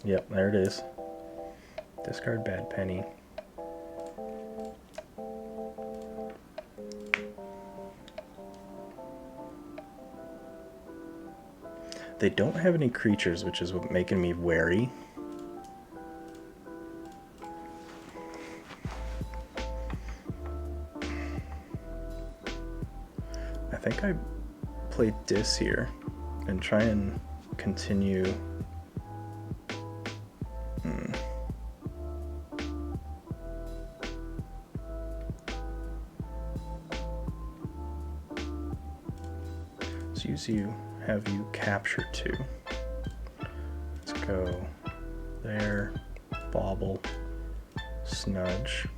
Yep, there it is. Discard Bad Penny. They don't have any creatures, which is what making me wary. I think I play Dis here and try and continue. So have you capture 2. Let's go there, Bauble, Snudge,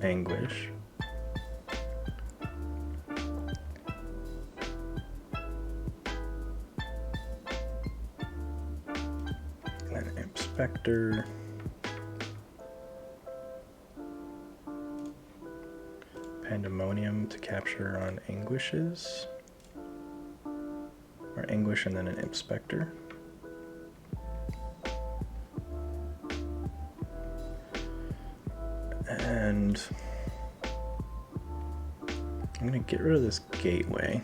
Anguish. Spectre, Pandemonium to capture on Anguishes, or Anguish and then an Imp Spectre. And I'm going to get rid of this Gateway.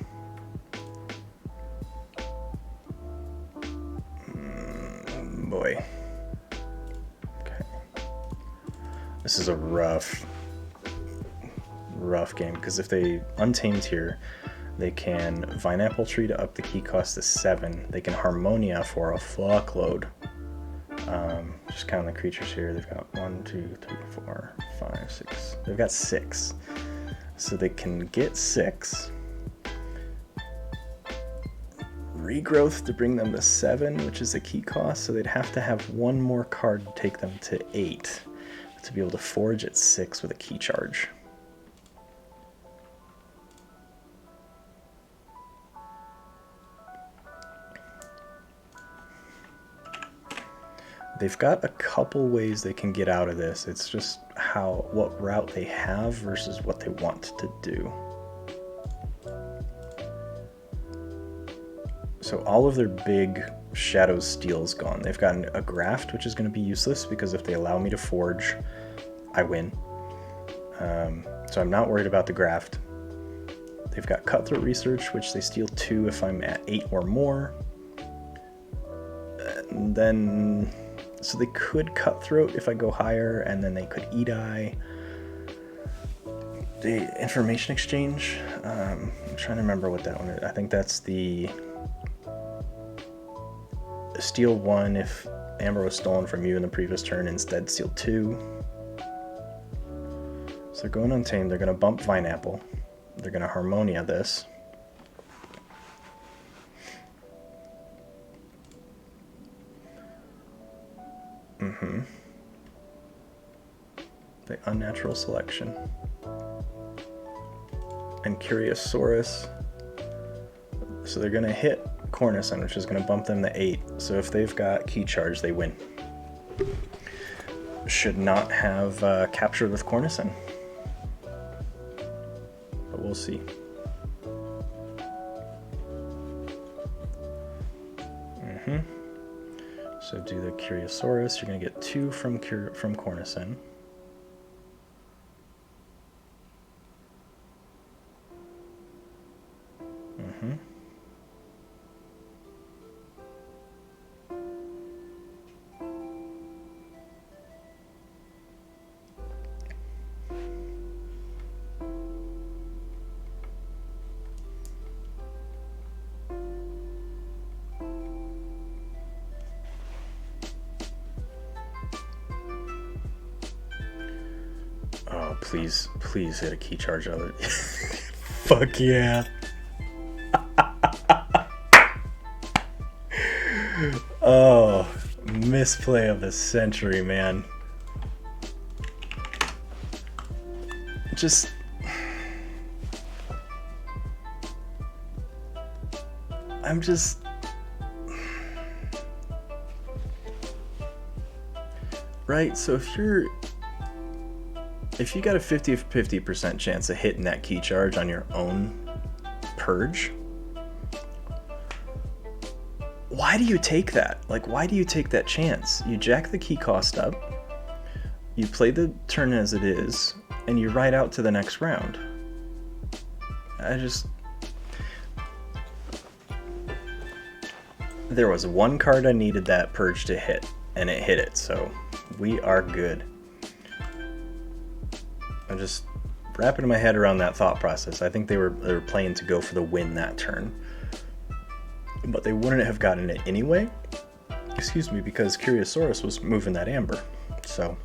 Boy. Okay. This is a rough game, because if they Untamed here, they can Vineapple Tree to up the key cost to 7. They can Harmonia for a fuckload Just counting the creatures here, they've got 1, 2, 3, 4, 5, 6. They've got 6. So they can get 6. Regrowth to bring them to 7, which is a key cost, so they'd have to have one more card to take them to 8 to be able to forge at 6 with a key charge. They've got a couple ways they can get out of this. It's just what route they have versus what they want to do. So all of their big Shadow Steel's gone. They've got a Graft, which is going to be useless because if they allow me to forge, I win. So I'm not worried about the Graft. They've got Cutthroat Research, which they steal 2 if I'm at 8 or more. And then, so they could Cutthroat if I go higher, and then they could Eat-Eye. The Information Exchange, I'm trying to remember what that one is. I think that's the steal 1 if Amber was stolen from you in the previous turn, instead steal 2. So they're going Untamed, they're going to bump Vineapple, they're going to Harmonia this. The Unnatural Selection. And Curiosaurus. So they're going to hit Cornison, which is going to bump them to 8. So if they've got Key Charge, they win. Should not have captured with Cornison. But we'll see. So do the Curiosaurus. You're going to get 2 from Cornison. Oh, please hit a Key Charge of it. Fuck yeah. Oh, misplay of the century, man. Right, so if you got a 50% chance of hitting that Key Charge on your own Purge, why do you take that? Like, why do you take that chance? You jack the key cost up, you play the turn as it is, and you ride out to the next round. There was one card I needed that Purge to hit, and it hit it, so we are good. I'm just wrapping my head around that thought process. I think they were playing to go for the win that turn, but they wouldn't have gotten it anyway. Excuse me, because Curiosaurus was moving that Amber. So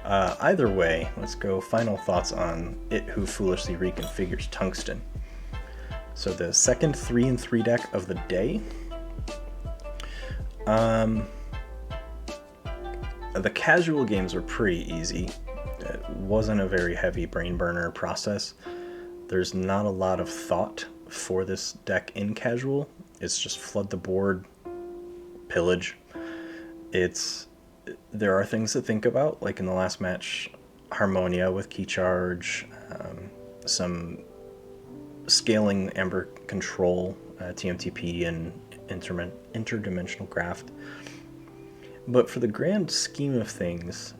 either way, let's go final thoughts on It Who Foolishly Reconfigures Tungsten. So the second 3-3 deck of the day. The casual games were pretty easy. It wasn't a very heavy brain burner process. There's not a lot of thought for this deck in casual. It's just flood the board, pillage. There are things to think about, like in the last match, Harmonia with Key Charge, some scaling Amber control, TMTP, and interdimensional graft. But for the grand scheme of things,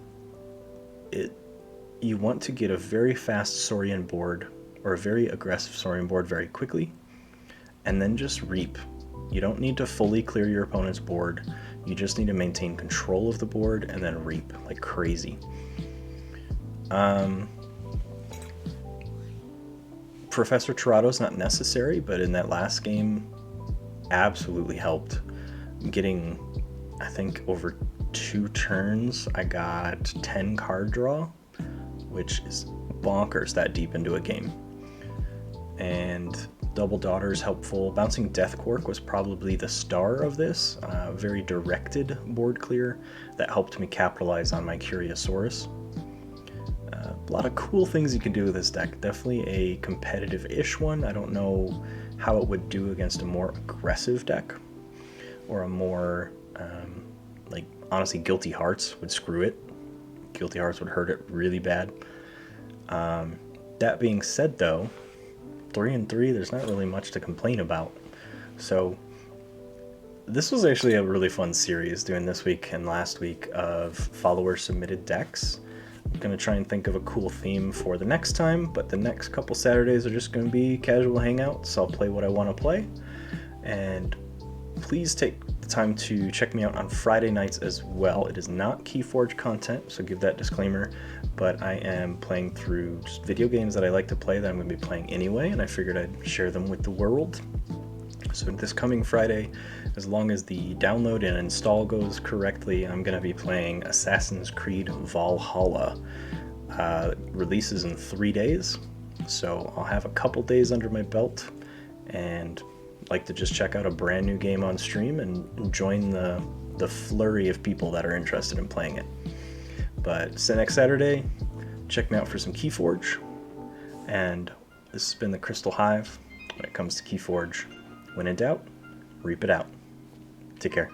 you want to get a very fast Saurian board, or a very aggressive Saurian board very quickly, and then just reap. You don't need to fully clear your opponent's board, you just need to maintain control of the board and then reap like crazy. Professor Tirado's not necessary, but in that last game, absolutely helped getting I think over 2 turns I got 10 card draw, which is bonkers that deep into a game. And Double Daughter is helpful. Bouncing Death Cork was probably the star of this, very directed board clear that helped me capitalize on my Curiosaurus. A lot of cool things you can do with this deck. Definitely a competitive-ish one. I don't know how it would do against a more aggressive deck, or a more, honestly, Guilty Hearts would screw it. Guilty Hearts would hurt it really bad. That being said, though, 3-3, there's not really much to complain about. So this was actually a really fun series, doing this week and last week of follower-submitted decks. I'm going to try and think of a cool theme for the next time, but the next couple Saturdays are just going to be casual hangouts. I'll play what I want to play, and please take the time to check me out on Friday nights as well. It is not Keyforge content, so give that disclaimer, but I am playing through just video games that I like to play that I'm going to be playing anyway, and I figured I'd share them with the world. So this coming Friday, as long as the download and install goes correctly, I'm going to be playing Assassin's Creed Valhalla. Releases in 3 days, so I'll have a couple days under my belt, and like to just check out a brand new game on stream and join the flurry of people that are interested in playing it. But so next Saturday, check me out for some Keyforge, and this has been the Crystal Hive. When it comes to Keyforge, when in doubt, reap it out. Take care.